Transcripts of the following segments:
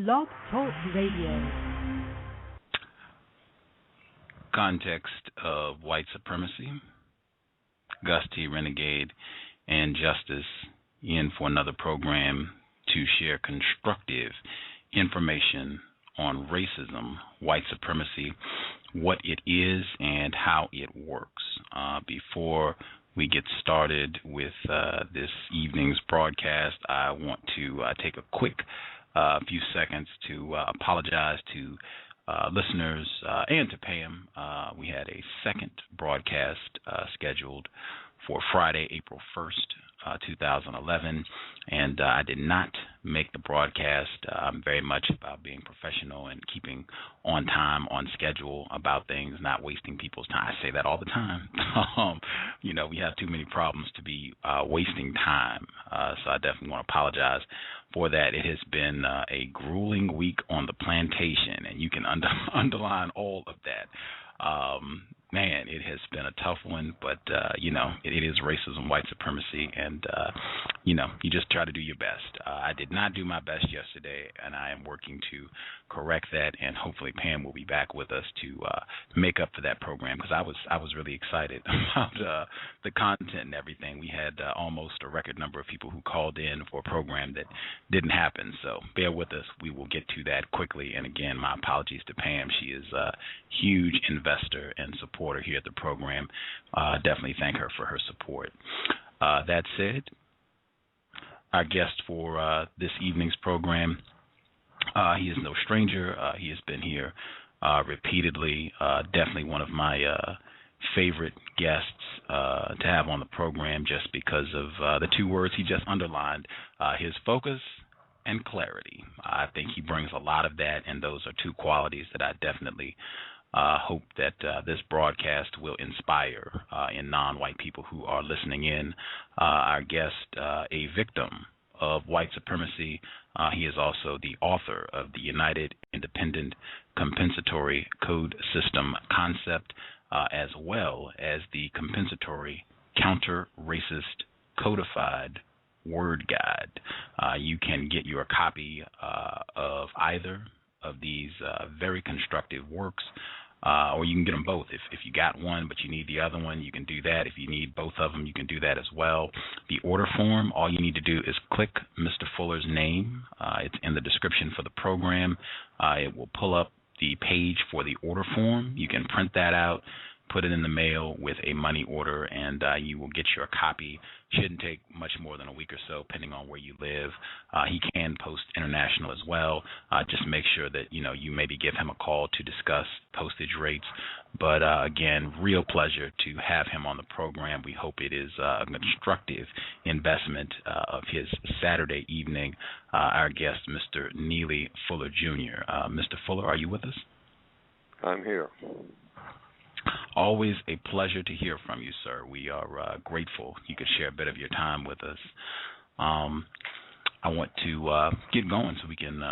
Blog Talk Radio. Context of white supremacy. Gus T, Renegade, and Justice in for another program to share constructive information on racism, white supremacy, what it is, and how it works. Before we get started with this evening's broadcast, I want to take a quick few seconds to apologize to listeners and to Pam. We had a second broadcast scheduled for Friday, April 1st, 2011, and I did not make the broadcast. I'm very much about being professional and keeping on time, on schedule about things, not wasting people's time. I say that all the time. We have too many problems to be wasting time, so I definitely want to apologize for that. It has been a grueling week on the plantation, and you can underline all of that. Man, it has been a tough one, but, it is racism, white supremacy, and, you just try to do your best. I did not do my best yesterday, and I am working to correct that, and hopefully Pam will be back with us to make up for that program, because I was really excited about the content and everything. We had almost a record number of people who called in for a program that didn't happen, so bear with us. We will get to that quickly, and again, my apologies to Pam. She is a huge investor and supporter here at the program. Definitely thank her for her support. That said, our guest for this evening's program, he is no stranger. He has been here repeatedly. Definitely one of my favorite guests to have on the program, just because of the two words he just underlined, his focus and clarity. I think he brings a lot of that, and those are two qualities that I definitely hope that this broadcast will inspire in non-white people who are listening in. Our guest, a victim of white supremacy. He is also the author of the United Independent Compensatory Code System concept, as well as the Compensatory Counter-Racist Codified Word Guide. You can get your copy of either of these very constructive works, or you can get them both. If you got one but you need the other one, you can do that. If you need both of them, you can do that as well. The order form, all you need to do is click Mr. Fuller's name. It's in the description for the program. It will pull up the page for the order form. You can print that out, put it in the mail with a money order, and you will get your copy. Shouldn't take much more than a week or so, depending on where you live. He can post international as well. Just make sure that, you maybe give him a call to discuss postage rates. But, again, real pleasure to have him on the program. We hope it is a constructive investment of his Saturday evening. Our guest, Mr. Neely Fuller, Jr. Mr. Fuller, are you with us? I'm here. Always a pleasure to hear from you, sir. We are grateful you could share a bit of your time with us. I want to get going so we can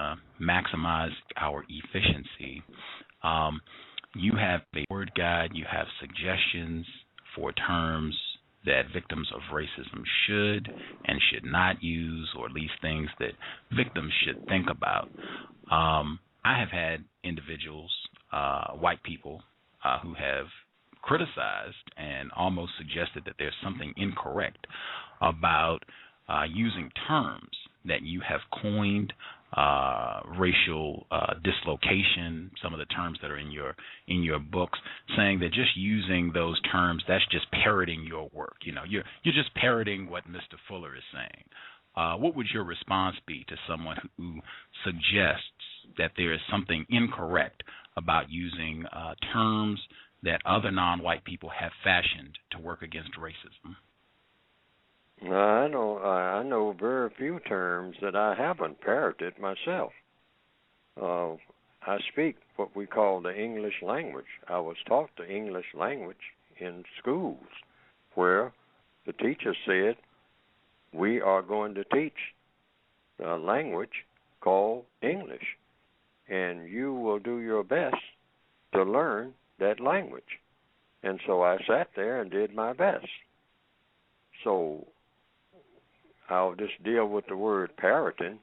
maximize our efficiency. You have a word guide. You have suggestions for terms that victims of racism should and should not use, or at least things that victims should think about. I have had individuals, white people, who have criticized and almost suggested that there's something incorrect about using terms that you have coined, racial dislocation, some of the terms that are in your books, saying that just using those terms, that's just parroting your work. You're just parroting what Mr. Fuller is saying. What would your response be to someone who suggests that there is something incorrect about using terms that other non-white people have fashioned to work against racism? I know very few terms that I haven't parroted myself. I speak what we call the English language. I was taught the English language in schools, where the teacher said, we are going to teach a language called English, and you will do your best to learn that language. And so I sat there and did my best. So I'll just deal with the word parroting.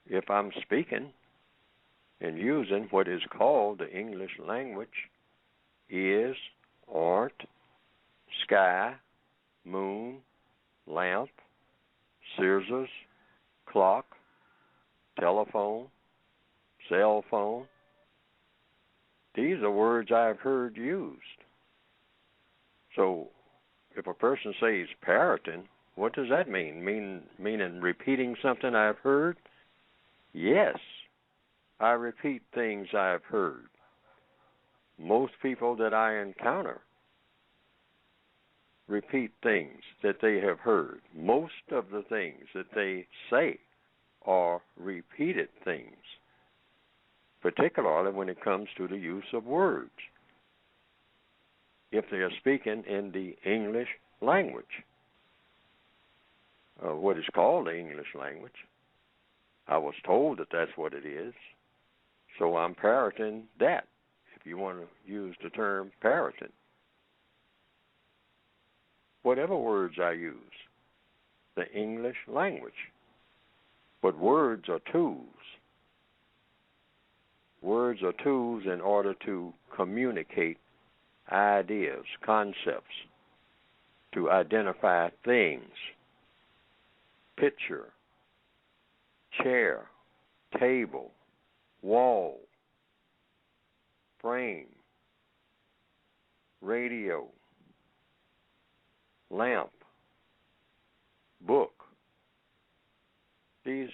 if I'm speaking and using what is called the English language, is, aren't, sky, moon, lamp, scissors, clock, telephone, cell phone. These are words I've heard used. So if a person says parroting, what does that mean? Meaning repeating something I've heard? Yes, I repeat things I've heard. Most people that I encounter repeat things that they have heard. Most of the things that they say are repeated things, particularly when it comes to the use of words, if they are speaking in the English language, what is called the English language. I was told that that's what it is, so I'm parroting that, if you want to use the term parroting. Whatever words I use, the English language. But words are tools. Words are tools in order to communicate ideas, concepts, to identify things. Picture, chair, table, wall, frame, radio, lamp, book. These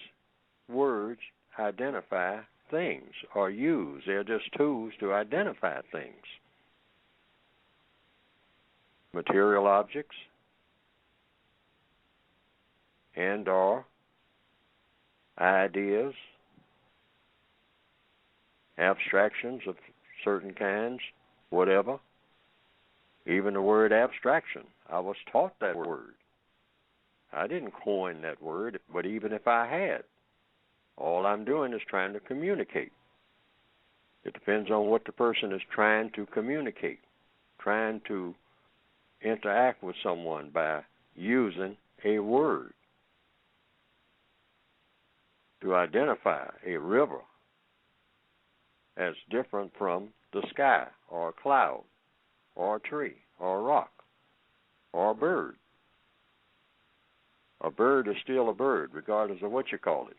words identify things, or used. They're just tools to identify things. Material objects and or ideas, abstractions of certain kinds, whatever. Even the word abstraction, I was taught that word. I didn't coin that word, but even if I had, all I'm doing is trying to communicate. It depends on what the person is trying to communicate, trying to interact with someone by using a word. To identify a river as different from the sky or a cloud or a tree or a rock or a bird. A bird is still a bird, regardless of what you call it.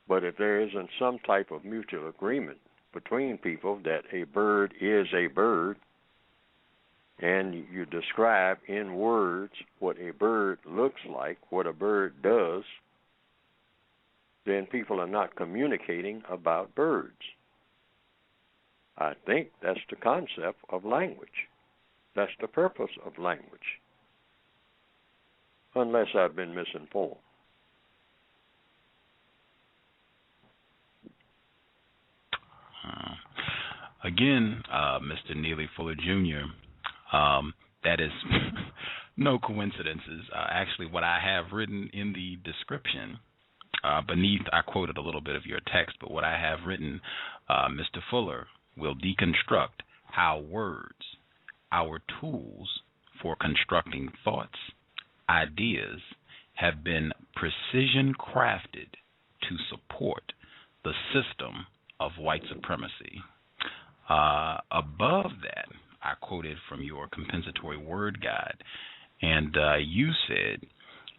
But if there isn't some type of mutual agreement between people that a bird is a bird, and you describe in words what a bird looks like, what a bird does, then people are not communicating about birds. I think that's the concept of language. That's the purpose of language. Unless I've been misinformed. Again, Mr. Neely Fuller Jr., that is no coincidences. Actually, what I have written in the description beneath, I quoted a little bit of your text, but what I have written, Mr. Fuller will deconstruct how words, our tools for constructing thoughts, ideas, have been precision crafted to support the system of white supremacy. Above that, I quoted from your compensatory word guide, and you said,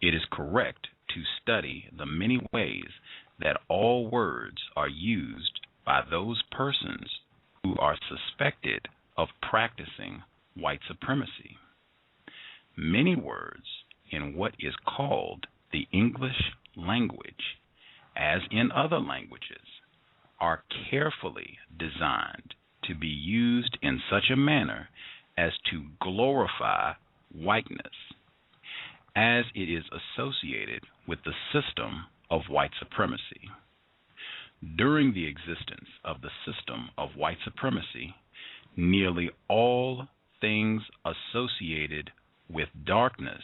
it is correct to study the many ways that all words are used by those persons who are suspected of practicing white supremacy. Many words in what is called the English language, as in other languages, are carefully designed to be used in such a manner as to glorify whiteness, as it is associated with the system of white supremacy. During the existence of the system of white supremacy, nearly all things associated with darkness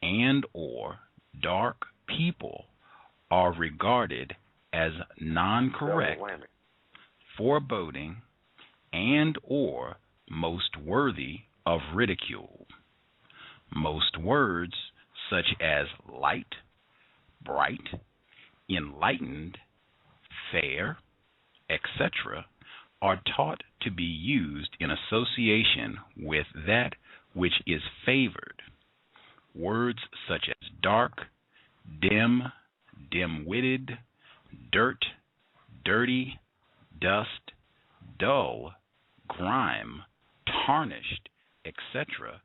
and or dark people are regarded as non-correct, foreboding, and or most worthy of ridicule. Most words such as light, bright, enlightened, fair, etc., are taught to be used in association with that which is favored. Words such as dark, dim, dim-witted, dirt, dirty, dust, dull, grime, tarnished, etc.,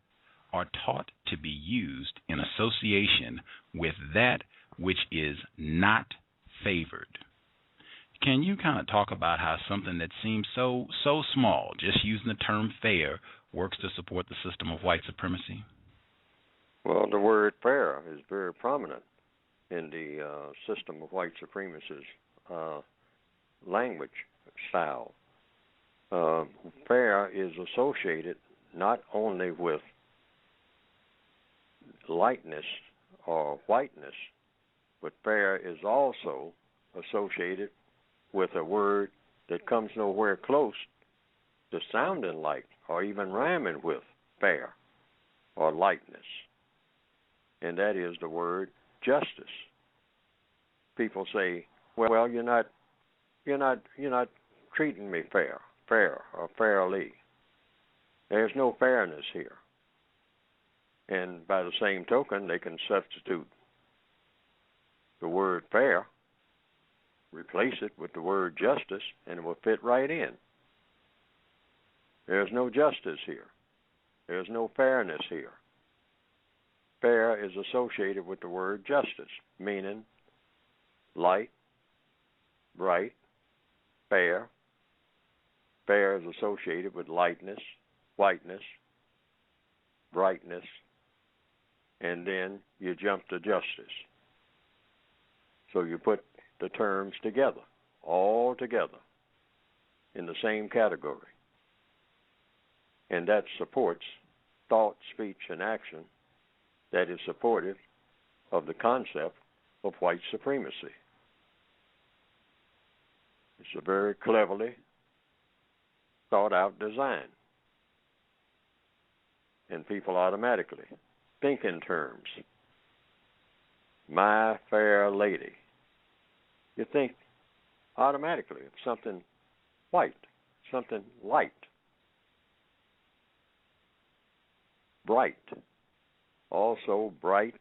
are taught to be used in association with that which is not favored. Can you kind of talk about how something that seems so small, just using the term fair, works to support the system of white supremacy? Well, the word fair is very prominent in the system of white supremacy's language style. Fair is associated not only with lightness or whiteness, but fair is also associated with a word that comes nowhere close to sounding like or even rhyming with fair or lightness, and that is the word justice. People say, "Well, you're not treating me fair or fairly. There's no fairness here." And by the same token, they can substitute the word fair, replace it with the word justice, and it will fit right in. There's no justice here. There's no fairness here. Fair is associated with the word justice, meaning light, bright, fair. Fair is associated with lightness, whiteness, brightness, and then you jump to justice. So you put the terms together, all together, in the same category. And that supports thought, speech, and action that is supportive of the concept of white supremacy. It's a very cleverly thought-out design. And people automatically think in terms. My fair lady. You think automatically of something white, something light, bright. Also, bright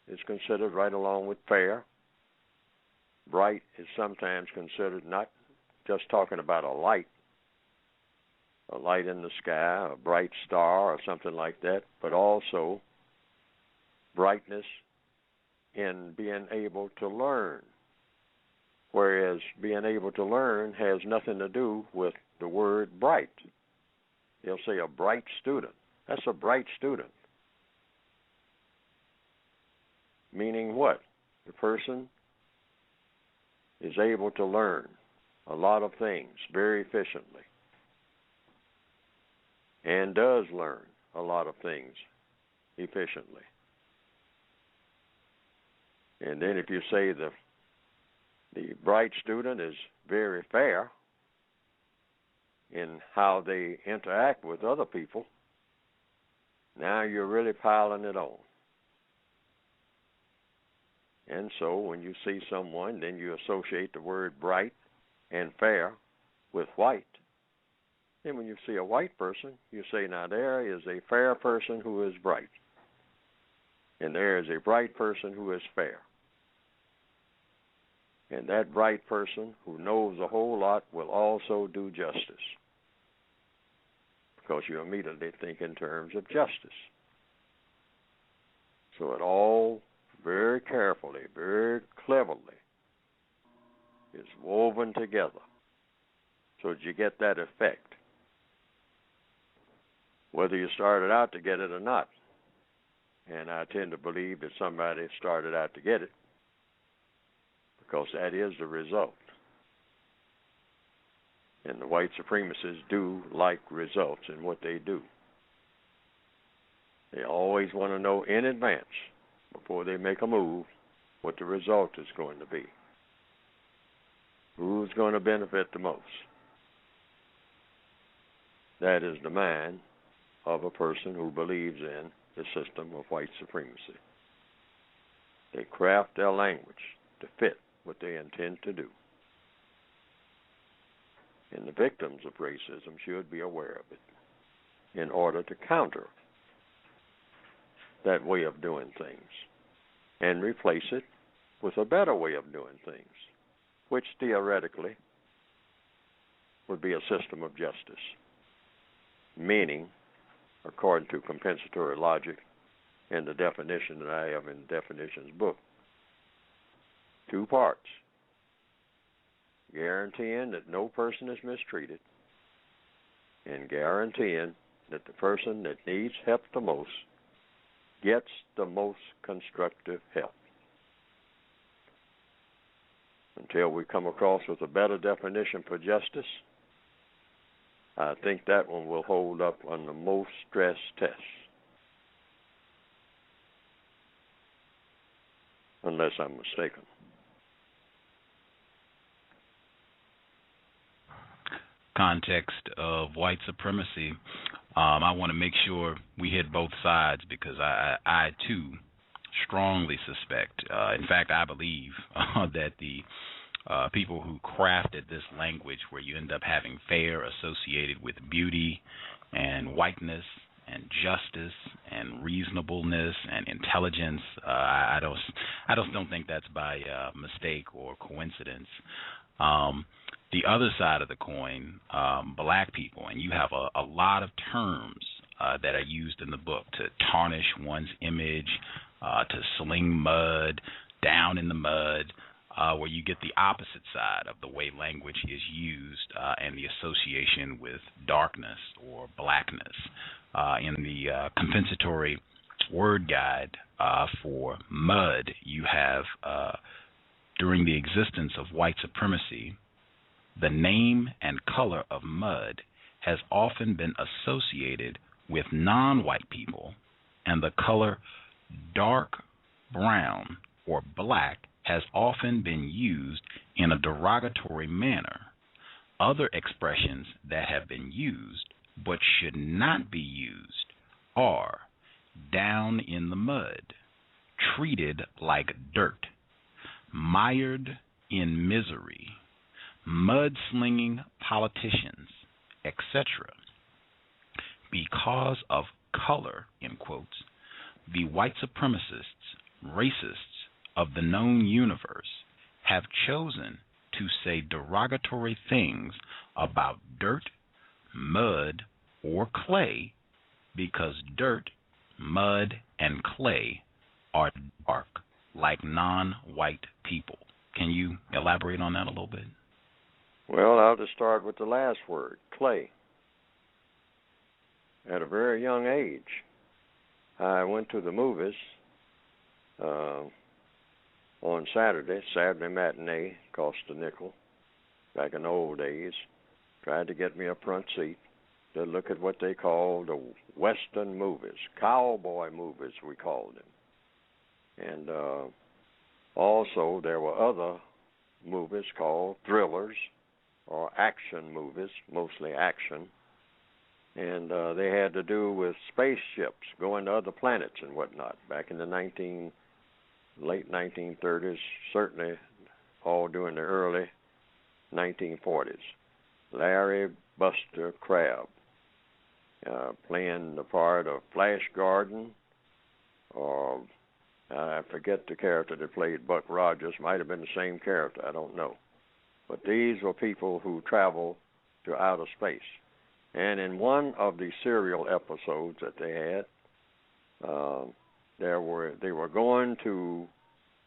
is considered right along with fair. Bright is sometimes considered not just talking about a light in the sky, a bright star or something like that, but also brightness in being able to learn. Whereas being able to learn has nothing to do with the word bright. They'll say a bright student. That's a bright student. Meaning what? The person is able to learn a lot of things very efficiently and does learn a lot of things efficiently. And then if you say the bright student is very fair in how they interact with other people, now you're really piling it on. And so when you see someone, then you associate the word bright and fair with white. Then when you see a white person, you say, now there is a fair person who is bright. And there is a bright person who is fair. And that bright person who knows a whole lot will also do justice. Because you immediately think in terms of justice. So it all very carefully, very cleverly is woven together so that you get that effect. Whether you started out to get it or not. And I tend to believe that somebody started out to get it, because that is the result. And the white supremacists do like results in what they do. They always want to know in advance, before they make a move, what the result is going to be. Who's going to benefit the most? That is the mind of a person who believes in the system of white supremacy. They craft their language to fit what they intend to do. And the victims of racism should be aware of it in order to counter that way of doing things and replace it with a better way of doing things, which theoretically would be a system of justice, meaning, according to compensatory logic and the definition that I have in the definitions book, 2 parts: guaranteeing that no person is mistreated and guaranteeing that the person that needs help the most gets the most constructive help. Until we come across with a better definition for justice, I think that one will hold up on the most stress tests. Unless I'm mistaken. Context of white supremacy, I want to make sure we hit both sides because I too strongly suspect, in fact, I believe that the people who crafted this language where you end up having fair associated with beauty and whiteness and justice and reasonableness and intelligence, I just don't think that's by mistake or coincidence. The other side of the coin, black people, and you have a lot of terms that are used in the book to tarnish one's image, to sling mud, down in the mud, where you get the opposite side of the way language is used and the association with darkness or blackness. In the compensatory word guide for mud, you have, during the existence of white supremacy, the name and color of mud has often been associated with non-white people, and the color dark brown or black has often been used in a derogatory manner. Other expressions that have been used but should not be used are down in the mud, treated like dirt, mired in misery, mud-slinging politicians, etc. Because of color, in quotes, the white supremacists, racists of the known universe have chosen to say derogatory things about dirt, mud, or clay because dirt, mud, and clay are dark like non-white people. Can you elaborate on that a little bit? Well, I'll just start with the last word, clay. At a very young age, I went to the movies on Saturday matinee, cost a nickel, back in the old days. Tried to get me a front seat to look at what they called the Western movies, cowboy movies we called them. And also there were other movies called thrillers or action movies, mostly action. And they had to do with spaceships going to other planets and whatnot back in the late 1930s, certainly all during the early 1940s. Larry Buster Crabbe playing the part of Flash Gordon, or I forget the character that played Buck Rogers. Might have been the same character, I don't know. But these were people who traveled to outer space. And in one of the serial episodes that they had, they were going to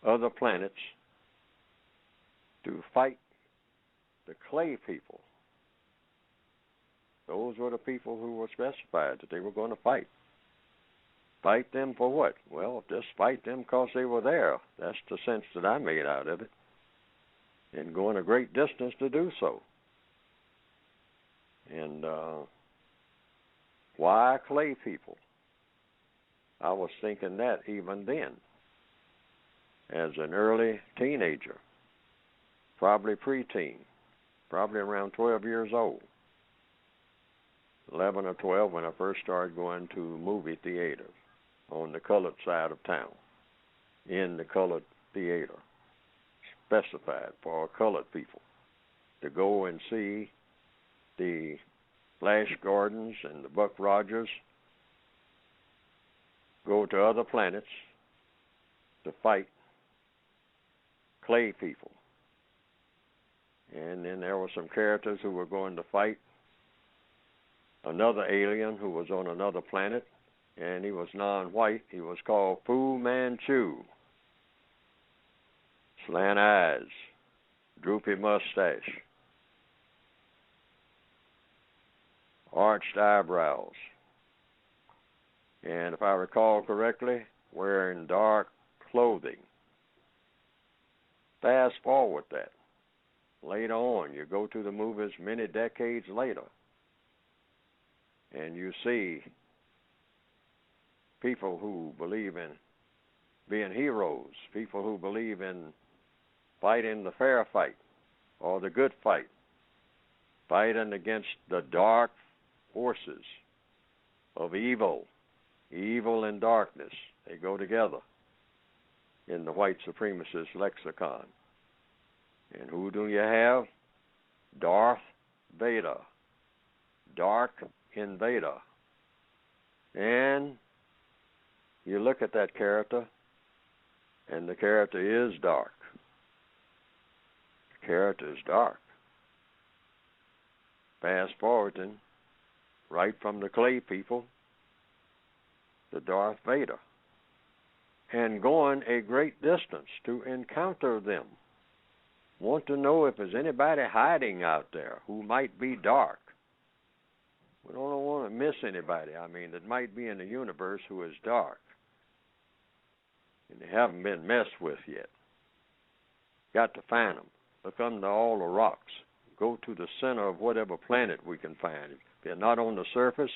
other planets to fight the clay people. Those were the people who were specified that they were going to fight. Fight them for what? Well, just fight them because they were there. That's the sense that I made out of it. And going a great distance to do so. And why clay people? I was thinking that even then, as an early teenager, probably preteen, probably around 12 years old, 11 or 12 when I first started going to movie theaters on the colored side of town, in the colored theater, specified for our colored people to go and see the Flash Gordons and the Buck Rogers go to other planets to fight clay people. And then there were some characters who were going to fight another alien who was on another planet, and he was non-white. He was called Fu Manchu. Slant eyes, droopy mustache, arched eyebrows, and if I recall correctly, wearing dark clothing. Fast forward that. Later on, you go to the movies many decades later, and you see people who believe in being heroes, people who believe in fighting the fair fight or the good fight, fighting against the dark forces of evil. Evil and darkness, they go together in the white supremacist lexicon. And who do you have? Darth Vader, Dark Invader. And you look at that character, and the character is dark. The character is dark. Fast forwarding, right from the clay people to Darth Vader, and going a great distance to encounter them. Want to know if there's anybody hiding out there who might be dark. We don't want to miss anybody, that might be in the universe who is dark. And they haven't been messed with yet. Got to find them. Look under all the rocks. Go to the center of whatever planet we can find. If they're not on the surface,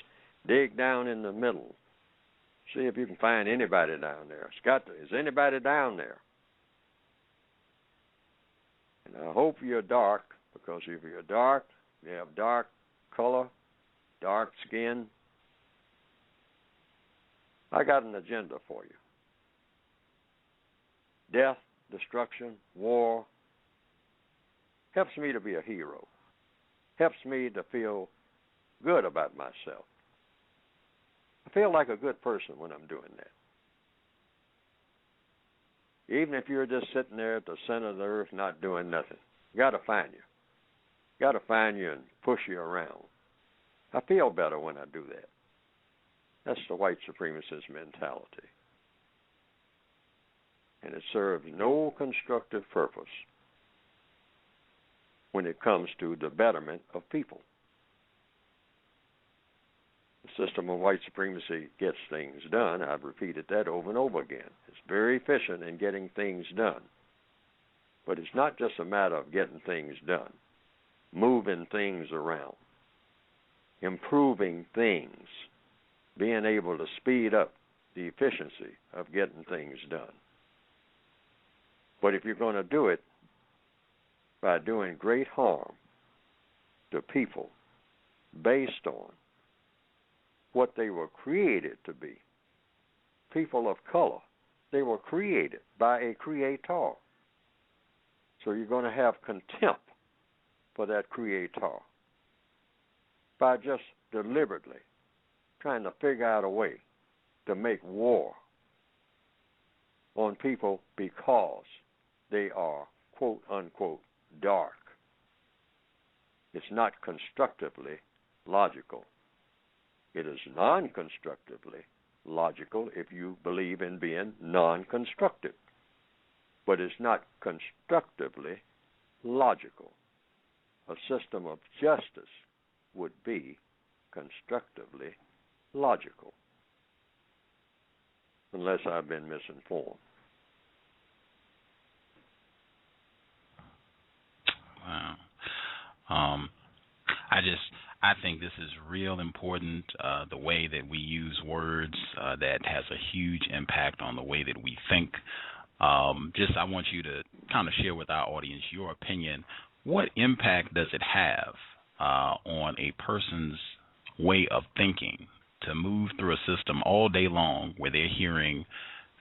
dig down in the middle. See if you can find anybody down there. Is anybody down there? And I hope you're dark, because if you're dark, you have dark color, dark skin, I got an agenda for you. Death, destruction, war helps me to be a hero. Helps me to feel good about myself. I feel like a good person when I'm doing that. Even if you're just sitting there at the center of the earth not doing nothing, got to find you. Got to find you and push you around. I feel better when I do that. That's the white supremacist mentality. And it serves no constructive purpose when it comes to the betterment of people. The system of white supremacy gets things done. I've repeated that over and over again. It's very efficient in getting things done. But it's not just a matter of getting things done, moving things around, improving things, being able to speed up the efficiency of getting things done. But if you're going to do it by doing great harm to people based on what they were created to be, people of color, they were created by a creator. So you're going to have contempt for that creator by just deliberately trying to figure out a way to make war on people because they are, quote unquote, dark. It's not constructively logical. It is non-constructively logical if you believe in being non-constructive. But it's not constructively logical. A system of justice would be constructively logical. Unless I've been misinformed. Wow. I think this is real important, the way that we use words, that has a huge impact on the way that we think. I want you to kind of share with our audience your opinion. What impact does it have on a person's way of thinking to move through a system all day long where they're hearing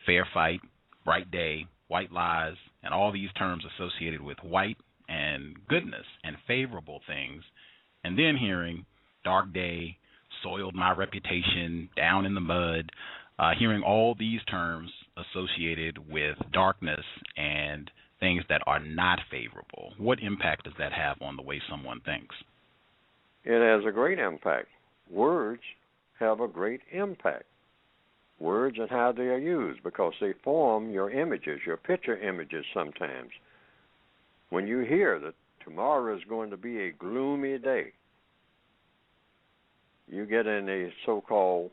fair fight, bright day, white lies, and all these terms associated with white and goodness and favorable things, and then hearing dark day, soiled my reputation, down in the mud, hearing all these terms associated with darkness and things that are not favorable. What impact does that have on the way someone thinks? It has a great impact. Words have a great impact. Words and how they are used, because they form your images, your picture images sometimes. When you hear that tomorrow is going to be a gloomy day, you get in a so-called,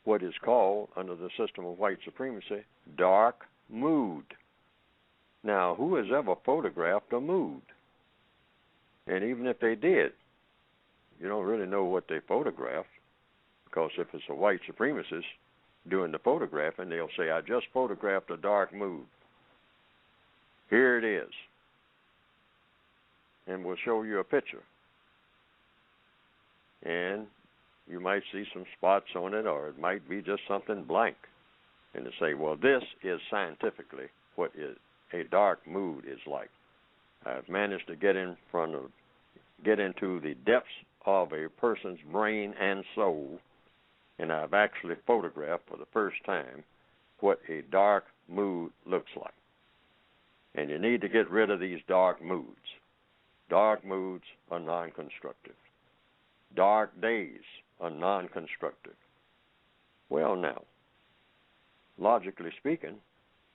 what is called, under the system of white supremacy, dark mood. Now, who has ever photographed a mood? And even if they did, you don't really know what they photographed, because if it's a white supremacist doing the photographing, they'll say, I just photographed a dark mood. Here it is. And we'll show you a picture. And you might see some spots on it, or it might be just something blank. And they say, well, this is scientifically what is a dark mood is like. I've managed to get into the depths of a person's brain and soul, and I've actually photographed for the first time what a dark mood looks like. And you need to get rid of these dark moods. Dark moods are non-constructive. Dark days are non-constructive. Well, now, logically speaking,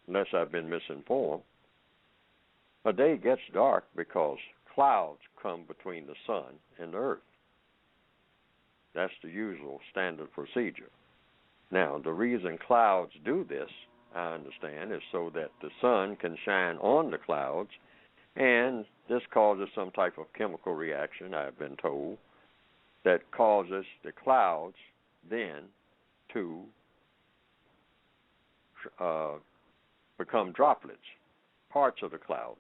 unless I've been misinformed, a day gets dark because clouds come between the sun and the earth. That's the usual standard procedure. Now, the reason clouds do this, I understand, is so that the sun can shine on the clouds, and this causes some type of chemical reaction, I've been told, that causes the clouds then to become droplets, parts of the clouds,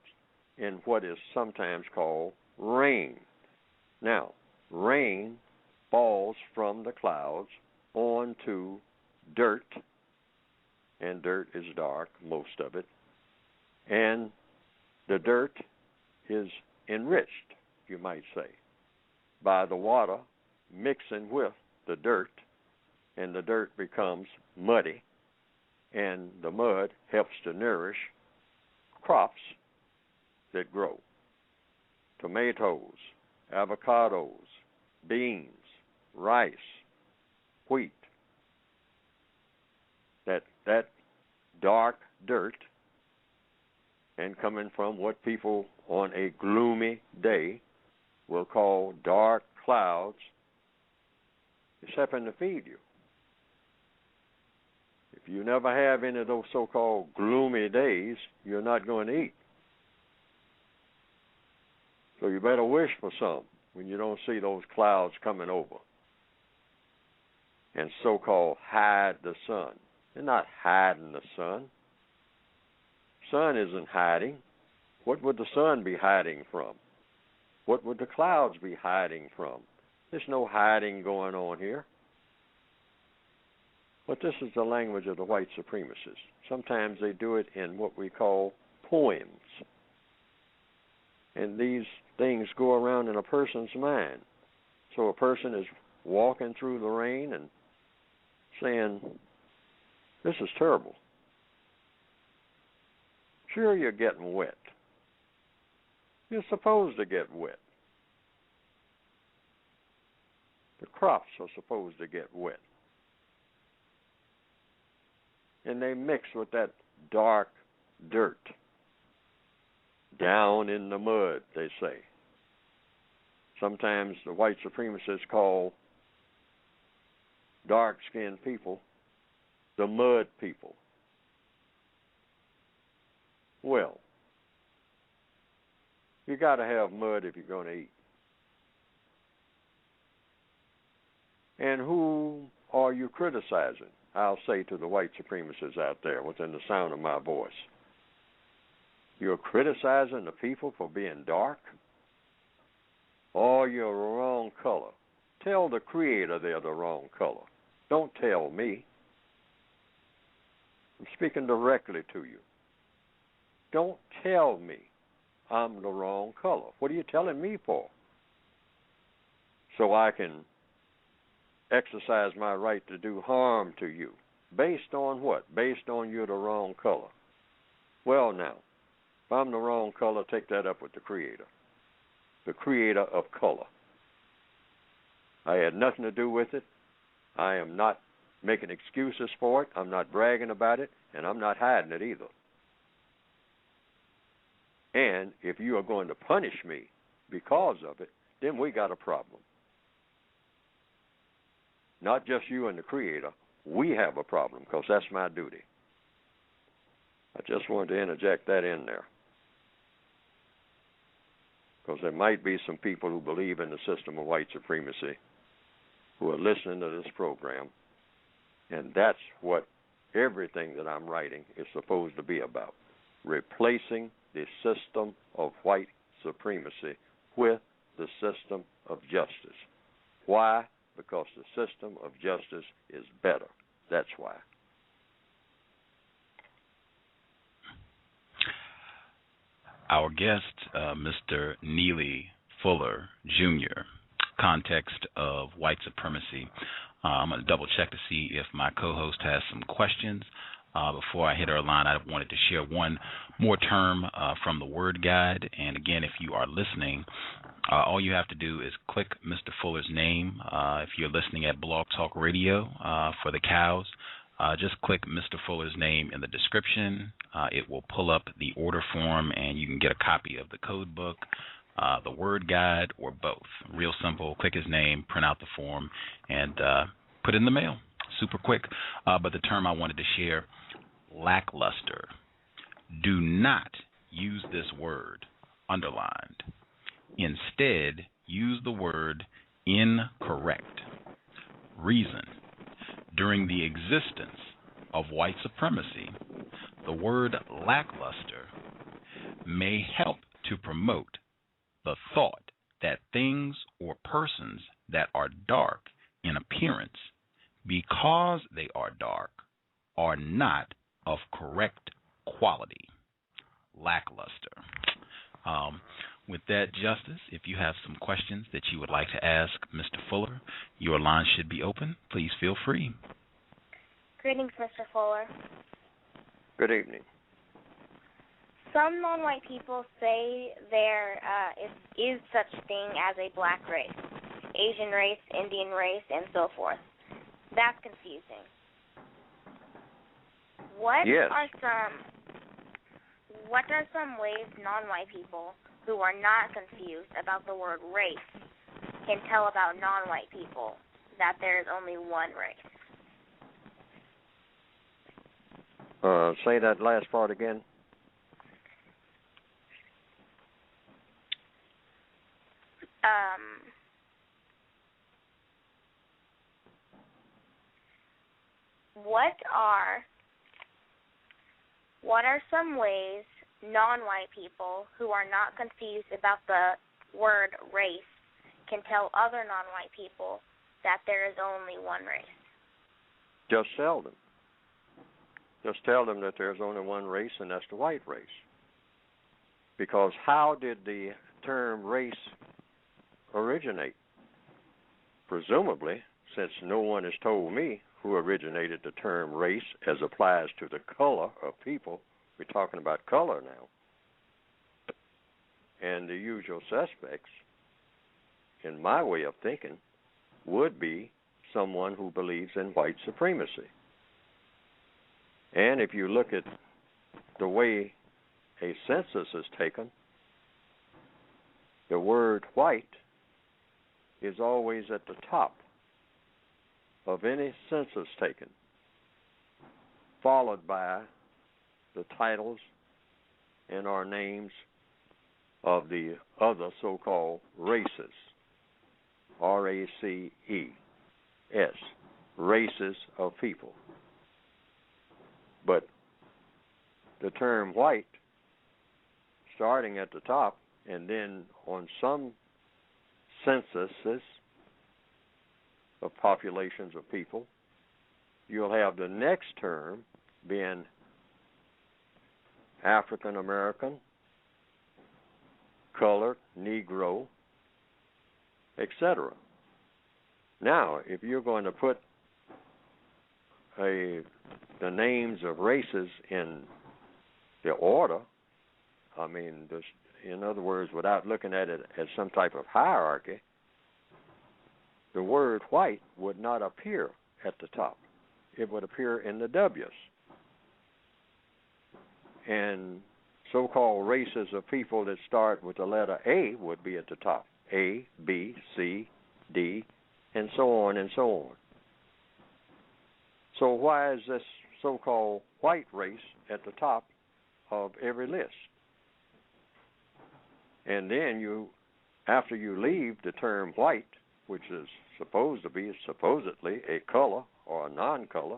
in what is sometimes called rain. Now, rain falls from the clouds onto dirt, and dirt is dark, most of it, and the dirt is enriched, you might say, by the water mixing with the dirt, and the dirt becomes muddy, and the mud helps to nourish crops that grow. Tomatoes, avocados, beans, rice, wheat. That dark dirt, and coming from what people on a gloomy day will call dark clouds, is helping to feed you. If you never have any of those so-called gloomy days, you're not going to eat. So you better wish for some when you don't see those clouds coming over. And so-called hide the sun. They're not hiding the sun. Sun isn't hiding. What would the sun be hiding from? What would the clouds be hiding from? There's no hiding going on here. But this is the language of the white supremacists. Sometimes they do it in what we call poems. And these things go around in a person's mind. So a person is walking through the rain and saying, this is terrible. Sure, you're getting wet. You're supposed to get wet. The crops are supposed to get wet. And they mix with that dark dirt. Down in the mud, they say. Sometimes the white supremacists call dark-skinned people the mud people. Well, you got to have mud if you're going to eat. And who are you criticizing? I'll say to the white supremacists out there within the sound of my voice. You're criticizing the people for being dark? Or you're the wrong color. Tell the Creator they're the wrong color. Don't tell me. I'm speaking directly to you. don't tell me I'm the wrong color. What are you telling me for? So I can exercise my right to do harm to you. Based on what? Based on you're the wrong color. Well, now, if I'm the wrong color, take that up with the Creator of color. I had nothing to do with it. I am not making excuses for it. I'm not bragging about it, and I'm not hiding it either. And if you are going to punish me because of it, then we got a problem. Not just you and the Creator. We have a problem because that's my duty. I just wanted to interject that in there. Because there might be some people who believe in the system of white supremacy who are listening to this program, and that's what everything that I'm writing is supposed to be about, replacing the system of white supremacy with the system of justice. Why? Because the system of justice is better. That's why. Our guest, Mr. Neely Fuller, Jr., context of white supremacy. I'm going to double check to see if my co-host has some questions. Before I hit our line, I wanted to share one more term from the word guide. And again, if you are listening, all you have to do is click Mr. Fuller's name. If you're listening at Blog Talk Radio for the cows, just click Mr. Fuller's name in the description. It will pull up the order form, and you can get a copy of the code book, the word guide, or both. Real simple. Click his name, print out the form, and put it in the mail. Super quick. But the term I wanted to share, lackluster. Do not use this word underlined. Instead, use the word incorrect. Reason. During the existence of white supremacy, the word lackluster may help to promote the thought that things or persons that are dark in appearance, because they are dark, are not of correct quality. Lackluster. With that, Justice, if you have some questions that you would like to ask Mr. Fuller, your line should be open. Please feel free. Greetings, Mr. Fuller. Good evening. Some non-white people say there is such thing as a black race, Asian race, Indian race, and so forth. That's confusing. What are some ways non-white people who are not confused about the word race can tell about non-white people that there is only one race? Say that last part again. What are some ways non-white people who are not confused about the word race can tell other non-white people that there is only one race? Just tell them. Just tell them that there's only one race, and that's the white race. Because how did the term race originate? Presumably, since no one has told me who originated the term race as applies to the color of people, we're talking about color now. And the usual suspects, in my way of thinking, would be someone who believes in white supremacy. And if you look at the way a census is taken, the word white is always at the top of any census taken, followed by the titles and our names of the other so-called races, R-A-C-E-S, races of people. But the term white, starting at the top, and then on some censuses of populations of people, you'll have the next term being African American, colored, Negro, etc. Now, if you're going to put the names of races in the order, I mean, in other words, without looking at it as some type of hierarchy, the word white would not appear at the top. It would appear in the W's. And so-called races of people that start with the letter A would be at the top. A, B, C, D, and so on and so on. So why is this so-called white race at the top of every list? And then after you leave the term white, which is supposed to be supposedly a color or a non-color,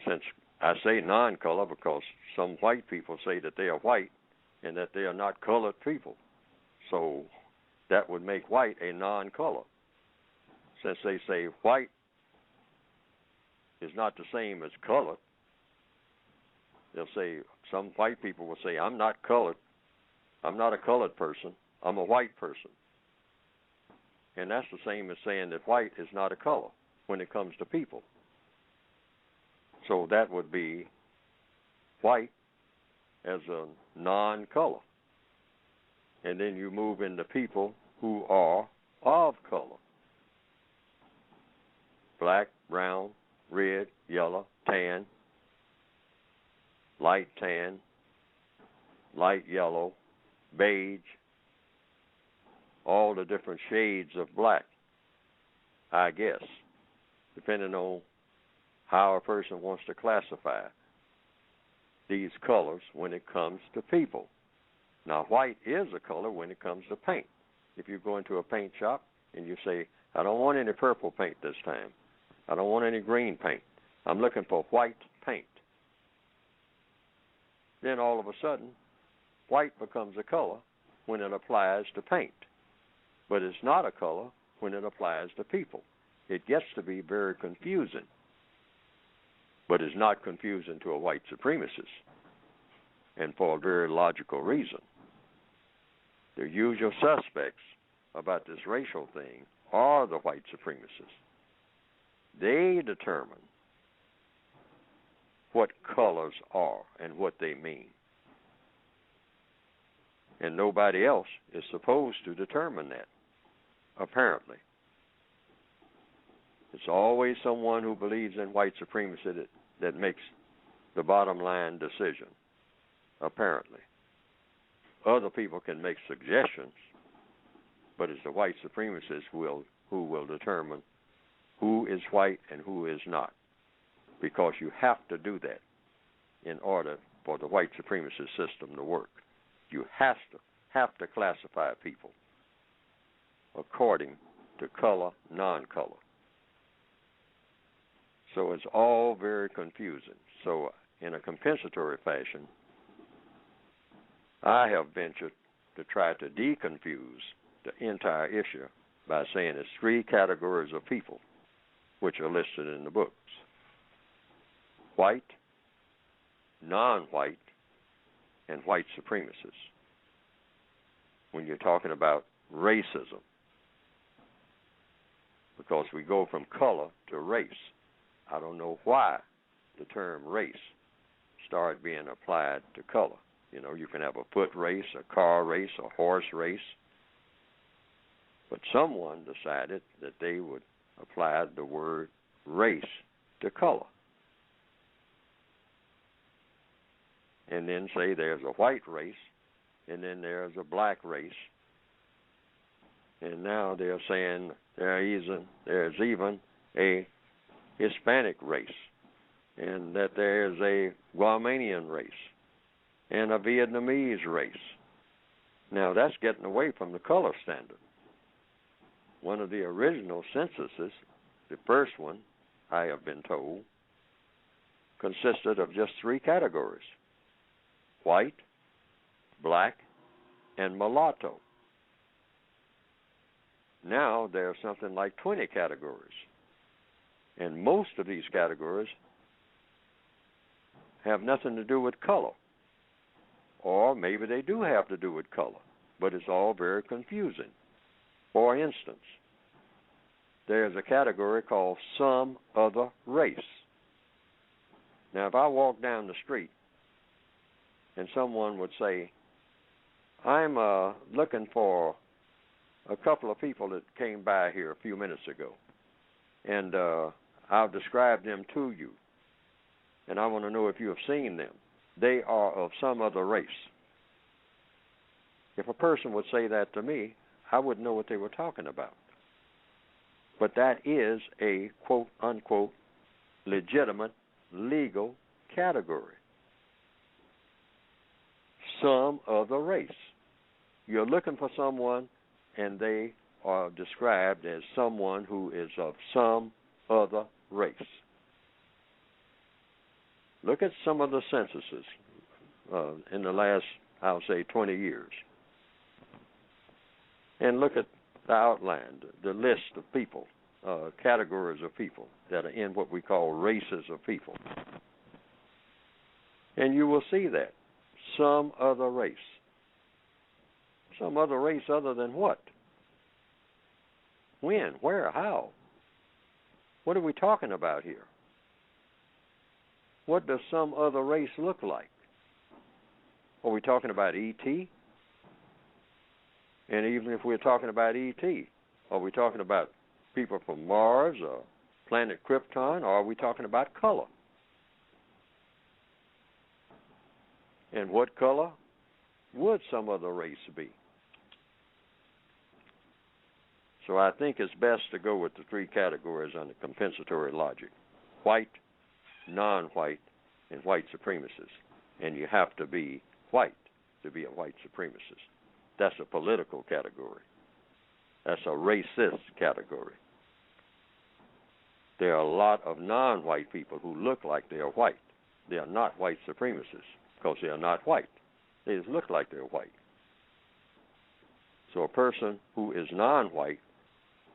since I say non-color because some white people say that they are white and that they are not colored people. So that would make white a non-color. Since they say white is not the same as colored, they'll say, some white people will say, I'm not colored. I'm not a colored person. I'm a white person. And that's the same as saying that white is not a color when it comes to people. So that would be white as a non-color. And then you move into people who are of color. Black, brown, red, yellow, tan, light tan, light yellow, beige, all the different shades of black, I guess, depending on how a person wants to classify these colors when it comes to people. Now, white is a color when it comes to paint. If you go into a paint shop and you say, I don't want any purple paint this time. I don't want any green paint. I'm looking for white paint. Then all of a sudden, white becomes a color when it applies to paint. But it's not a color when it applies to people. It gets to be very confusing. But it's not confusing to a white supremacist, and for a very logical reason. The usual suspects about this racial thing are the white supremacists. They determine what colors are and what they mean. And nobody else is supposed to determine that, apparently. It's always someone who believes in white supremacy that makes the bottom line decision, apparently. Other people can make suggestions, but it's the white supremacists who will determine who is white and who is not, because you have to do that in order for the white supremacist system to work. You have to classify people according to color, non-color. So it's all very confusing. So in a compensatory fashion, I have ventured to try to deconfuse the entire issue by saying it's three categories of people which are listed in the books: white, non-white, and white supremacists. When you're talking about racism, because we go from color to race. I don't know why the term race started being applied to color. You know, you can have a foot race, a car race, a horse race. But someone decided that they would apply the word race to color. And then say there's a white race, and then there's a black race. And now they're saying there's even a Hispanic race, and that there's a Guamanian race, and a Vietnamese race. Now that's getting away from the color standard. One of the original censuses, the first one, I have been told, consisted of just three categories: white, black, and mulatto. Now there are something like 20 categories. And most of these categories have nothing to do with color. or maybe they do have to do with color, but it's all very confusing. For instance, there's a category called some other race. Now, if I walk down the street and someone would say, I'm looking for a couple of people that came by here a few minutes ago, and I'll describe them to you, and I want to know if you have seen them. They are of some other race. If a person would say that to me, I wouldn't know what they were talking about. But that is a quote-unquote legitimate legal category. Some other race. You're looking for someone, and they are described as someone who is of some other race. Look at some of the censuses in the last, I'll say, 20 years. And look at the outline, the list of people, categories of people that are in what we call races of people. And you will see that. Some other race. Some other race other than what? When? Where? How? What are we talking about here? What does some other race look like? Are we talking about E.T.? And even if we're talking about E.T., are we talking about people from Mars or planet Krypton, or are we talking about color? And what color would some other race be? So I think it's best to go with the three categories under compensatory logic: white, non-white, and white supremacists. And you have to be white to be a white supremacist. That's a political category. That's a racist category. There are a lot of non-white people who look like they are white. They are not white supremacists because they are not white. They just look like they're white. So a person who is non-white,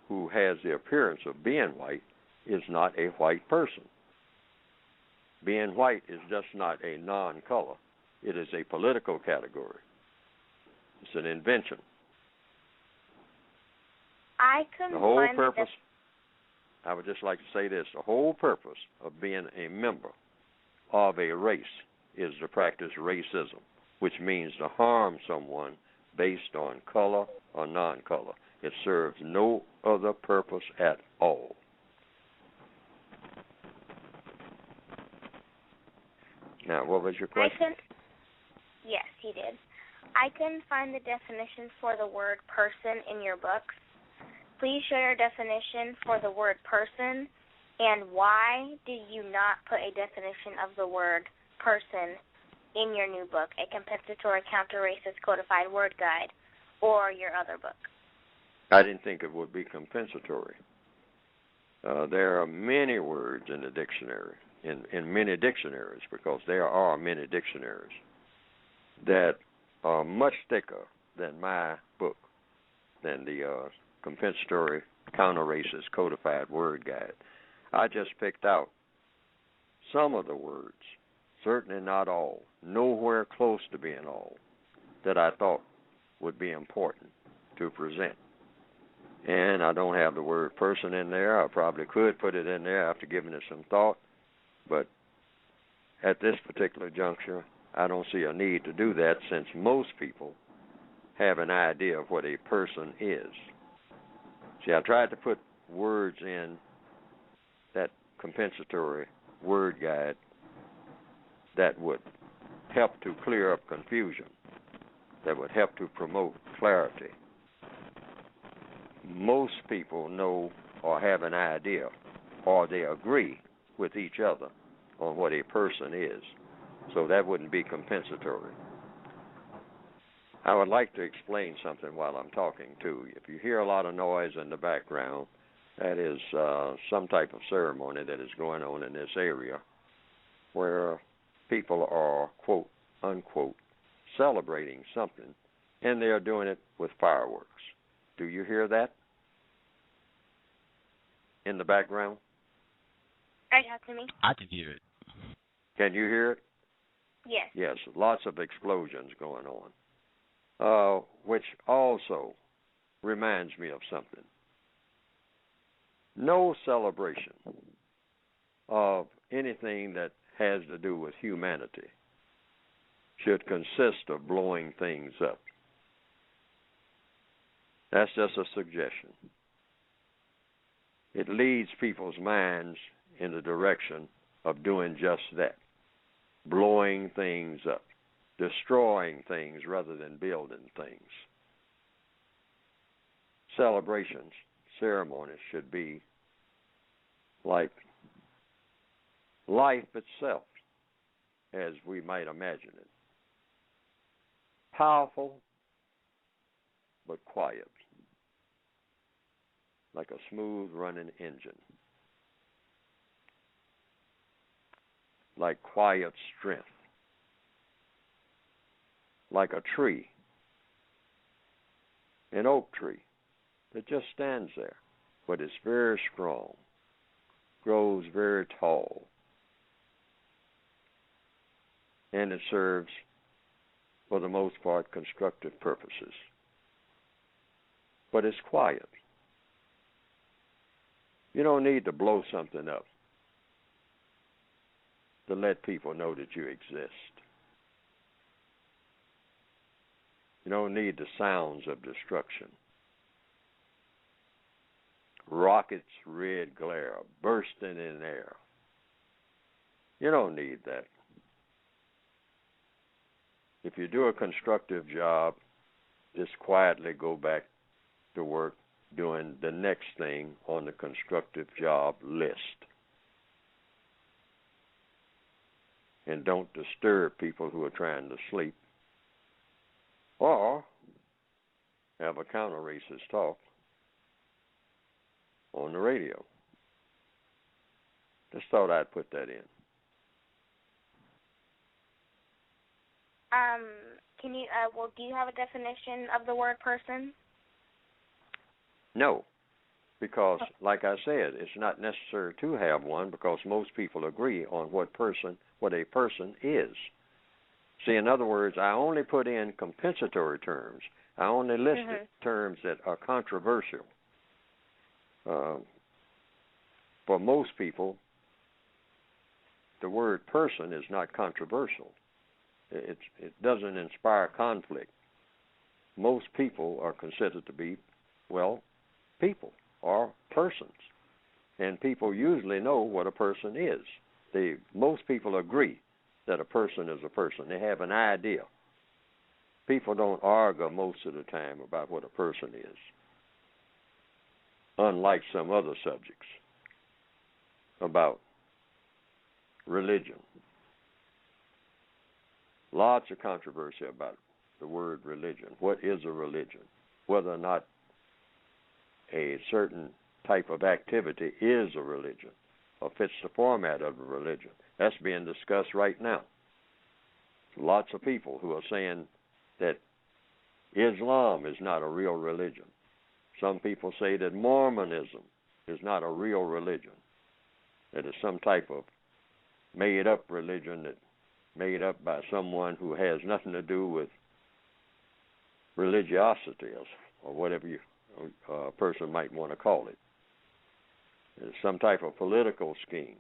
who has the appearance of being white, is not a white person. Being white is just not a non-color. It is a political category. It's an invention. I couldn't The whole find purpose, I would just like to say this, the whole purpose of being a member of a race is to practice racism, which means to harm someone based on color or non-color. It serves no other purpose at all. Now, what was your question? Yes, he did. I couldn't find the definition for the word person in your books. Please show your definition for the word person, and why did you not put a definition of the word person in your new book, A Compensatory Counter-Racist Codified Word Guide, or your other book? I didn't think it would be compensatory. There are many words in the dictionary, in many dictionaries, because there are many dictionaries that are much thicker than my book, than the Compensatory Counter-Racist Codified Word Guide. I just picked out some of the words, certainly not all, nowhere close to being all, that I thought would be important to present. And I don't have the word person in there. I probably could put it in there after giving it some thought, but at this particular juncture, I don't see a need to do that, since most people have an idea of what a person is. See, I tried to put words in that compensatory word guide that would help to clear up confusion, that would help to promote clarity. Most people know or have an idea, or they agree with each other on what a person is. So that wouldn't be compensatory. I would like to explain something while I'm talking, too. If you hear a lot of noise in the background, that is some type of ceremony that is going on in this area where people are, quote, unquote, celebrating something, and they are doing it with fireworks. Do you hear that in the background? Are you talking to me? I can hear it. Can you hear it? Yes. Yes, lots of explosions going on, which also reminds me of something. No celebration of anything that has to do with humanity should consist of blowing things up. That's just a suggestion. It leads people's minds in the direction of doing just that, blowing things up, destroying things rather than building things. Celebrations, ceremonies should be like life itself, as we might imagine it. Powerful, but quiet, like a smooth running engine, like quiet strength, like a tree, an oak tree that just stands there, but is very strong, grows very tall, and it serves, for the most part, constructive purposes. But it's quiet. You don't need to blow something up to let people know that you exist. You don't need the sounds of destruction. Rockets' red glare bursting in air. You don't need that. If you do a constructive job, just quietly go back to work doing the next thing on the constructive job list. And don't disturb people who are trying to sleep. Or have a counter-racist talk on the radio. Just thought I'd put that in. Can you, do you have a definition of the word person? No, because, like I said, it's not necessary to have one because most people agree on what a person is. See, in other words, I only put in compensatory terms. I only listed terms that are controversial. For most people, the word person is not controversial. It doesn't inspire conflict. Most people are considered to be, well, people or persons. And people usually know what a person is. Most people agree that a person is a person. They have an idea. People don't argue most of the time about what a person is, unlike some other subjects about religion. Lots of controversy about the word religion. What is a religion? Whether or not a certain type of activity is a religion or fits the format of a religion. That's being discussed right now. Lots of people who are saying that Islam is not a real religion. Some people say that Mormonism is not a real religion. That it's some type of made-up religion that made up by someone who has nothing to do with religiosity or whatever a person might want to call it. It's some type of political scheme.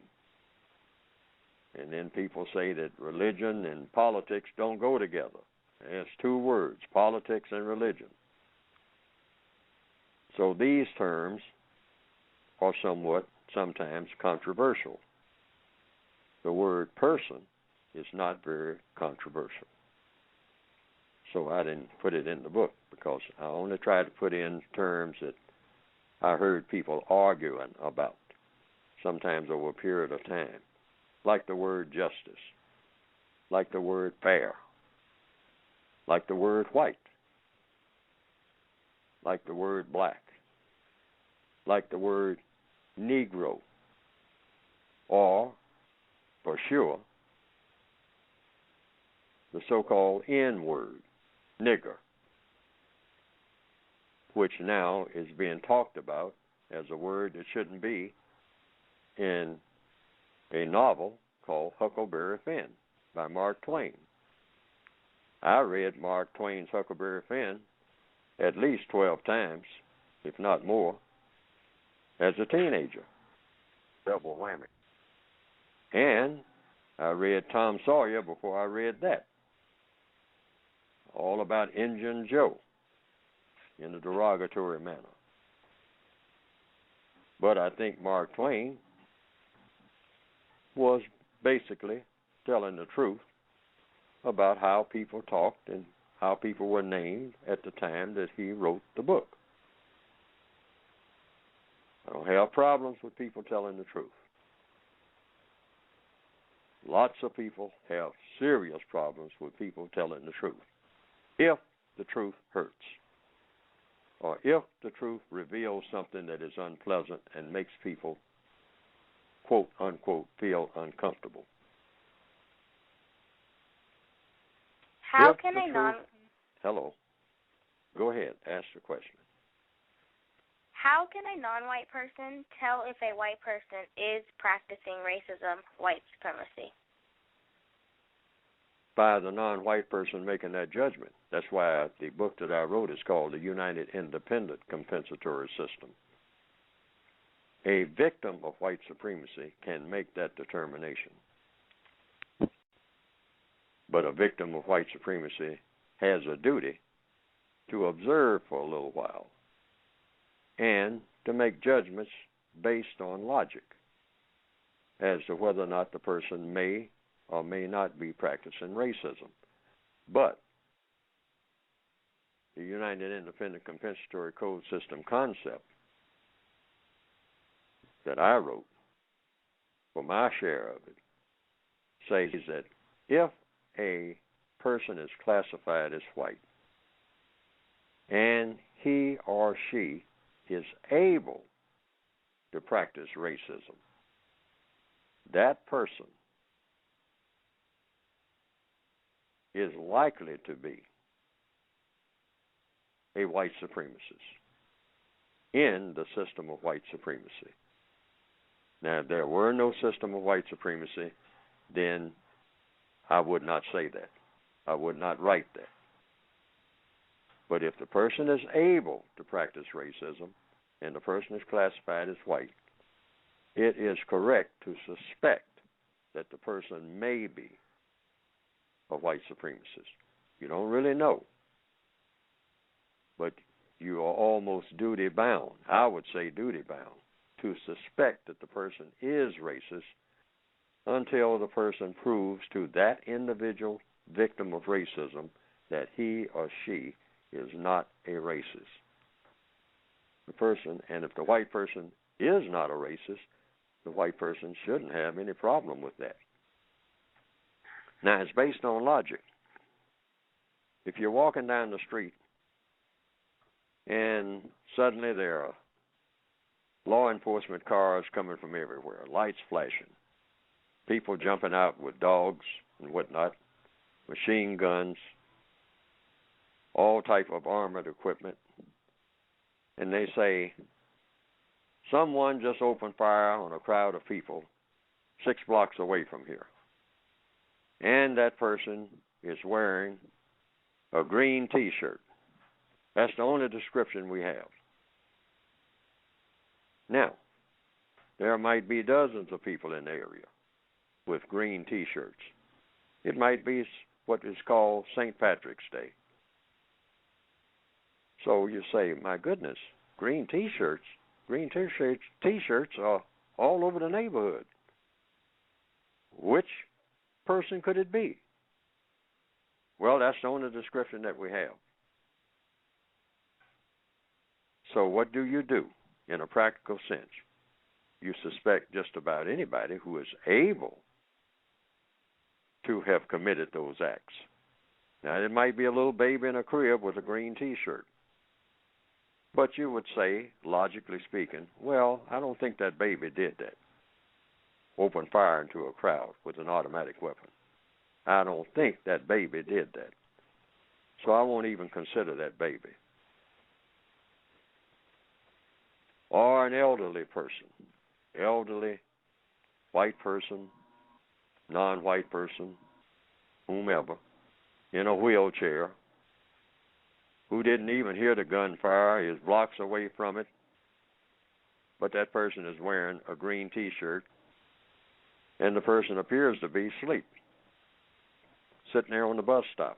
And then people say that religion and politics don't go together. And it's two words, politics and religion. So these terms are sometimes controversial. The word person is not very controversial. So I didn't put it in the book because I only tried to put in terms that I heard people arguing about, sometimes over a period of time, like the word justice, like the word fair, like the word white, like the word black, like the word Negro, or, for sure, the so-called N-word, nigger, which now is being talked about as a word that shouldn't be in a novel called Huckleberry Finn. by Mark Twain. I read Mark Twain's Huckleberry Finn at least 12 times, if not more, as a teenager. Double whammy. And I read Tom Sawyer before I read that. All about Injun Joe in a derogatory manner. But I think Mark Twain was basically telling the truth about how people talked and how people were named at the time that he wrote the book. I don't have problems with people telling the truth. Lots of people have serious problems with people telling the truth. If the truth hurts, or if the truth reveals something that is unpleasant and makes people, quote, unquote, feel uncomfortable. How can a non... Hello. Go ahead. Ask the question. How can a non-white person tell if a white person is practicing racism, white supremacy? By the non-white person making that judgment. That's why the book that I wrote is called The United Independent Compensatory System. A victim of white supremacy can make that determination. But a victim of white supremacy has a duty to observe for a little while and to make judgments based on logic as to whether or not the person may or may not be practicing racism. But the United Independent Compensatory Code System concept that I wrote for my share of it says that if a person is classified as white and he or she is able to practice racism, that person is likely to be a white supremacist in the system of white supremacy. Now, if there were no system of white supremacy, then I would not say that. I would not write that. But if the person is able to practice racism and the person is classified as white, it is correct to suspect that the person may be a white supremacist. You don't really know, but you are almost duty-bound, I would say duty-bound, to suspect that the person is racist until the person proves to that individual victim of racism that he or she is not a racist. The person, and if the white person is not a racist, the white person shouldn't have any problem with that. Now, it's based on logic. If you're walking down the street and suddenly there are law enforcement cars coming from everywhere, lights flashing, people jumping out with dogs and whatnot, machine guns, all type of armored equipment, and they say, someone just opened fire on a crowd of people 6 blocks away from here. And that person is wearing a green T-shirt. That's the only description we have. Now, there might be dozens of people in the area with green T-shirts. It might be what is called St. Patrick's Day. So you say, my goodness, green T-shirts are all over the neighborhood. Which person could it be? Well, that's the only description that we have. So what do you do in a practical sense? You suspect just about anybody who is able to have committed those acts. Now, it might be a little baby in a crib with a green T-shirt. But you would say, logically speaking, well, I don't think that baby did that. Open fire into a crowd with an automatic weapon. I don't think that baby did that. So I won't even consider that baby. Or an elderly person, elderly, white person, non-white person, whomever, in a wheelchair, who didn't even hear the gunfire, is blocks away from it, but that person is wearing a green T-shirt, and the person appears to be asleep, sitting there on the bus stop,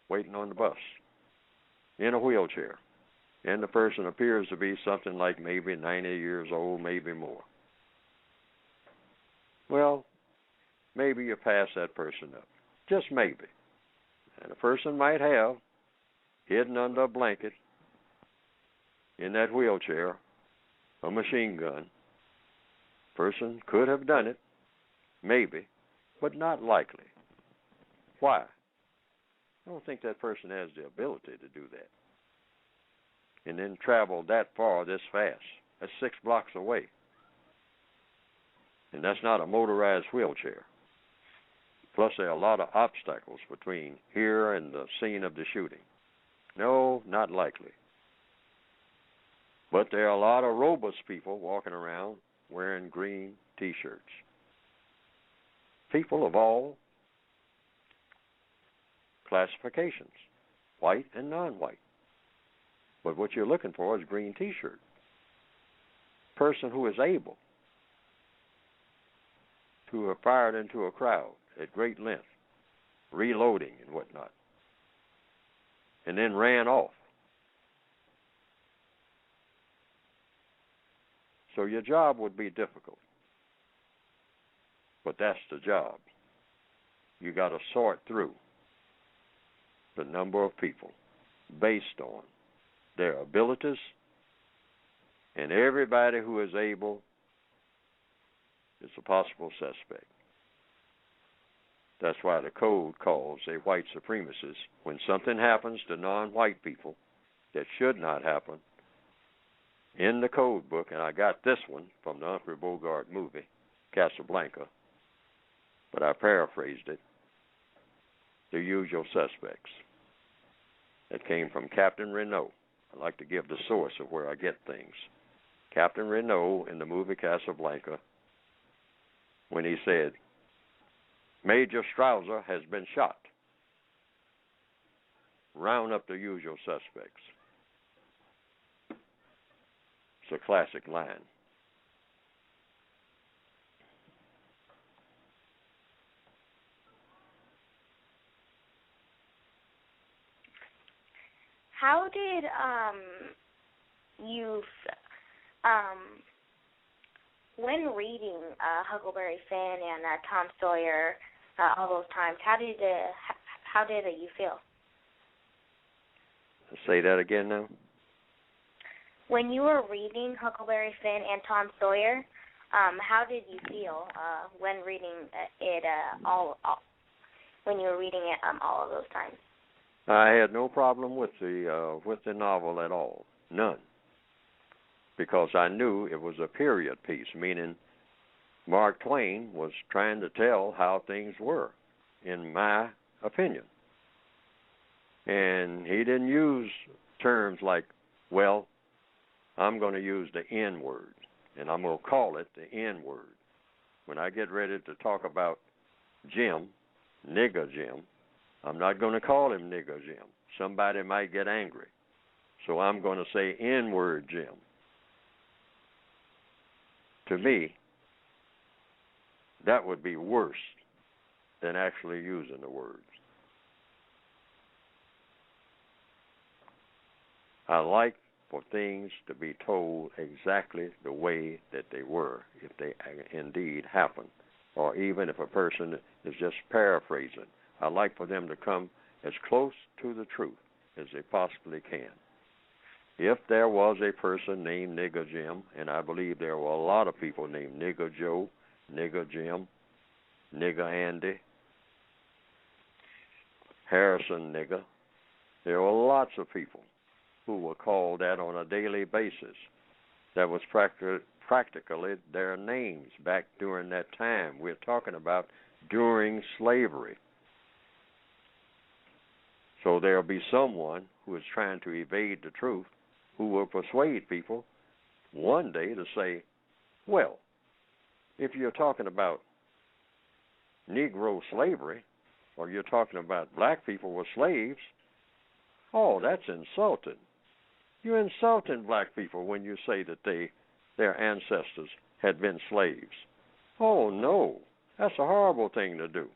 waiting on the bus, in a wheelchair, and the person appears to be something like maybe 90 years old, maybe more. Well, maybe you pass that person up, just maybe. And a person might have, hidden under a blanket, in that wheelchair, a machine gun. Person could have done it, maybe, but not likely. Why? I don't think that person has the ability to do that. And then travel that far, this fast. That's 6 blocks away. And that's not a motorized wheelchair. Plus, there are a lot of obstacles between here and the scene of the shooting. No, not likely. But there are a lot of robust people walking around wearing green T-shirts. People of all classifications, white and non-white. But what you're looking for is a green T-shirt. Person who is able to have fired into a crowd at great length, reloading and whatnot, and then ran off. So your job would be difficult, but that's the job. You got to sort through the number of people based on their abilities, and everybody who is able is a possible suspect. That's why the code calls a white supremacist when something happens to non-white people that should not happen. In the code book, and I got this one from the Humphrey Bogart movie, Casablanca, but I paraphrased it, the usual suspects. That came from Captain Renault. I like to give the source of where I get things. Captain Renault in the movie Casablanca, when he said, Major Strouser has been shot. Round up the usual suspects. It's a classic line. How did you, when reading Huckleberry Finn and Tom Sawyer all those times, how did you feel? Say that again now. When you were reading Huckleberry Finn and Tom Sawyer, how did you feel when reading it when you were reading it all of those times? I had no problem with the novel at all, none, because I knew it was a period piece, meaning Mark Twain was trying to tell how things were, in my opinion. And he didn't use terms like, well, I'm going to use the N-word, and I'm going to call it the N-word. When I get ready to talk about Jim, nigger Jim, I'm not going to call him nigger Jim. Somebody might get angry. So I'm going to say N-word Jim. To me, that would be worse than actually using the words. I like for things to be told exactly the way that they were, if they indeed happened, or even if a person is just paraphrasing. I like for them to come as close to the truth as they possibly can. If there was a person named Nigger Jim, and I believe there were a lot of people named Nigger Joe, Nigger Jim, Nigger Andy, Harrison Nigger, there were lots of people who were called that on a daily basis. That was practically their names back during that time. We're talking about during slavery. So there'll be someone who is trying to evade the truth who will persuade people one day to say, well, if you're talking about Negro slavery, or you're talking about black people were slaves, oh, that's insulting. You're insulting black people when you say that their ancestors had been slaves. Oh, no, that's a horrible thing to do.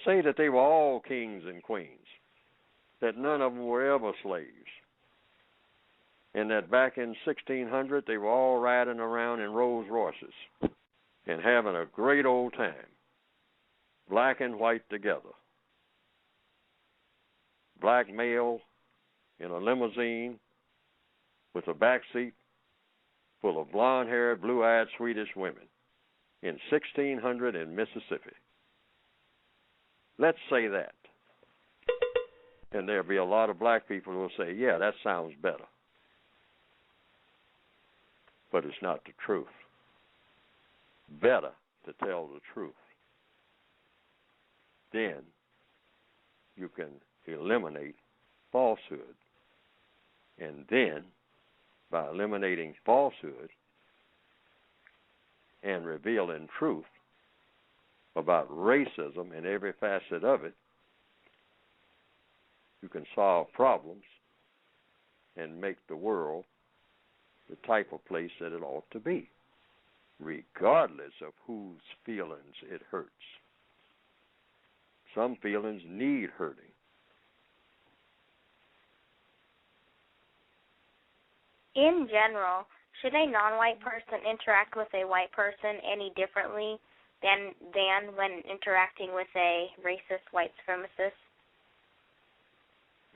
Say that they were all kings and queens, that none of them were ever slaves, and that back in 1600 they were all riding around in Rolls Royces and having a great old time, black and white together. Black male in a limousine with a back seat full of blonde-haired, blue-eyed Swedish women in 1600 in Mississippi. Let's say that. And there'll be a lot of black people who will say, yeah, that sounds better. But it's not the truth. Better to tell the truth. Then you can eliminate falsehood. And then, by eliminating falsehood and revealing truth about racism in every facet of it, you can solve problems and make the world the type of place that it ought to be, regardless of whose feelings it hurts. Some feelings need hurting. In general, should a non-white person interact with a white person any differently than when interacting with a racist white supremacist?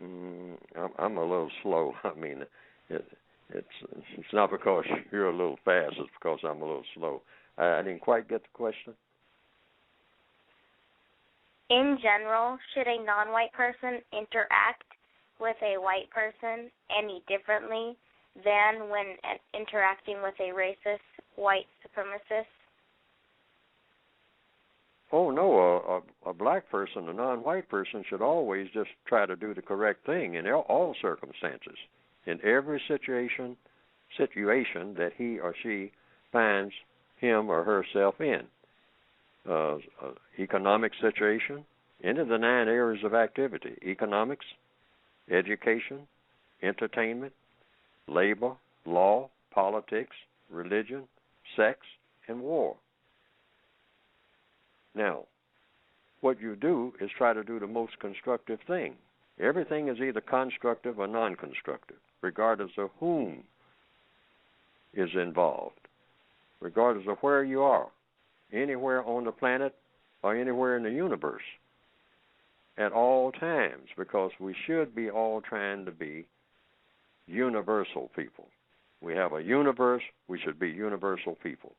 I'm a little slow. I mean, it's not because you're a little fast. It's because I'm a little slow. I didn't quite get the question. In general, should a non-white person interact with a white person any differently than when interacting with a racist white supremacist? Oh, no, a black person, a non-white person should always just try to do the correct thing in all circumstances, in every situation that he or she finds him or herself in. Economic situation, any of the 9 areas of activity: economics, education, entertainment, labor, law, politics, religion, sex, and war. Now, what you do is try to do the most constructive thing. Everything is either constructive or non-constructive, regardless of whom is involved, regardless of where you are, anywhere on the planet or anywhere in the universe, at all times, because we should be all trying to be universal people. We have a universe, we should be universal people.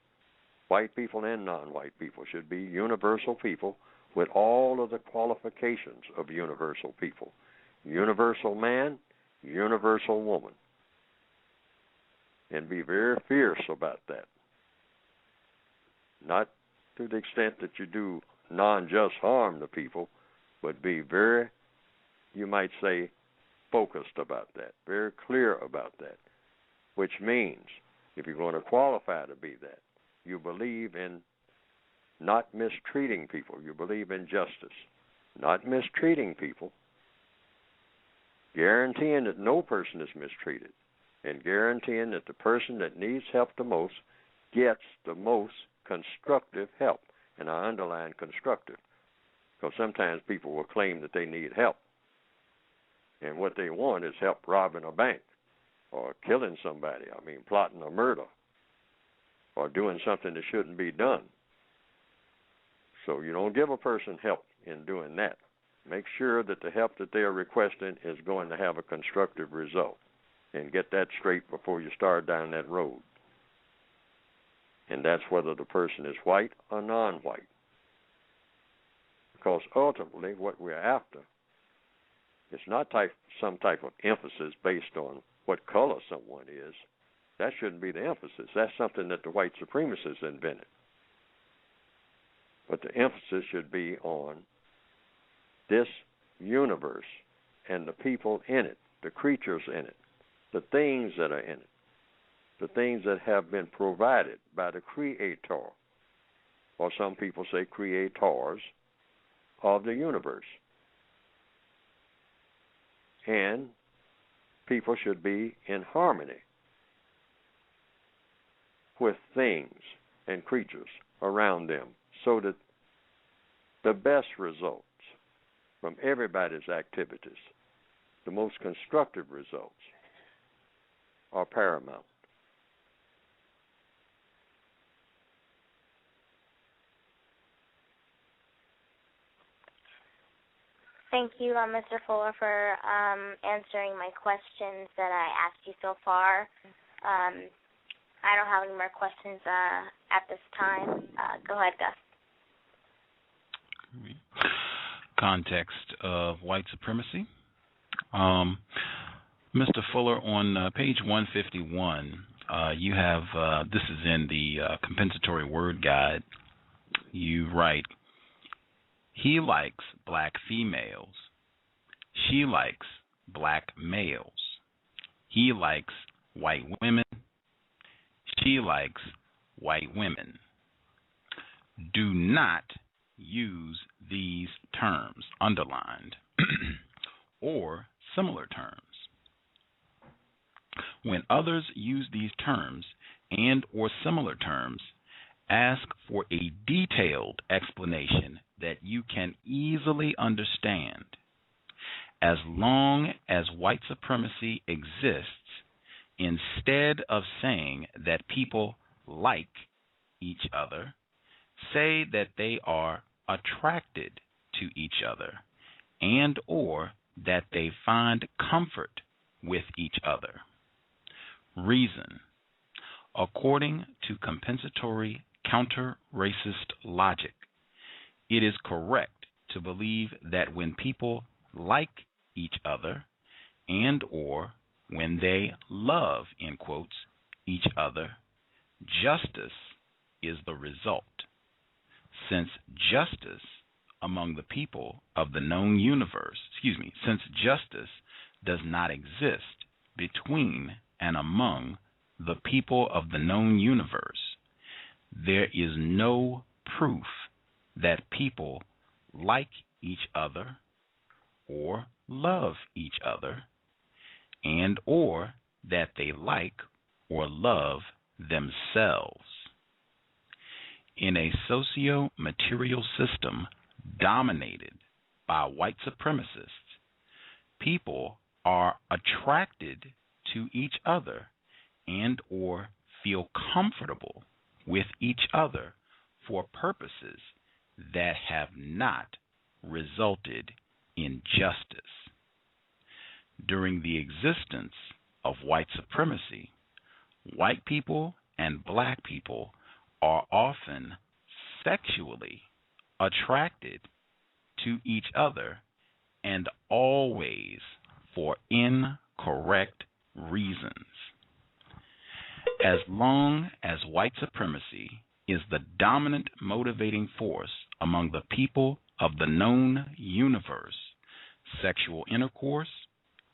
White people and non-white people should be universal people with all of the qualifications of universal people. Universal man, universal woman. And be very fierce about that. Not to the extent that you do non-just harm to people, but be very, you might say, focused about that, very clear about that, which means if you're going to qualify to be that, you believe in not mistreating people. You believe in justice, not mistreating people, guaranteeing that no person is mistreated, and guaranteeing that the person that needs help the most gets the most constructive help. And I underline constructive, because sometimes people will claim that they need help, and what they want is help robbing a bank or killing somebody, plotting a murder, or doing something that shouldn't be done. So you don't give a person help in doing that. Make sure that the help that they are requesting is going to have a constructive result, and get that straight before you start down that road. And that's whether the person is white or non-white. Because ultimately what we're after is not some type of emphasis based on what color someone is. That shouldn't be the emphasis. That's something that the white supremacists invented. But the emphasis should be on this universe and the people in it, the creatures in it, the things that are in it, the things that have been provided by the Creator, or some people say creators, of the universe. And people should be in harmony with things and creatures around them so that the best results from everybody's activities, the most constructive results, are paramount. Thank you, Mr. Fuller, for answering my questions that I asked you so far. I don't have any more questions at this time. Go ahead, Gus. Context of white supremacy. Mr. Fuller, on page 151, you have, this is in the compensatory word guide, you write, he likes black females. She likes black males. He likes white women. She likes white women. Do not use these terms, underlined, or similar terms. When others use these terms and or similar terms, ask for a detailed explanation that you can easily understand. As long as white supremacy exists, instead of saying that people like each other, say that they are attracted to each other and or that they find comfort with each other. Reason. According to compensatory counter-racist logic, it is correct to believe that when people like each other and or when they love, in quotes, each other, justice is the result. Since justice among the people of the known universe, since justice does not exist between and among the people of the known universe, there is no proof that people like each other or love each other and or that they like or love themselves. In a socio-material system dominated by white supremacists, people are attracted to each other and or feel comfortable with each other for purposes that have not resulted in justice. During the existence of white supremacy, white people and black people are often sexually attracted to each other and always for incorrect reasons. As long as white supremacy is the dominant motivating force among the people of the known universe, sexual intercourse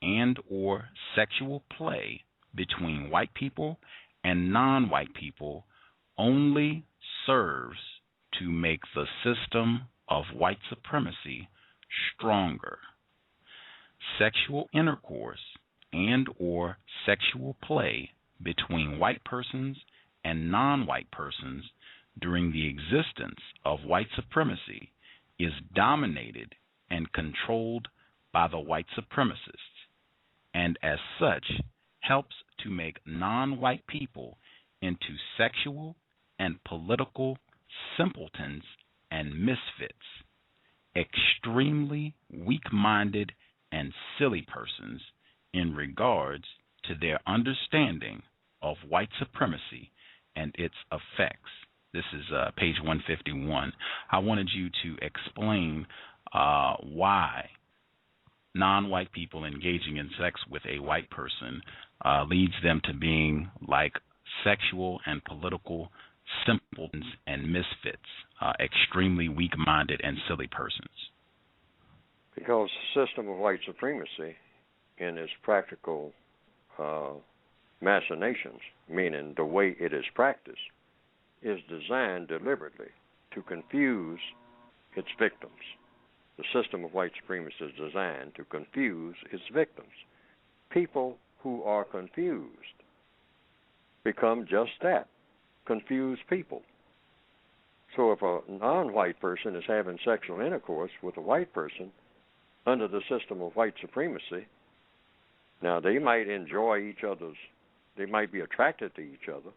and or sexual play between white people and non-white people only serves to make the system of white supremacy stronger. Sexual intercourse and or sexual play between white persons and non-white persons during the existence of white supremacy is dominated and controlled by the white supremacists, and as such helps to make non-white people into sexual and political simpletons and misfits, extremely weak-minded and silly persons in regards to their understanding of white supremacy and its effects. This is page 151. I wanted you to explain why non-white people engaging in sex with a white person leads them to being like sexual and political simpletons and misfits, extremely weak-minded and silly persons. Because the system of white supremacy in its practical machinations, meaning the way it is practiced, is designed deliberately to confuse its victims The system of white supremacy is designed to confuse its victims. People who are confused become just that, confused people. So if a non-white person is having sexual intercourse with a white person under the system of white supremacy, now they might they might be attracted to each other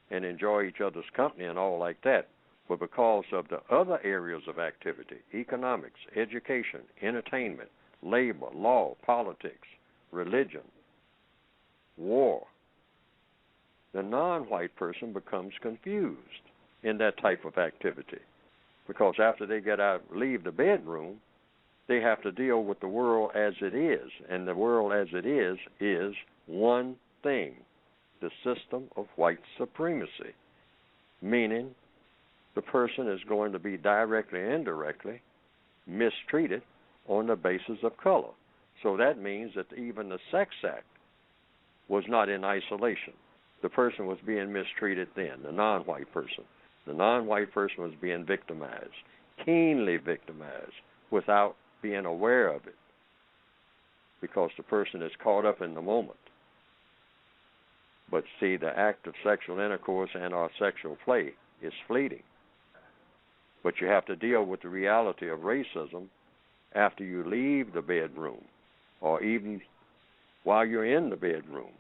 and enjoy each other's company and all like that, but because of the other areas of activity, economics, education, entertainment, labor, law, politics, religion, war, the non-white person becomes confused in that type of activity, because after they leave the bedroom, they have to deal with the world as it is, and the world as it is one thing, the system of white supremacy, meaning the person is going to be directly and indirectly mistreated on the basis of color. So that means that even the sex act was not in isolation. The person was being mistreated then, the non-white person. The non-white person was being victimized, keenly victimized, without being aware of it, because the person is caught up in the moment. But see, the act of sexual intercourse and our sexual play is fleeting. But you have to deal with the reality of racism after you leave the bedroom, or even while you're in the bedroom.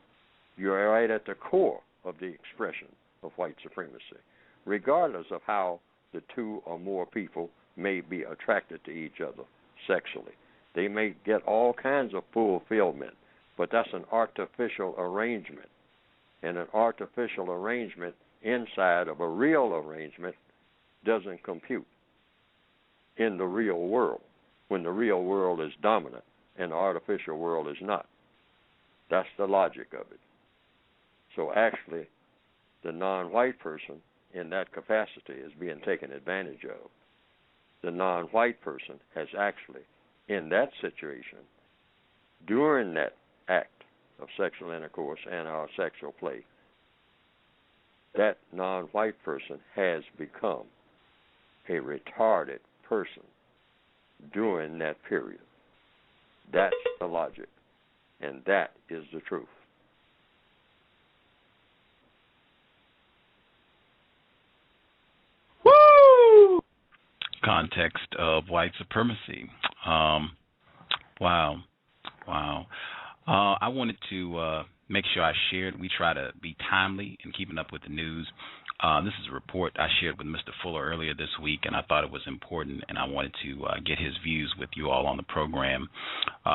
You're right at the core of the expression of white supremacy, regardless of how the two or more people may be attracted to each other sexually. They may get all kinds of fulfillment, but that's an artificial arrangement. And an artificial arrangement inside of a real arrangement doesn't compute in the real world, when the real world is dominant and the artificial world is not. That's the logic of it. So actually, the non-white person in that capacity is being taken advantage of. The non-white person has actually, in that situation, during that act of sexual intercourse and our sexual play, that non-white person has become a retarded person during that period. That's the logic, and that is the truth. Woo! Context of white supremacy. Wow. I wanted to make sure I shared. We try to be timely in keeping up with the news. This is a report I shared with Mr. Fuller earlier this week, and I thought it was important, and I wanted to get his views with you all on the program.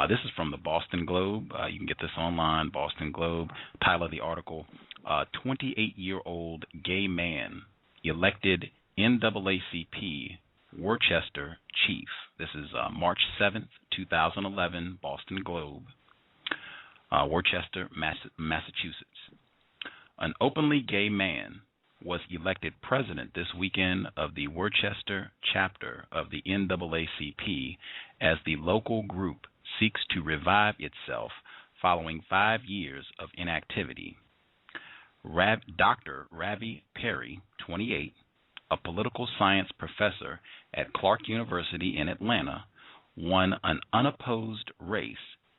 This is from the Boston Globe. You can get this online, Boston Globe. Title of the article, 28-year-old gay man elected NAACP Worcester chief. This is March 7th, 2011, Boston Globe. Worcester, Massachusetts. An openly gay man was elected president this weekend of the Worcester chapter of the NAACP as the local group seeks to revive itself following 5 years of inactivity. Dr. Ravi Perry, 28, a political science professor at Clark University in Atlanta, won an unopposed race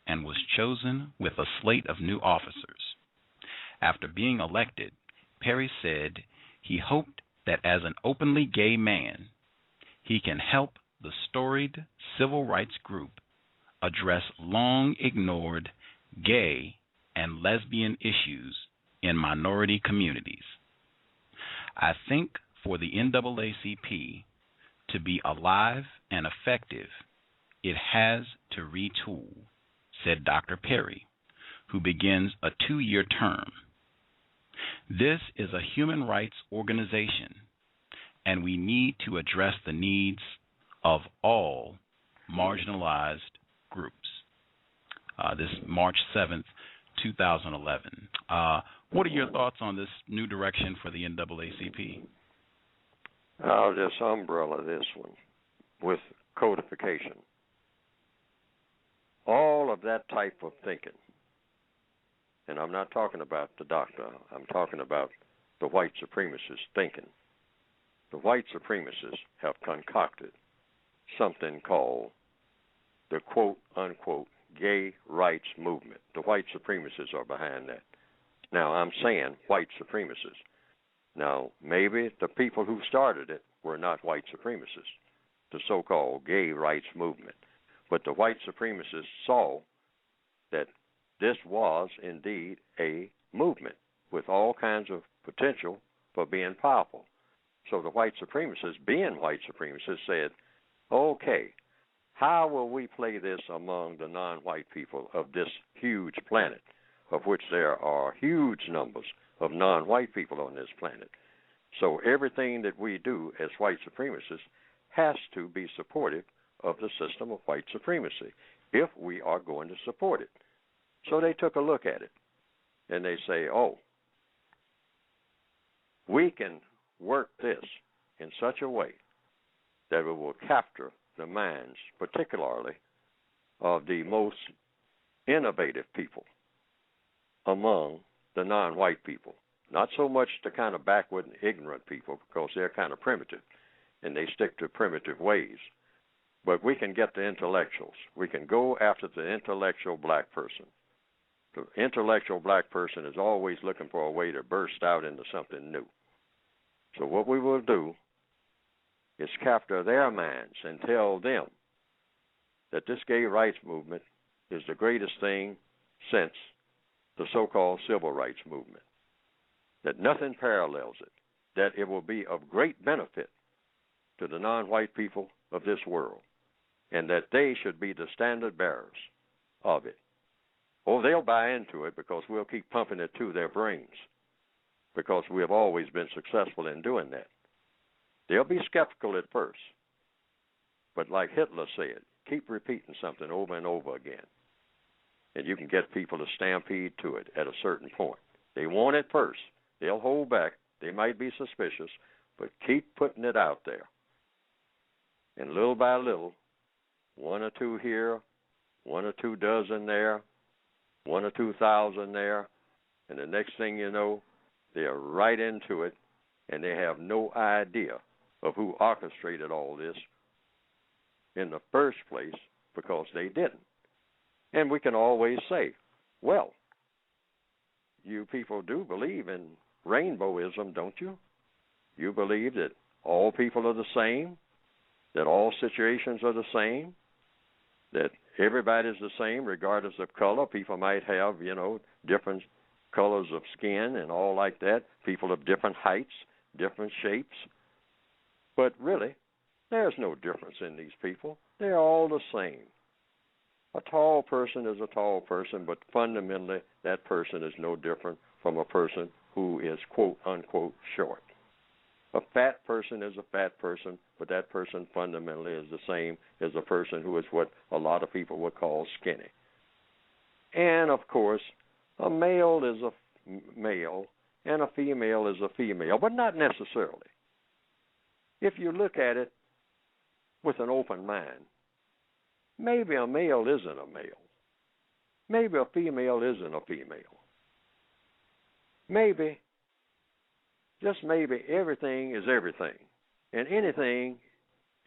and was chosen with a slate of new officers. After being elected, Perry said he hoped that as an openly gay man, he can help the storied civil rights group address long-ignored gay and lesbian issues in minority communities. I think for the NAACP to be alive and effective, it has to retool, said Dr. Perry, who begins a 2-year term. This is a human rights organization, and we need to address the needs of all marginalized groups. This March 7th, 2011. What are your thoughts on this new direction for the NAACP? I'll just umbrella this one with codification. All of that type of thinking, and I'm not talking about the doctor, I'm talking about the white supremacists thinking. The white supremacists have concocted something called the quote-unquote gay rights movement. The white supremacists are behind that. Now, I'm saying white supremacists. Now, maybe the people who started it were not white supremacists, the so-called gay rights movement. But the white supremacists saw that this was indeed a movement with all kinds of potential for being powerful. So the white supremacists, being white supremacists, said, okay, how will we play this among the non-white people of this huge planet, of which there are huge numbers of non-white people on this planet? So everything that we do as white supremacists has to be supportive of the system of white supremacy if we are going to support it. So they took a look at it, and they say, oh, we can work this in such a way that it will capture the minds, particularly of the most innovative people among the non-white people. Not so much the kind of backward and ignorant people, because they're kind of primitive, and they stick to primitive ways. But we can get the intellectuals. We can go after the intellectual black person. The intellectual black person is always looking for a way to burst out into something new. So what we will do is capture their minds and tell them that this gay rights movement is the greatest thing since the so-called civil rights movement, that nothing parallels it, that it will be of great benefit to the non-white people of this world, and that they should be the standard bearers of it. Oh, they'll buy into it because we'll keep pumping it to their brains, because we have always been successful in doing that. They'll be skeptical at first, but like Hitler said, keep repeating something over and over again, and you can get people to stampede to it at a certain point. They want it first. They'll hold back. They might be suspicious, but keep putting it out there. And little by little, one or two here, one or two dozen there, 1 or 2,000 there, and the next thing you know, they're right into it, and they have no idea of who orchestrated all this in the first place, because they didn't. And we can always say, well, you people do believe in rainbowism, don't you? You believe that all people are the same, that all situations are the same, that everybody's the same regardless of color. People might have, different colors of skin and all like that, people of different heights, different shapes. But really, there's no difference in these people. They're all the same. A tall person is a tall person, but fundamentally that person is no different from a person who is quote-unquote short. A fat person is a fat person, but that person fundamentally is the same as a person who is what a lot of people would call skinny. And, of course, a male is a male and a female is a female, but not necessarily. If you look at it with an open mind, maybe a male isn't a male. Maybe a female isn't a female. Maybe, just maybe, everything is everything, and anything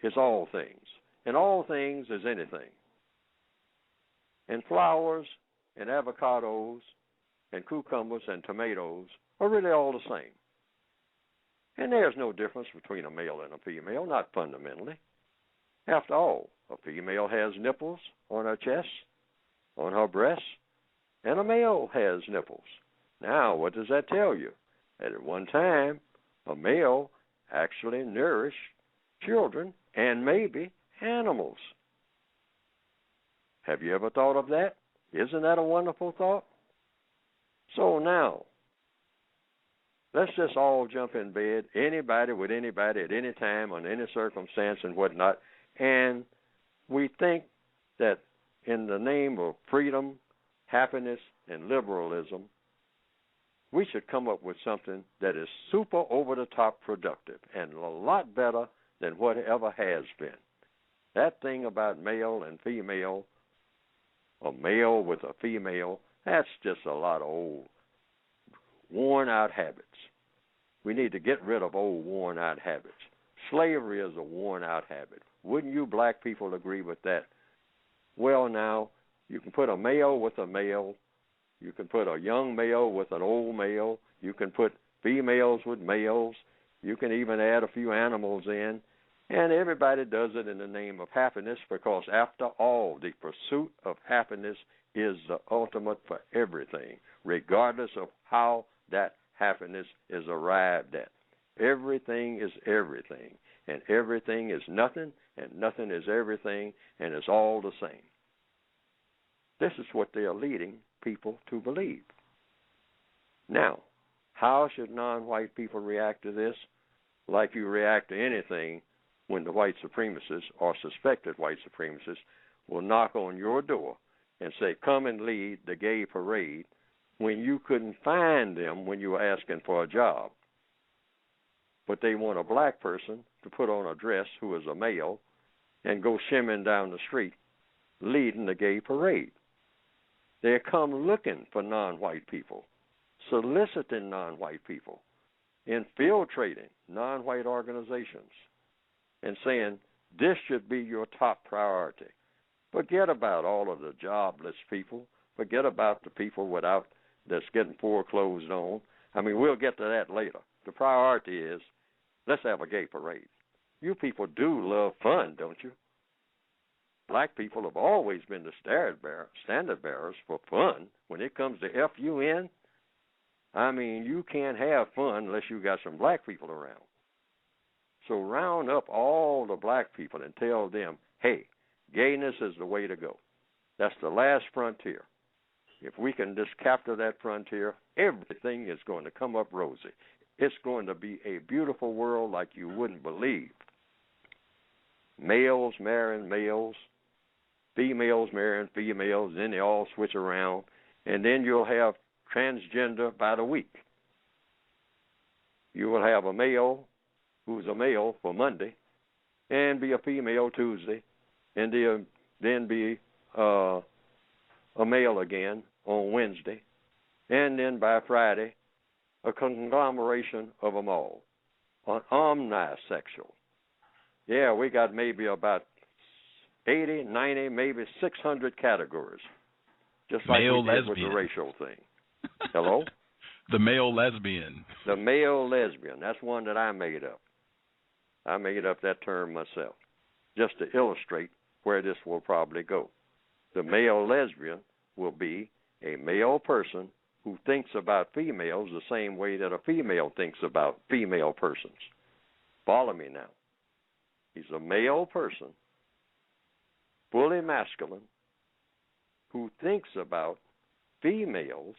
is all things, and all things is anything. And flowers and avocados and cucumbers and tomatoes are really all the same. And there's no difference between a male and a female, not fundamentally. After all, a female has nipples on her chest, on her breasts, and a male has nipples. Now, what does that tell you? That at one time, a male actually nourished children and maybe animals. Have you ever thought of that? Isn't that a wonderful thought? So now, let's just all jump in bed, anybody with anybody at any time, on any circumstance and whatnot, and we think that in the name of freedom, happiness, and liberalism, we should come up with something that is super over-the-top productive and a lot better than whatever has been. That thing about male and female, a male with a female, that's just a lot of old, worn-out habits. We need to get rid of old, worn-out habits. Slavery is a worn-out habit. Wouldn't you black people agree with that? Well, now, you can put a male with a male. You can put a young male with an old male. You can put females with males. You can even add a few animals in. And everybody does it in the name of happiness, because after all, the pursuit of happiness is the ultimate for everything, regardless of how that happiness is arrived at. Everything is everything, and everything is nothing, and nothing is everything, and it's all the same. This is what they are leading people to believe. Now, how should non-white people react to this? Like you react to anything when the white supremacists or suspected white supremacists will knock on your door and say, come and lead the gay parade, when you couldn't find them when you were asking for a job. But they want a black person to put on a dress who is a male and go shimmying down the street leading the gay parade. They come looking for non-white people, soliciting non-white people, infiltrating non-white organizations, and saying, this should be your top priority. Forget about all of the jobless people. Forget about the people that's getting foreclosed on. I mean, we'll get to that later. The priority is, let's have a gay parade. You people do love fun, don't you? Black people have always been the standard bearers for fun. When it comes to FUN, I mean, you can't have fun unless you got some black people around. So round up all the black people and tell them, hey, gayness is the way to go. That's the last frontier. If we can just capture that frontier, everything is going to come up rosy. It's going to be a beautiful world like you wouldn't believe. Males marrying males, females marrying females, then they all switch around, and then you'll have transgender by the week. You will have a male who's a male for Monday, and be a female Tuesday, and then be a male again on Wednesday, and then by Friday, a conglomeration of them all, an omnisexual. Yeah, we got maybe about 80, 90, maybe 600 categories, just like male we did lesbian. with the racial thing. Hello? The male lesbian. The male lesbian. That's one that I made up. I made up that term myself, just to illustrate where this will probably go. The male lesbian will be a male person who thinks about females the same way that a female thinks about female persons. Follow me now. He's a male person, fully masculine, who thinks about females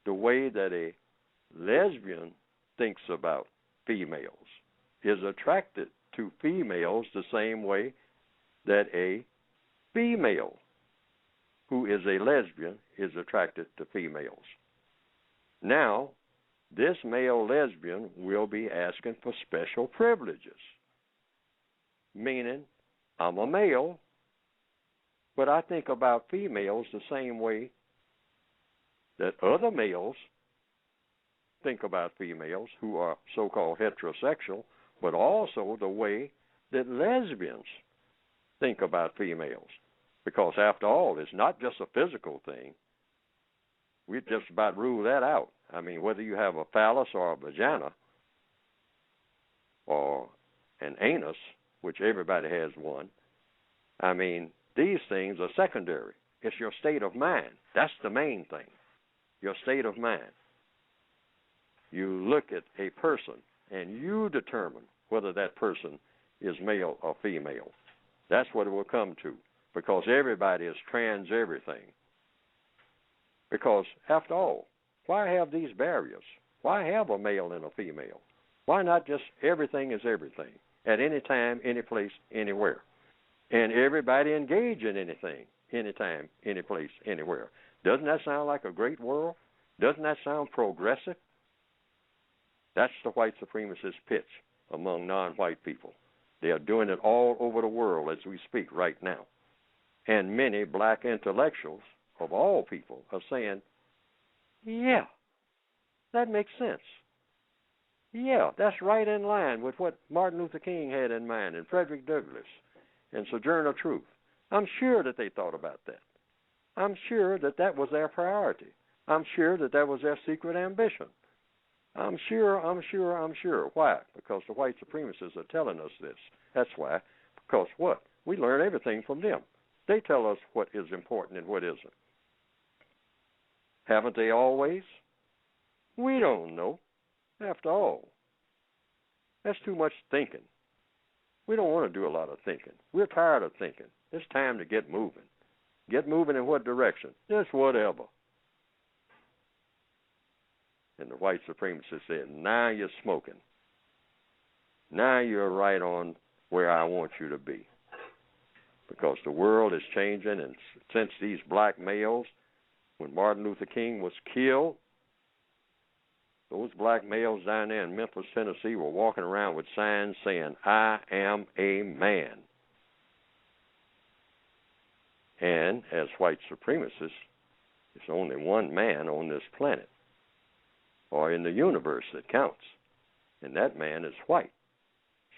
the way that a lesbian thinks about females, is attracted to females the same way that a female who is a lesbian is attracted to females. Now, this male lesbian will be asking for special privileges, meaning I'm a male, but I think about females the same way that other males think about females who are so-called heterosexual, but also the way that lesbians think about females. Because after all, it's not just a physical thing. We just about rule that out. I mean, whether you have a phallus or a vagina or an anus, which everybody has one, I mean, these things are secondary. It's your state of mind. That's the main thing, your state of mind. You look at a person and you determine whether that person is male or female. That's what it will come to, because everybody is trans everything. Because, after all, why have these barriers? Why have a male and a female? Why not just everything is everything, at any time, any place, anywhere? And everybody engage in anything, anytime, any place, anywhere. Doesn't that sound like a great world? Doesn't that sound progressive? That's the white supremacist pitch among non-white people. They are doing it all over the world as we speak right now. And many black intellectuals of all people are saying, yeah, that makes sense. Yeah, that's right in line with what Martin Luther King had in mind, and Frederick Douglass, and Sojourner Truth. I'm sure that they thought about that. I'm sure that that was their priority. I'm sure that that was their secret ambition. I'm sure. Why? Because the white supremacists are telling us this. That's why. Because what? We learn everything from them. They tell us what is important and what isn't. Haven't they always? We don't know. After all, that's too much thinking. We don't want to do a lot of thinking. We're tired of thinking. It's time to get moving. Get moving in what direction? Just whatever. And the white supremacists said, now you're smoking. Now you're right on where I want you to be. Because the world is changing, and since these black males, when Martin Luther King was killed, those black males down there in Memphis, Tennessee were walking around with signs saying, I am a man. And as white supremacists, there's only one man on this planet or in the universe that counts, and that man is white.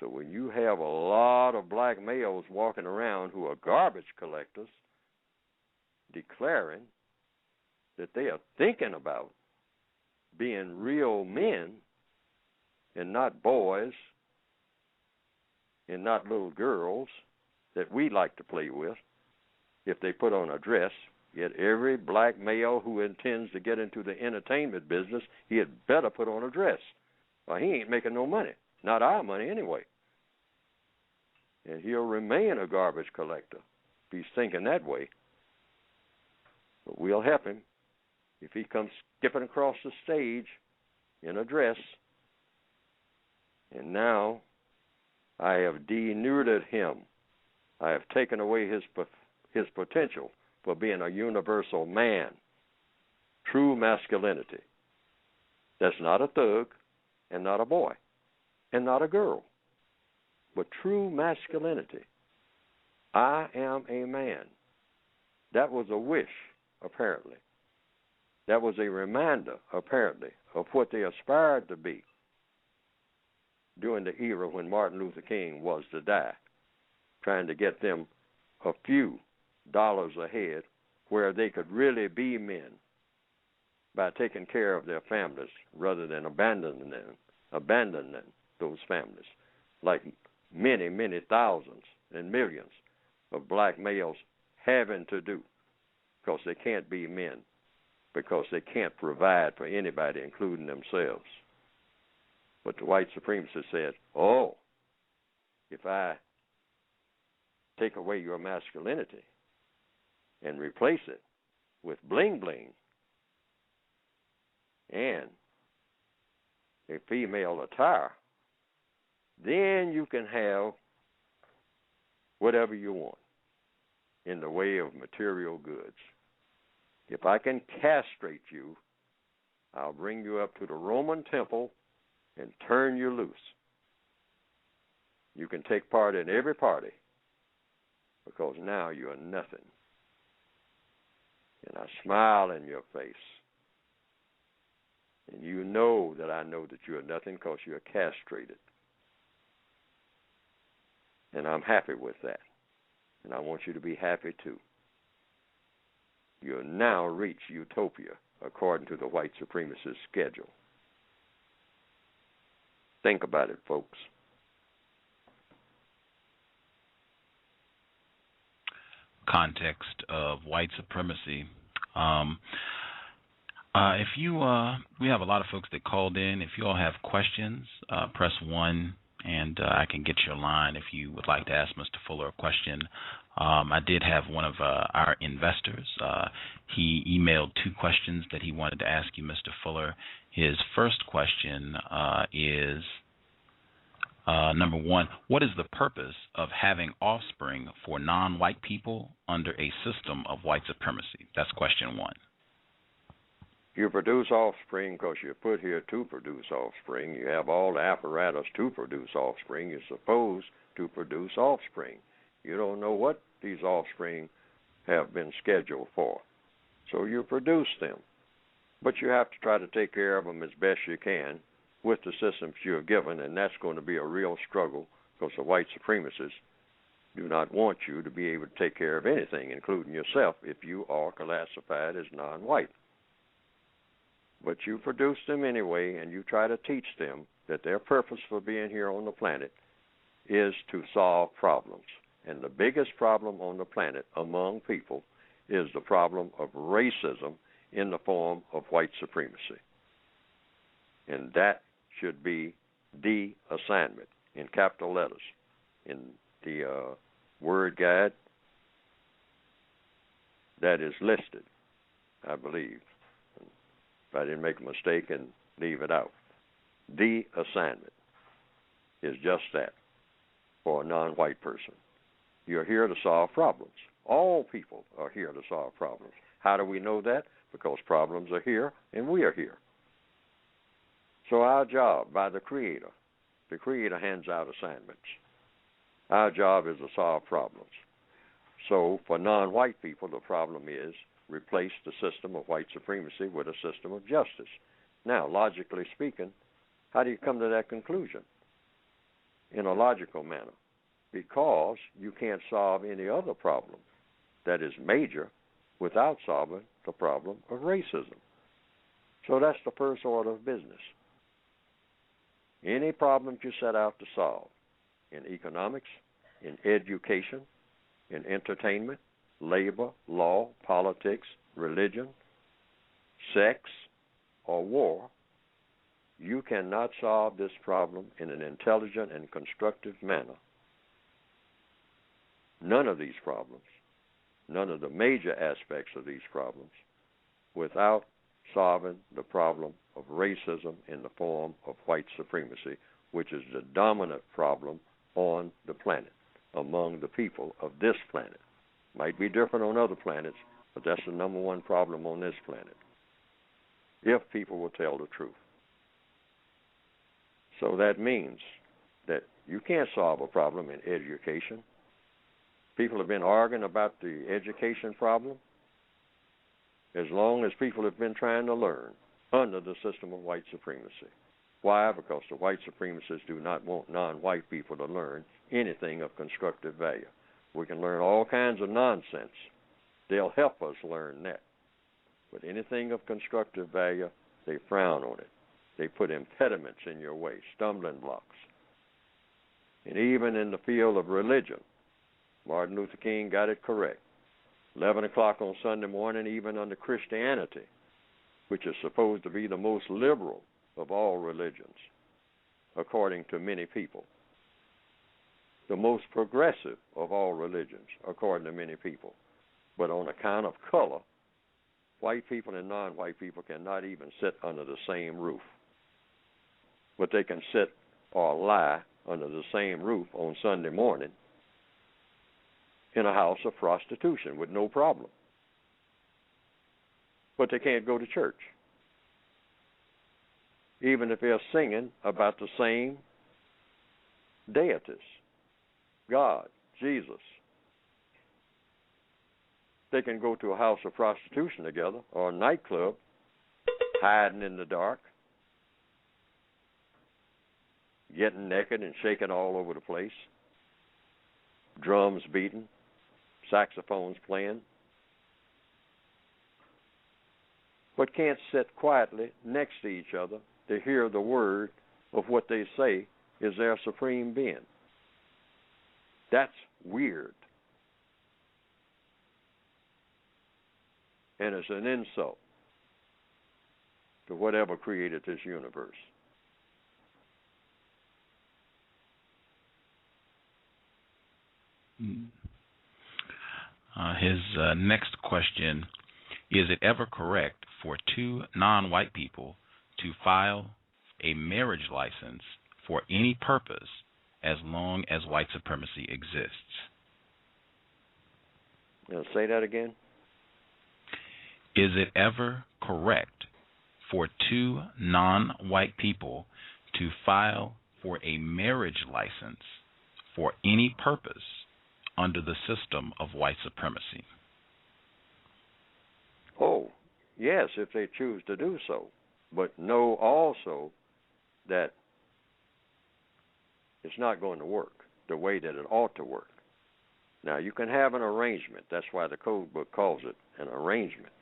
So when you have a lot of black males walking around who are garbage collectors declaring that they are thinking about being real men and not boys and not little girls that we like to play with if they put on a dress, yet every black male who intends to get into the entertainment business, he had better put on a dress. Well, he ain't making no money. Not our money anyway. And he'll remain a garbage collector if he's thinking that way. But we'll help him if he comes skipping across the stage in a dress. And now I have denuded him. I have taken away his potential for being a universal man. True masculinity. That's not a thug and not a boy and not a girl, but true masculinity. I am a man. That was a wish, apparently. That was a reminder, apparently, of what they aspired to be during the era when Martin Luther King was to die, trying to get them a few dollars ahead where they could really be men by taking care of their families rather than abandoning those families, like many, many thousands and millions of black males having to do, because they can't be men, because they can't provide for anybody, including themselves. But the white supremacists said, oh, if I take away your masculinity and replace it with bling-bling and a female attire, then you can have whatever you want in the way of material goods. If I can castrate you, I'll bring you up to the Roman temple and turn you loose. You can take part in every party because now you are nothing. And I smile in your face. And you know that I know that you are nothing because you are castrated. And I'm happy with that. And I want you to be happy too. You have now reached utopia according to the white supremacist schedule. Think about it, folks. Context of white supremacy. If you, we have a lot of folks that called in. If you all have questions, press 1, and I can get your line if you would like to ask Mr. Fuller a question. I did have one of our investors. He emailed 2 questions that he wanted to ask you, Mr. Fuller. His first question is, number 1, what is the purpose of having offspring for non-white people under a system of white supremacy? That's question 1. You produce offspring because you're put here to produce offspring. You have all the apparatus to produce offspring. You're supposed to produce offspring. You don't know what these offspring have been scheduled for. So you produce them. But you have to try to take care of them as best you can with the systems you're given, and that's going to be a real struggle because the white supremacists do not want you to be able to take care of anything, including yourself, if you are classified as non-white. But you produce them anyway, and you try to teach them that their purpose for being here on the planet is to solve problems. And the biggest problem on the planet among people is the problem of racism in the form of white supremacy. And that should be the assignment in capital letters in the word guide that is listed, I believe. If I didn't make a mistake and leave it out. The assignment is just that for a non-white person. You're here to solve problems. All people are here to solve problems. How do we know that? Because problems are here and we are here. So our job by the Creator hands out assignments. Our job is to solve problems. So for non-white people, the problem is replace the system of white supremacy with a system of justice. Now, logically speaking, how do you come to that conclusion? In a logical manner. Because you can't solve any other problem that is major without solving the problem of racism. So that's the first order of business. Any problem you set out to solve in economics, in education, in entertainment, labor, law, politics, religion, sex, or war, you cannot solve this problem in an intelligent and constructive manner. None of these problems, none of the major aspects of these problems, without solving the problem of racism in the form of white supremacy, which is the dominant problem on the planet, among the people of this planet. Might be different on other planets, but that's the number one problem on this planet, if people will tell the truth. So that means that you can't solve a problem in education. People have been arguing about the education problem as long as people have been trying to learn under the system of white supremacy. Why? Because the white supremacists do not want non-white people to learn anything of constructive value. We can learn all kinds of nonsense. They'll help us learn that. But anything of constructive value, they frown on it. They put impediments in your way, stumbling blocks. And even in the field of religion, Martin Luther King got it correct. 11 o'clock on Sunday morning, even under Christianity, which is supposed to be the most liberal of all religions, according to many people. The most progressive of all religions, according to many people. But on account of color, white people and non-white people cannot even sit under the same roof. But they can sit or lie under the same roof on Sunday morning in a house of prostitution with no problem. But they can't go to church, even if they're singing about the same deities, God, Jesus. They can go to a house of prostitution together or a nightclub, hiding in the dark, getting naked and shaking all over the place, drums beating, saxophones playing, but can't sit quietly next to each other to hear the word of what they say is their supreme being. That's weird. And it's an insult to whatever created this universe. His next question, is it ever correct for two non-white people to file a marriage license for any purpose as long as white supremacy exists? Say that again. Is it ever correct for two non-white people to file for a marriage license for any purpose under the system of white supremacy? Oh, yes, if they choose to do so. But know also that it's not going to work the way that it ought to work. Now, you can have an arrangement. That's why the code book calls it an arrangement.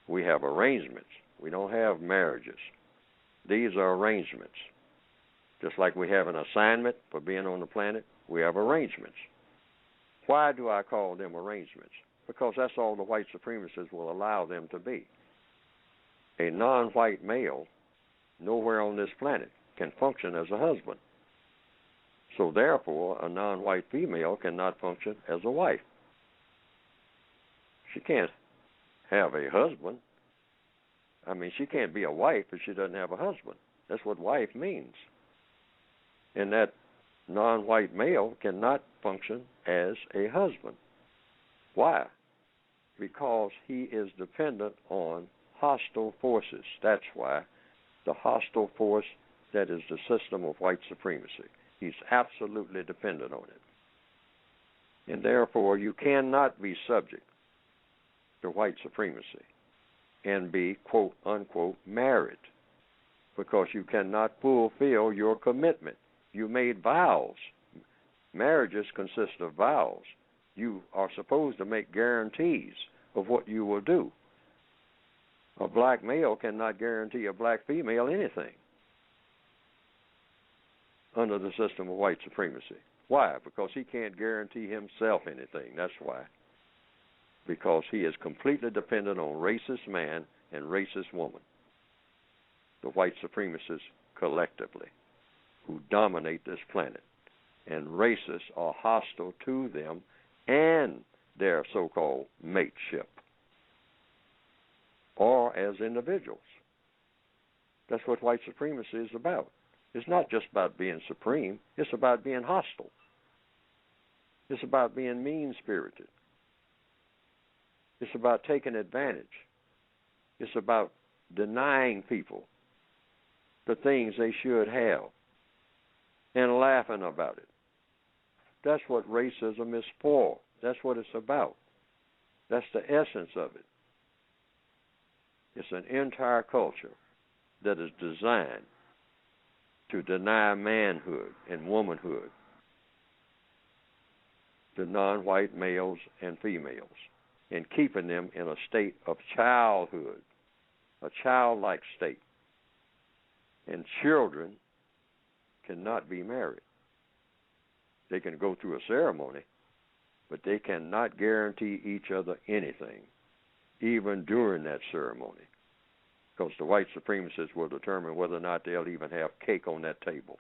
We have arrangements. We don't have marriages. These are arrangements. Just like we have an assignment for being on the planet, we have arrangements. Why do I call them arrangements? Because that's all the white supremacists will allow them to be. A non-white male nowhere on this planet can function as a husband. So therefore, a non-white female cannot function as a wife. She can't have a husband. I mean, she can't be a wife if she doesn't have a husband. That's what wife means. And that non-white male cannot function as a husband. Why? Because he is dependent on hostile forces. That's why. The hostile force that is the system of white supremacy. He's absolutely dependent on it. And therefore, you cannot be subject to white supremacy and be, quote, unquote, married, because you cannot fulfill your commitment. You made vows. Marriages consist of vows. You are supposed to make guarantees of what you will do. A black male cannot guarantee a black female anything under the system of white supremacy. Why? Because he can't guarantee himself anything. That's why. Because he is completely dependent on racist man and racist woman, the white supremacists collectively, who dominate this planet. And racists are hostile to them and their so-called mateship, or as individuals. That's what white supremacy is about. It's not just about being supreme. It's about being hostile. It's about being mean-spirited. It's about taking advantage. It's about denying people the things they should have and laughing about it. That's what racism is for. That's what it's about. That's the essence of it. It's an entire culture that is designed to deny manhood and womanhood to non-white males and females, and keeping them in a state of childhood, a childlike state. And children cannot be married. They can go through a ceremony, but they cannot guarantee each other anything, even during that ceremony, because the white supremacists will determine whether or not they'll even have cake on that table.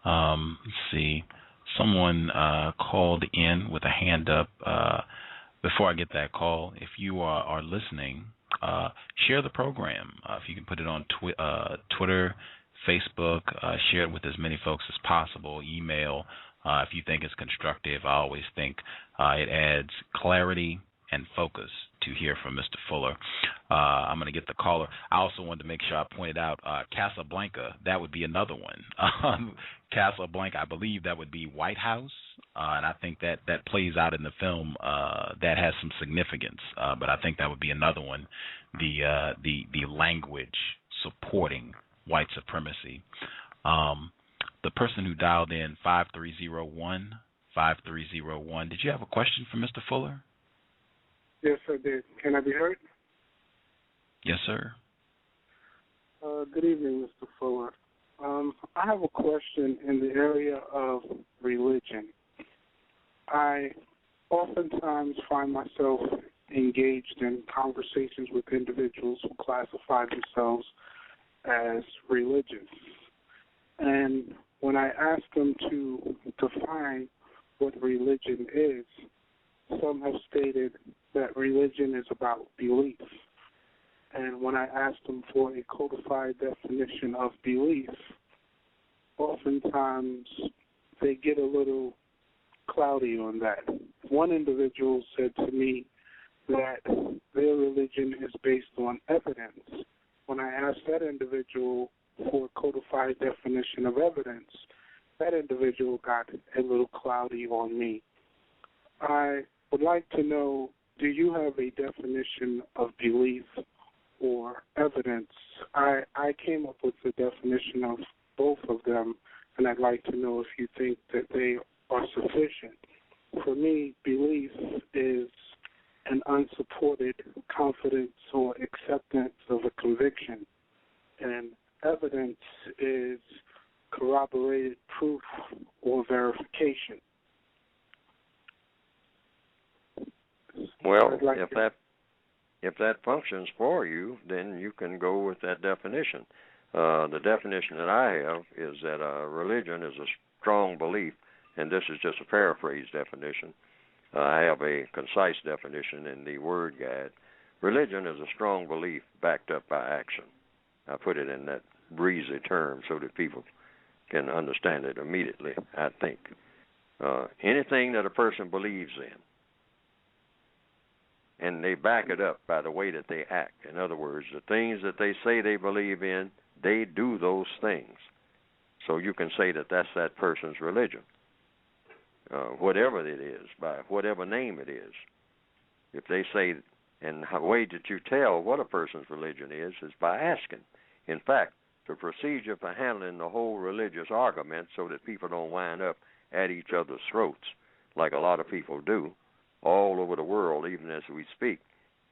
Let's see. Someone called in with a hand up. Before I get that call, if you are listening, share the program. If you can put it on Twitter, Facebook, share it with as many folks as possible. Email. If you think it's constructive, I always think it adds clarity and focus to hear from Mr. Fuller. I'm going to get the caller. I also wanted to make sure I pointed out Casablanca. That would be another one. Casablanca, I believe that would be White House, and I think that plays out in the film. That has some significance, but I think that would be another one. The language supporting white supremacy. The person who dialed in 5301, did you have a question for Mr. Fuller? Yes, I did. Can I be heard? Yes, sir. Good evening, Mr. Fuller. I have a question in the area of religion. I oftentimes find myself engaged in conversations with individuals who classify themselves as religious. And when I ask them to define what religion is, some have stated that religion is about belief. And when I ask them for a codified definition of belief, oftentimes they get a little cloudy on that. One individual said to me that their religion is based on evidence. When I asked that individual for a codified definition of evidence, that individual got a little cloudy on me. I would like to know, do you have a definition of belief, or evidence. I came up with the definition of both of them, and I'd like to know if you think that they are sufficient. For me, belief is an unsupported confidence or acceptance of a conviction, and evidence is corroborated proof or verification. Well, if that functions for you, then you can go with that definition. The definition that I have is that religion is a strong belief, and this is just a paraphrase definition. I have a concise definition in the Word Guide. Religion is a strong belief backed up by action. I put it in that breezy term so that people can understand it immediately, I think. Anything that a person believes in, and they back it up by the way that they act. In other words, the things that they say they believe in, they do those things. So you can say that that's that person's religion, whatever it is, by whatever name it is. If they say, and the way that you tell what a person's religion is by asking. In fact, the procedure for handling the whole religious argument so that people don't wind up at each other's throats, like a lot of people do, all over the world, even as we speak,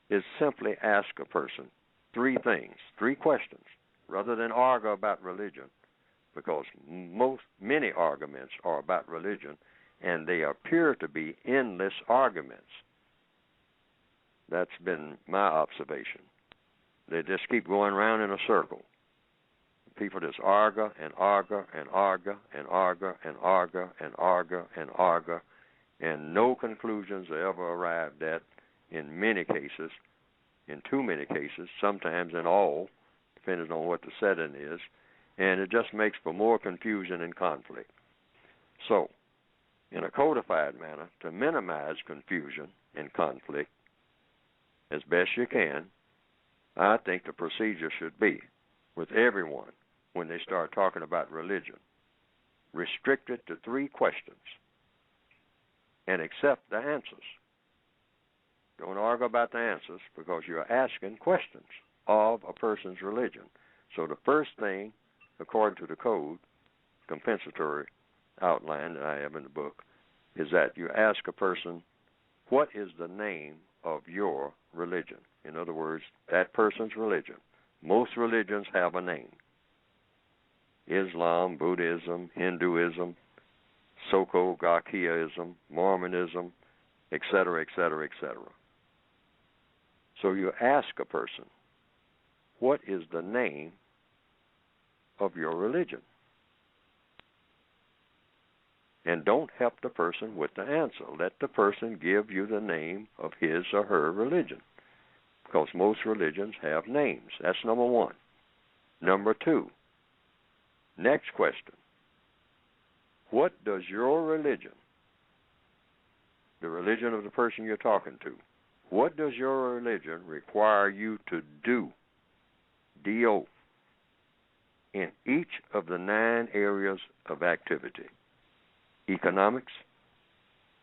is simply ask a person three things, three questions, rather than argue about religion, because many arguments are about religion, and they appear to be endless arguments. That's been my observation. They just keep going around in a circle. People just argue and argue and argue and argue and argue and argue and argue, and no conclusions are ever arrived at in many cases, in too many cases, sometimes in all, depending on what the setting is, and it just makes for more confusion and conflict. So, in a codified manner, to minimize confusion and conflict as best you can, I think the procedure should be, with everyone, when they start talking about religion, restrict it to three questions and accept the answers. Don't argue about the answers, because you're asking questions of a person's religion. So the first thing, according to the code, compensatory outline that I have in the book, is that you ask a person, what is the name of your religion? In other words, that person's religion. Most religions have a name. Islam, Buddhism, Hinduism, so-called Gakiaism, Mormonism, etc., etc., etc. So you ask a person, what is the name of your religion? And don't help the person with the answer. Let the person give you the name of his or her religion, because most religions have names. That's number one. Number two, next question. What does your religion, the religion of the person you're talking to, what does your religion require you to do, D-O, in each of the 9 areas of activity? Economics,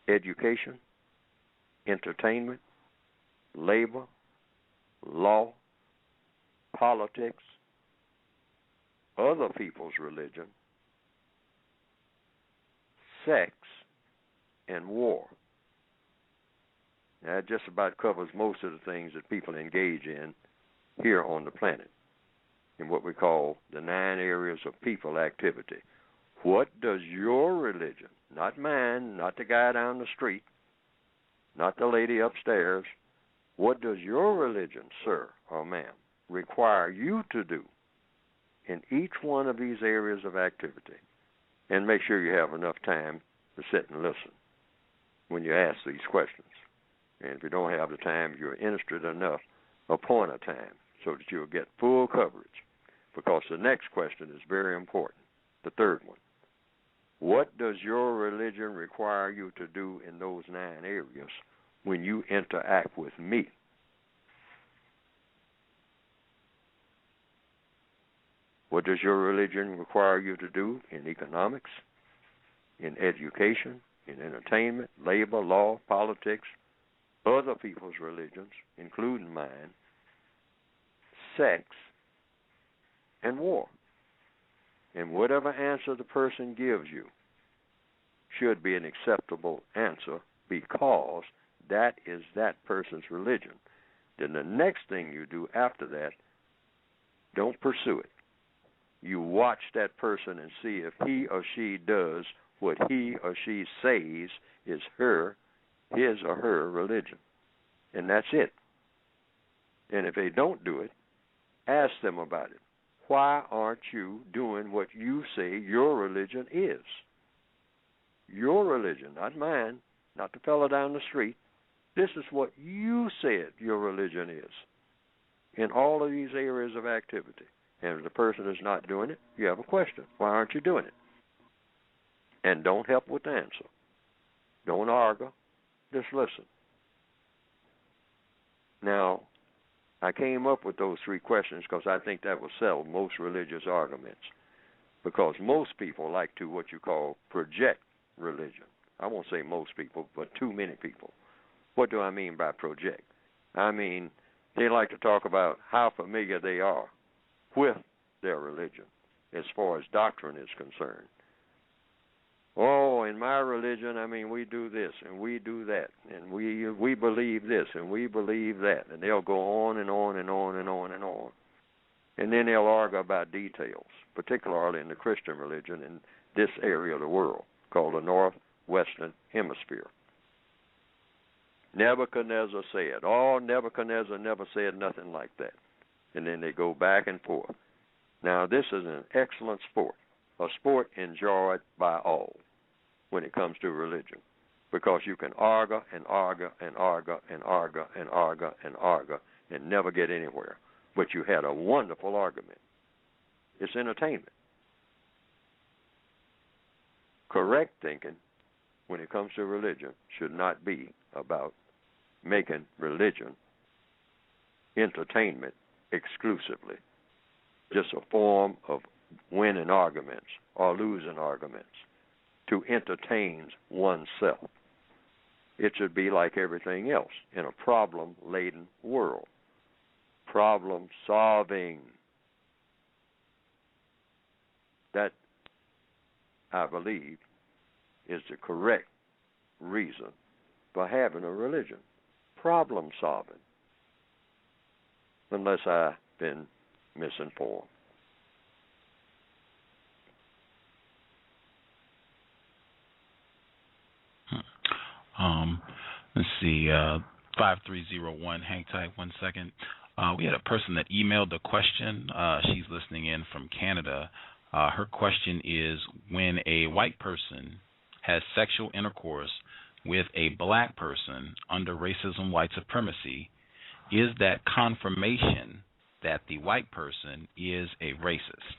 education, entertainment, labor, law, politics, other people's religion, sex, and war. That just about covers most of the things that people engage in here on the planet, in what we call the 9 areas of people activity. What does your religion, not mine, not the guy down the street, not the lady upstairs, what does your religion, sir or ma'am, require you to do in each one of these areas of activity? And make sure you have enough time to sit and listen when you ask these questions. And if you don't have the time, you're interested enough, appoint a time so that you'll get full coverage, because the next question is very important, the third one. What does your religion require you to do in those 9 areas when you interact with me? What does your religion require you to do in economics, in education, in entertainment, labor, law, politics, other people's religions, including mine, sex, and war. And whatever answer the person gives you should be an acceptable answer because that is that person's religion. Then the next thing you do after that, don't pursue it. You watch that person and see if he or she does what he or she says is his or her religion. And that's it. And if they don't do it, ask them about it. Why aren't you doing what you say your religion is? Your religion, not mine, not the fellow down the street. This is what you said your religion is in all of these areas of activity. And if the person is not doing it, you have a question. Why aren't you doing it? And don't help with the answer. Don't argue. Just listen. Now, I came up with those three questions because I think that will settle most religious arguments. Because most people like to what you call project religion. I won't say most people, but too many people. What do I mean by project? I mean, they like to talk about how familiar they are with their religion as far as doctrine is concerned. Oh, in my religion, I mean, we do this and we do that, and we believe this and we believe that, and they'll go on and on and on and on and on. And then they'll argue about details, particularly in the Christian religion in this area of the world called the Northwestern Hemisphere. Nebuchadnezzar said, Nebuchadnezzar never said nothing like that. And then they go back and forth. Now, this is an excellent sport, a sport enjoyed by all when it comes to religion, because you can argue and argue and argue and argue and argue and argue and never get anywhere. But you had a wonderful argument. It's entertainment. Correct thinking when it comes to religion should not be about making religion entertainment exclusively, just a form of winning arguments or losing arguments to entertain oneself. It should be like everything else in a problem-laden world. Problem solving. That, I believe, is the correct reason for having a religion. Problem solving. Unless I've been misinformed. Let's see, 5301, hang tight 1 second. We had a person that emailed a question. She's listening in from Canada. Her question is, when a white person has sexual intercourse with a black person under racism, white supremacy, is that confirmation that the white person is a racist?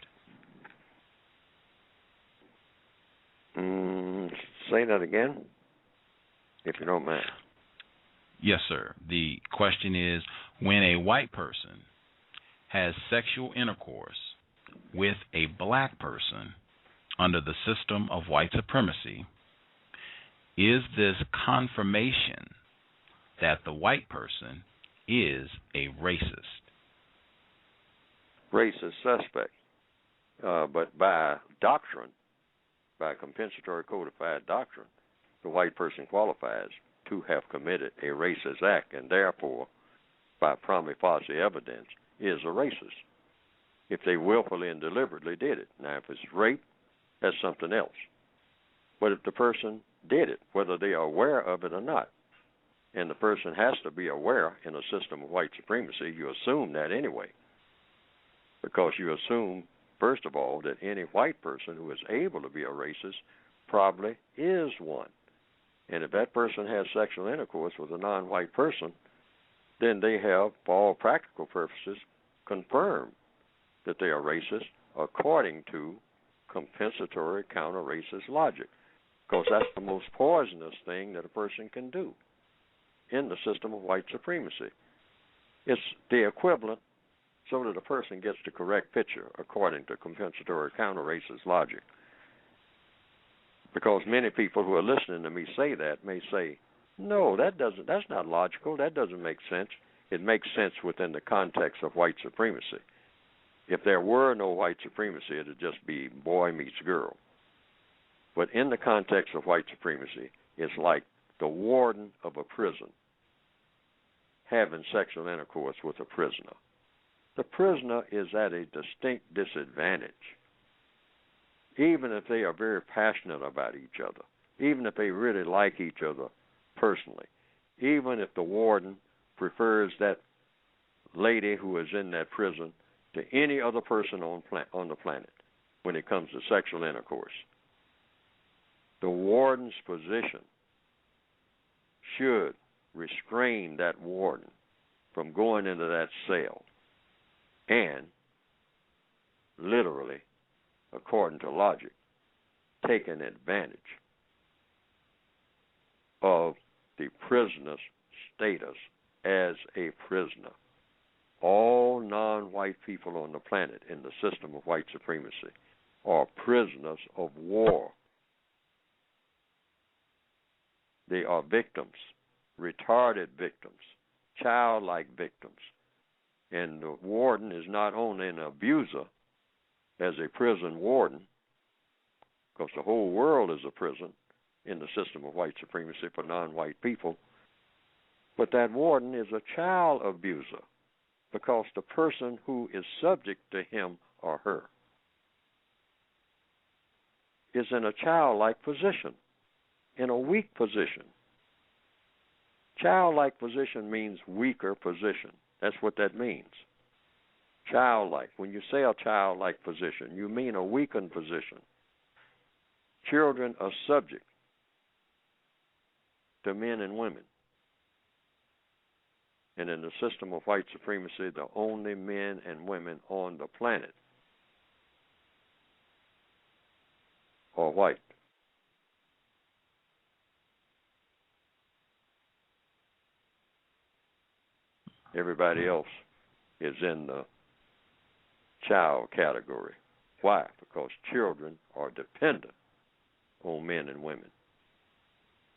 Say that again, if you don't mind. Yes, sir. The question is, when a white person has sexual intercourse with a black person under the system of white supremacy, is this confirmation that the white person is a racist? Racist suspect. But by doctrine, by compensatory codified doctrine, the white person qualifies to have committed a racist act, and therefore, by prima facie evidence, is a racist if they willfully and deliberately did it. Now, if it's rape, that's something else. But if the person did it, whether they are aware of it or not, and the person has to be aware in a system of white supremacy, you assume that anyway, because you assume, first of all, that any white person who is able to be a racist probably is one. And if that person has sexual intercourse with a non-white person, then they have, for all practical purposes, confirmed that they are racist according to compensatory counter-racist logic, because that's the most poisonous thing that a person can do in the system of white supremacy. It's the equivalent so that a person gets the correct picture according to compensatory counter-racist logic. Because many people who are listening to me say that may say, no, that's not logical, that doesn't make sense. it makes sense within the context of white supremacy. If there were no white supremacy, it would just be boy meets girl. But in the context of white supremacy, it's like the warden of a prison having sexual intercourse with a prisoner. The prisoner is at a distinct disadvantage, even if they are very passionate about each other, even if they really like each other personally, even if the warden prefers that lady who is in that prison to any other person on the planet when it comes to sexual intercourse. The warden's position should restrain that warden from going into that cell and literally, according to logic, taking advantage of the prisoner's status as a prisoner. All non-white people on the planet in the system of white supremacy are prisoners of war. They are victims, retarded victims, childlike victims. And the warden is not only an abuser as a prison warden, because the whole world is a prison in the system of white supremacy for non-white people, but that warden is a child abuser because the person who is subject to him or her is in a childlike position, in a weak position. Childlike position means weaker position. That's what that means. Childlike. When you say a childlike position, you mean a weakened position. Children are subject to men and women. And in the system of white supremacy, the only men and women on the planet are white. Everybody else is in the child category. Why? Because children are dependent on men and women.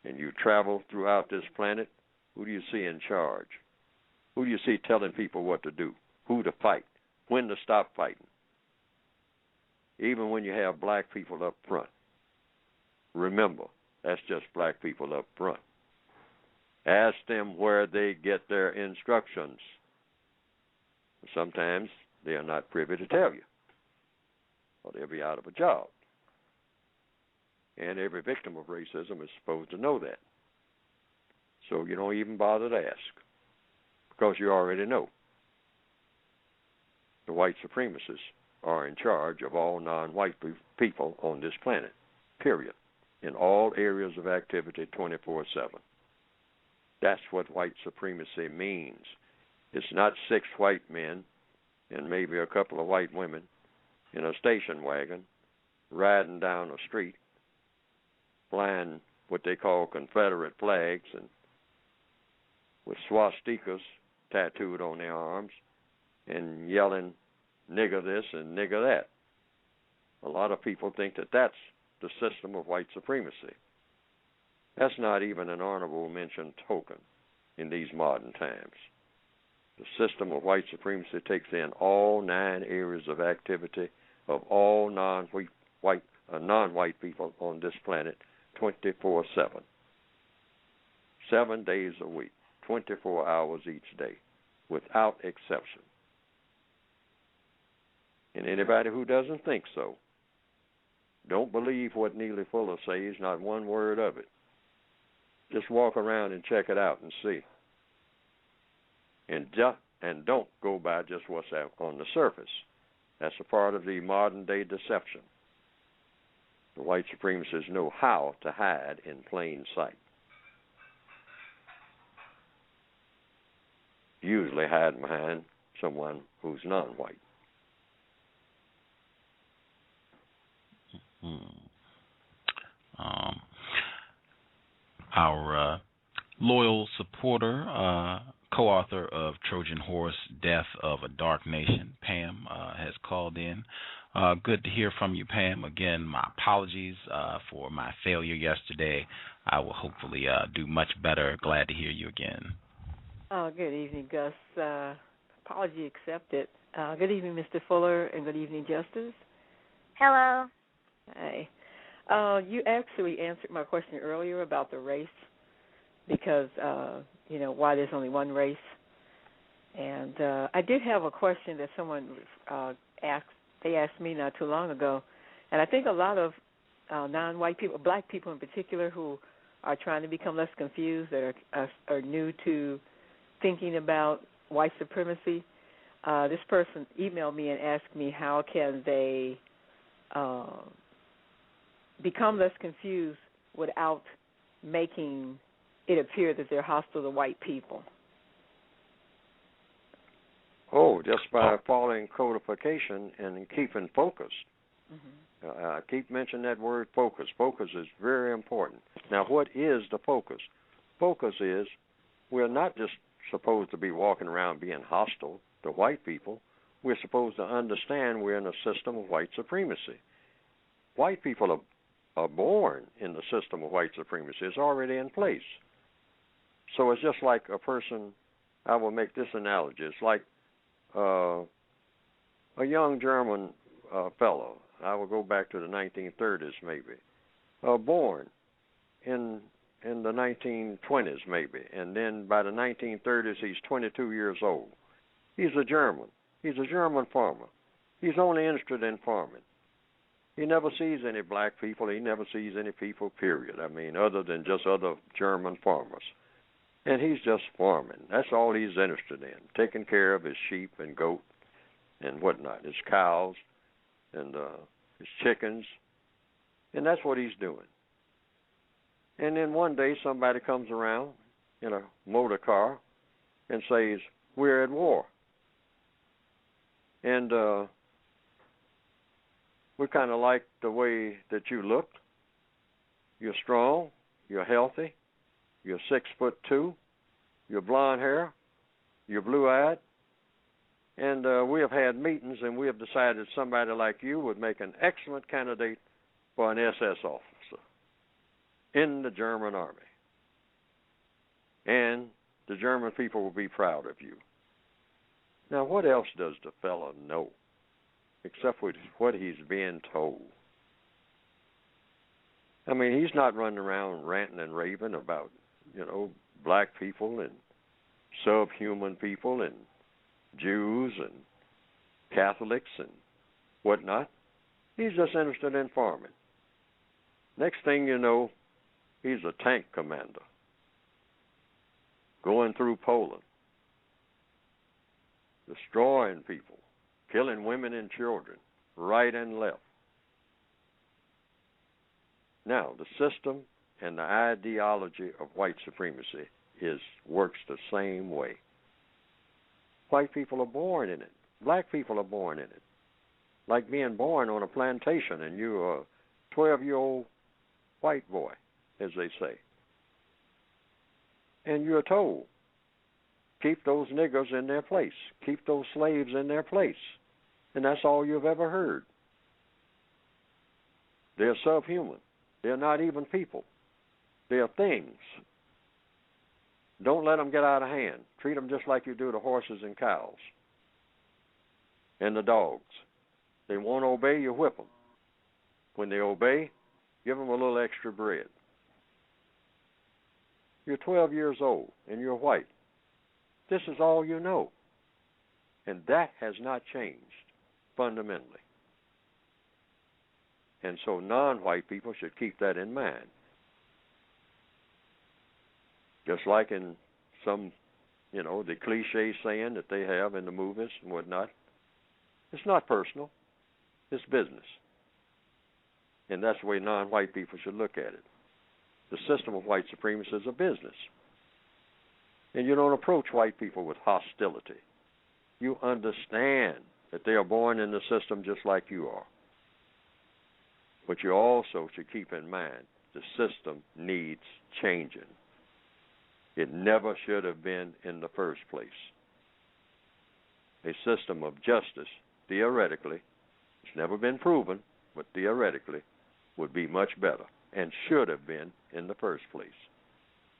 And you travel throughout this planet, who do you see in charge? Who do you see telling people what to do, who to fight, when to stop fighting? Even when you have black people up front, remember, that's just black people up front. Ask them where they get their instructions. Sometimes they are not privy to tell you, or they'll be out of a job. And every victim of racism is supposed to know that. So you don't even bother to ask, because you already know. The white supremacists are in charge of all non-white people on this planet, period, in all areas of activity 24/7. That's what white supremacy means. It's not 6 white men and maybe a couple of white women in a station wagon riding down a street flying what they call Confederate flags and with swastikas tattooed on their arms and yelling, nigger this and nigger that. A lot of people think that that's the system of white supremacy. That's not even an honorable mention token in these modern times. The system of white supremacy takes in all 9 areas of activity of all non-white people on this planet 24/7. 7 days a week, 24 hours each day, without exception. And anybody who doesn't think so, don't believe what Neely Fuller says, not one word of it. Just walk around and check it out and see. And don't go by just what's out on the surface. That's a part of the modern-day deception. The white supremacists know how to hide in plain sight. Usually hiding behind someone who's non-white. Our loyal supporter, co-author of Trojan Horse, Death of a Dark Nation, Pam, has called in. Good to hear from you, Pam. Again, my apologies for my failure yesterday. I will hopefully do much better. Glad to hear you again. Good evening, Gus. Apology accepted. Good evening, Mr. Fuller, and good evening, Justice. Hello. Hey. You actually answered my question earlier about the race because, why there's only one race. And I did have a question that someone they asked me not too long ago. And I think a lot of non-white people, black people in particular, who are trying to become less confused, that are new to thinking about white supremacy, this person emailed me and asked me how can they become less confused without making it appear that they're hostile to white people. Oh, just by following codification and keeping focus. Mm-hmm. I keep mentioning that word focus. Focus is very important. Now, what is the focus? Focus is we're not just supposed to be walking around being hostile to white people. We're supposed to understand we're in a system of white supremacy. White people are born in the system of white supremacy. It's already in place. So it's just like a person, I will make this analogy. It's like a young German fellow, I will go back to the 1930s maybe, born in the 1920s maybe, and then by the 1930s he's 22 years old. He's a German. He's a German farmer. He's only interested in farming. He never sees any black people. He never sees any people, period. I mean, other than just other German farmers. And he's just farming. That's all he's interested in, taking care of his sheep and goat and whatnot, his cows and his chickens. And that's what he's doing. And then one day somebody comes around in a motor car and says, we're at war. And we kind of like the way that you look. You're strong. You're healthy. You're 6'2", you're blonde hair, you're blue-eyed, and we have had meetings and we have decided somebody like you would make an excellent candidate for an SS officer in the German army. And the German people will be proud of you. Now, what else does the fellow know except what he's being told? I mean, he's not running around ranting and raving about black people and subhuman people and Jews and Catholics and whatnot. He's just interested in farming. Next thing you know, he's a tank commander going through Poland, destroying people, killing women and children, right and left. Now, the system and the ideology of white supremacy works the same way. White people are born in it. Black people are born in it. Like being born on a plantation and you're a 12-year-old white boy, as they say. And you're told, keep those niggers in their place. Keep those slaves in their place. And that's all you've ever heard. They're subhuman. They're not even people. They're things. Don't let them get out of hand. Treat them just like you do the horses and cows and the dogs. They won't obey, you whip them. When they obey, give them a little extra bread. You're 12 years old and you're white. This is all you know. And that has not changed fundamentally. And so non-white people should keep that in mind. Just like in some, the cliche saying that they have in the movies and whatnot, it's not personal, it's business. And that's the way non-white people should look at it. The system of white supremacy is a business. And you don't approach white people with hostility. You understand that they are born in the system just like you are. But you also should keep in mind the system needs changing. It never should have been in the first place. A system of justice, theoretically, it's never been proven, but theoretically, would be much better and should have been in the first place.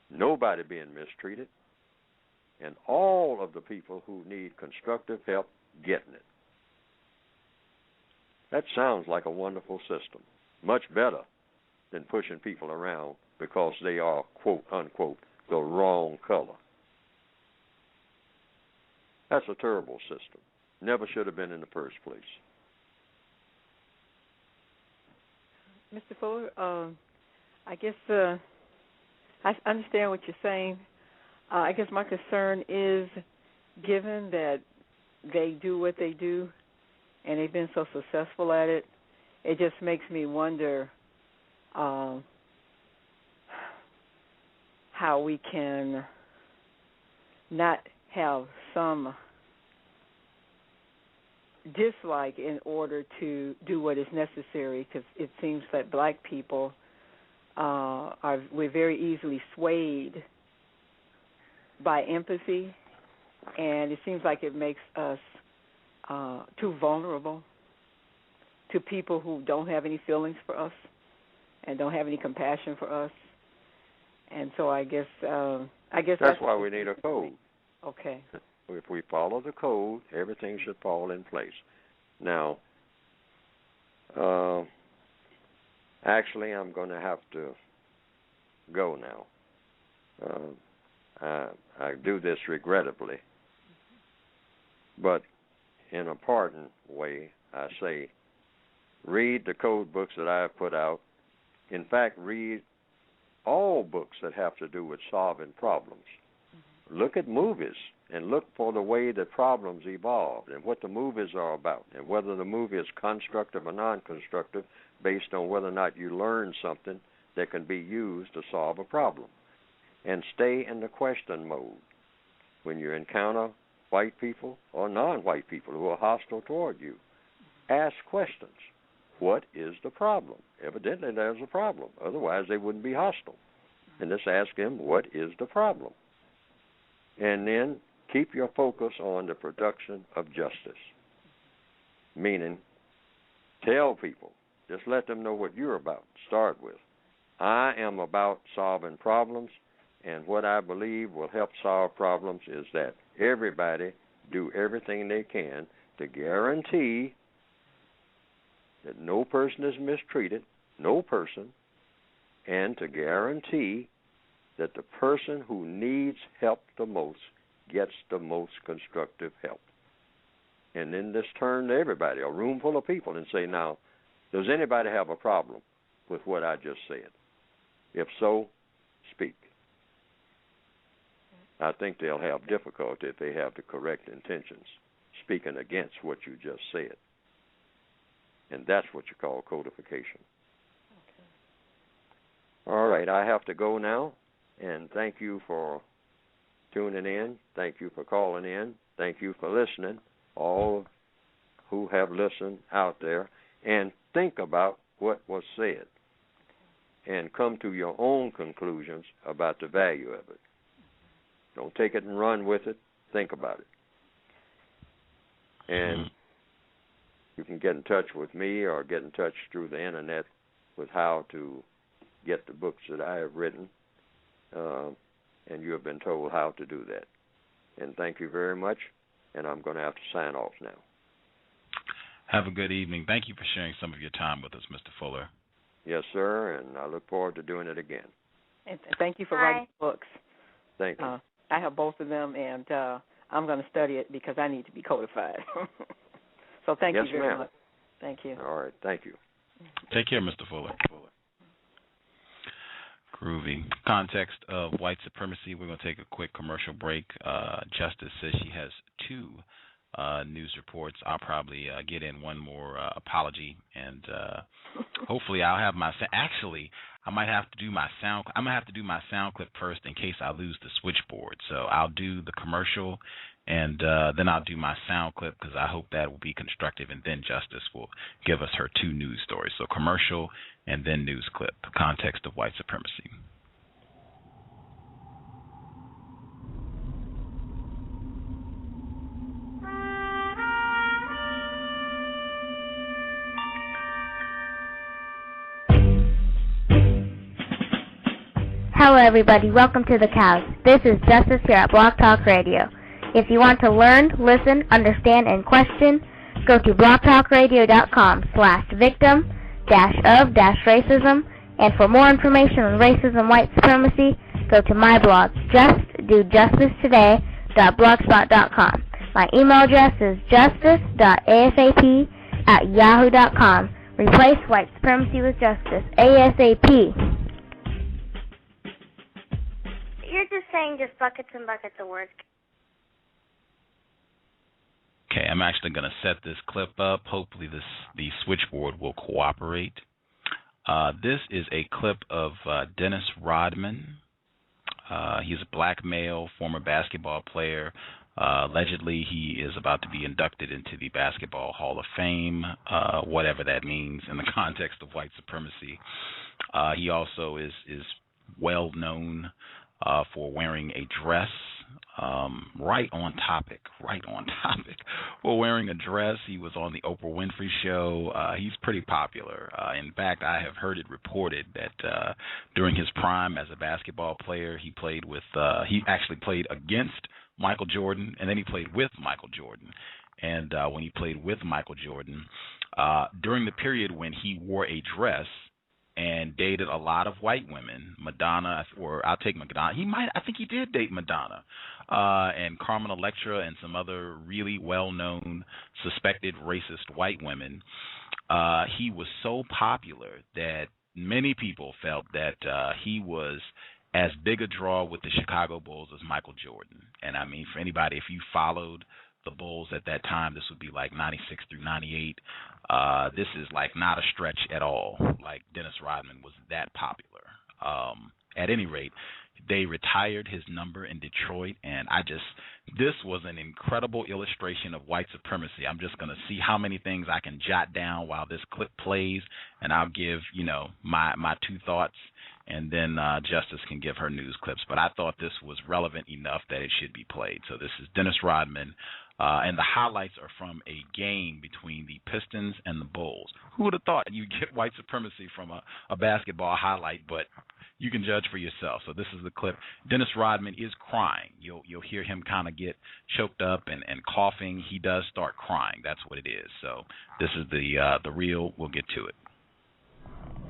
Nobody being mistreated and all of the people who need constructive help getting it. That sounds like a wonderful system, much better than pushing people around because they are, quote, unquote, the wrong color. That's a terrible system. Never should have been in the first place. Mr. Fuller, I guess I understand what you're saying. I guess my concern is, given that they do what they do and they've been so successful at it, it just makes me wonder how we can not have some dislike in order to do what is necessary, because it seems that black people we're very easily swayed by empathy, and it seems like it makes us too vulnerable to people who don't have any feelings for us and don't have any compassion for us. And so I guess that's why we need a code. Okay. If we follow the code, everything should fall in place. Now, actually, I'm going to have to go now. I do this regrettably, but in a pardon way, I say, read the code books that I have put out. In fact, read all books that have to do with solving problems. Look at movies and look for the way that problems evolved and what the movies are about and whether the movie is constructive or non-constructive based on whether or not you learn something that can be used to solve a problem. And stay in the question mode. When you encounter white people or non-white people who are hostile toward you, ask questions. What is the problem? Evidently there's a problem. Otherwise they wouldn't be hostile. And just ask them, what is the problem? And then keep your focus on the production of justice. Meaning, tell people, just let them know what you're about. Start with, I am about solving problems, and what I believe will help solve problems is that everybody do everything they can to guarantee that no person is mistreated, no person, and to guarantee that the person who needs help the most gets the most constructive help. And then just turn to everybody, a room full of people, and say, now, does anybody have a problem with what I just said? If so, speak. I think they'll have difficulty if they have the correct intentions, speaking against what you just said. And that's what you call codification. Okay. All right, I have to go now. And thank you for tuning in. Thank you for calling in. Thank you for listening, all who have listened out there. And think about what was said and come to your own conclusions about the value of it. Don't take it and run with it. Think about it. And you can get in touch with me or get in touch through the Internet with how to get the books that I have written. And you have been told how to do that. And thank you very much, and I'm going to have to sign off now. Have a good evening. Thank you for sharing some of your time with us, Mr. Fuller. Yes, sir, and I look forward to doing it again. And thank you for writing books. Thank you. I have both of them, and I'm going to study it because I need to be codified. So thank you very much. Thank you. All right, thank you. Take care, Mr. Fuller. Groovy. Context of white supremacy. We're going to take a quick commercial break. Justice says she has two news reports. I'll probably get in one more apology, and hopefully I'll have my. Actually, I might have to do my sound. I'm gonna have to do my sound clip first in case I lose the switchboard. So I'll do the commercial, and then I'll do my sound clip because I hope that will be constructive, and then Justice will give us her two news stories. So commercial and then news clip. Context of white supremacy. Hello, everybody. Welcome to the Cows. This is Justice here at Blog Talk Radio. If you want to learn, listen, understand, and question, go to blogtalkradio.com/victim-of-racism. And for more information on racism, white supremacy, go to my blog, justdojusticetoday.blogspot.com. My email address is justice.asap@yahoo.com. Replace white supremacy with justice, ASAP. You're just saying just buckets and buckets of words. Okay, I'm actually going to set this clip up. Hopefully the switchboard will cooperate. This is a clip of Dennis Rodman. He's a black male, former basketball player. Allegedly, he is about to be inducted into the Basketball Hall of Fame, whatever that means in the context of white supremacy. He also is well known for wearing a dress, right on topic, for wearing a dress. He was on the Oprah Winfrey Show. He's pretty popular. In fact, I have heard it reported that during his prime as a basketball player, he actually played against Michael Jordan, and then he played with Michael Jordan. And when he played with Michael Jordan, during the period when he wore a dress and dated a lot of white women, Madonna, or I'll take Madonna. I think he did date Madonna, and Carmen Electra and some other really well-known suspected racist white women. He was so popular that many people felt that he was as big a draw with the Chicago Bulls as Michael Jordan. And I mean, for anybody, if you followed the Bulls at that time, this would be like 96 through 98. This is like not a stretch at all. Like Dennis Rodman was that popular. At any rate, they retired his number in Detroit, and this was an incredible illustration of white supremacy. I'm just going to see how many things I can jot down while this clip plays, and I'll give, my two thoughts, and then Justice can give her news clips. But I thought this was relevant enough that it should be played. So this is Dennis Rodman, and the highlights are from a game between the Pistons and the Bulls. Who would have thought you'd get white supremacy from a basketball highlight, but you can judge for yourself. So this is the clip. Dennis Rodman is crying. You'll hear him kind of get choked up and coughing. He does start crying. That's what it is. So this is the real. We'll get to it.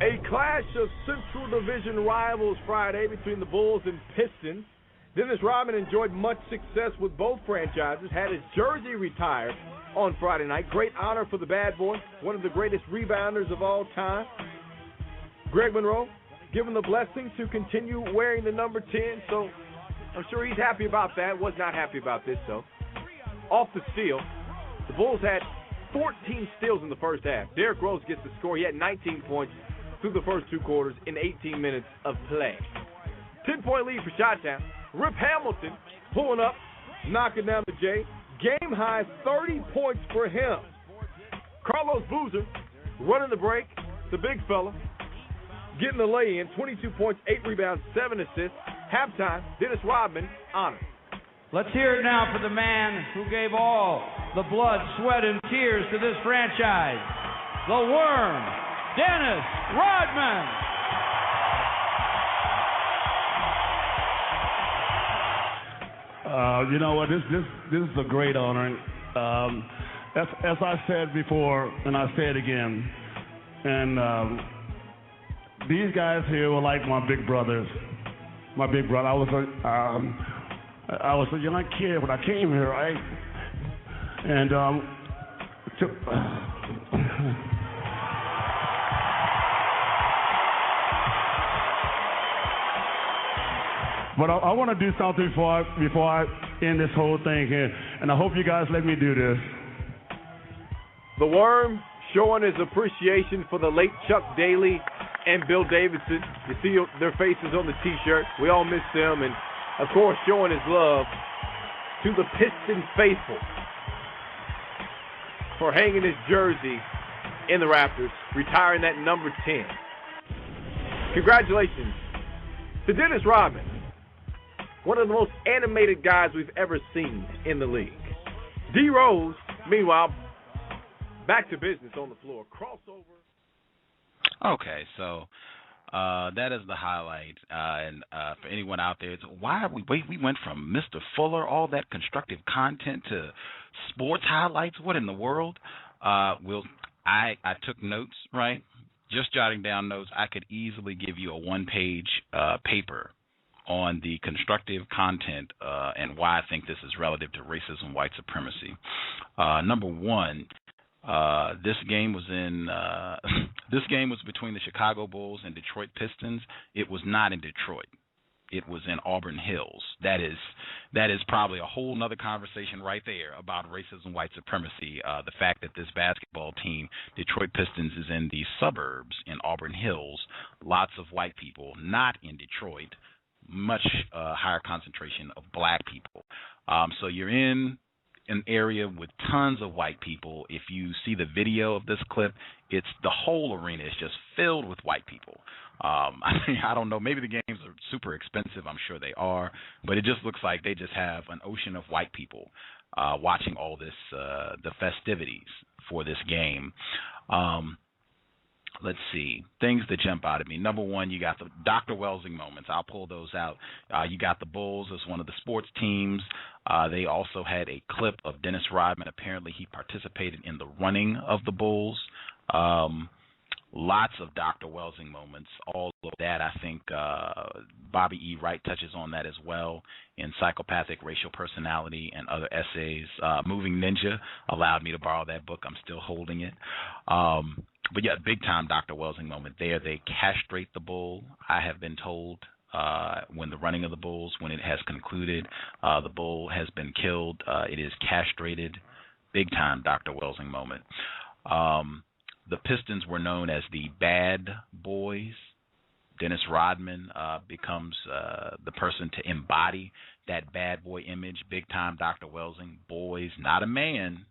A clash of Central Division rivals Friday between the Bulls and Pistons. Dennis Rodman enjoyed much success with both franchises, had his jersey retired on Friday night. Great honor for the bad boy, one of the greatest rebounders of all time. Greg Monroe given the blessing to continue wearing the number 10, so I'm sure he's happy about that. Was not happy about this, though. Off the steal, the Bulls had 14 steals in the first half. Derrick Rose gets the score. He had 19 points through the first two quarters in 18 minutes of play. 10-point lead for Chi-Town. Rip Hamilton pulling up, knocking down the J. Game high 30 points for him. Carlos Boozer running the break, the big fella, getting the lay-in, 22 points, 8 rebounds, 7 assists. Halftime, Dennis Rodman honored. Let's hear it now for the man who gave all the blood, sweat, and tears to this franchise, the Worm, Dennis Rodman. You know what? This is a great honor. As I said before, and I say it again, and these guys here were like my big brothers. My big brother. I was a young kid when I came here, right? And but I want to do something before I end this whole thing here, and I hope you guys let me do this. The Worm showing his appreciation for the late Chuck Daly and Bill Davidson. You see their faces on the T-shirt. We all miss them, and of course showing his love to the Piston faithful for hanging his jersey in the Raptors, retiring that number 10. Congratulations to Dennis Rodman, one of the most animated guys we've ever seen in the league. D. Rose, meanwhile, back to business on the floor. Crossover. Okay, so That is the highlight. And for anyone out there, it's why we went from Mr. Fuller, all that constructive content, to sports highlights. What in the world? I took notes, right? Just jotting down notes. I could easily give you a one-page paper on the constructive content and why I think this is relative to racism, white supremacy. Number one, this game was between the Chicago Bulls and Detroit Pistons. It was not in Detroit. It was in Auburn Hills. That is probably a whole nother conversation right there about racism, white supremacy. The fact that this basketball team, Detroit Pistons, is in the suburbs in Auburn Hills, lots of white people, not in Detroit, much higher concentration of black people. So you're in an area with tons of white people. If you see the video of this clip, it's the whole arena is just filled with white people. I don't know, maybe the games are super expensive. I'm sure they are, but it just looks like they just have an ocean of white people watching all this, the festivities for this game. Let's see, things that jump out at me. Number one, you got the Dr. Welsing moments. I'll pull those out. You got the Bulls as one of the sports teams. They also had a clip of Dennis Rodman. Apparently he participated in the running of the Bulls. Lots of Dr. Welsing moments. All of that, I think Bobby E. Wright touches on that as well in Psychopathic Racial Personality and other essays. Moving Ninja allowed me to borrow that book. I'm still holding it. But yeah, big time Dr. Welsing moment there. They castrate the bull, I have been told, when the running of the bulls, when it has concluded, the bull has been killed. It is castrated. Big time Dr. Welsing moment. The Pistons were known as the Bad Boys. Dennis Rodman becomes the person to embody that bad boy image. Big time Dr. Welsing. Boys, not a man,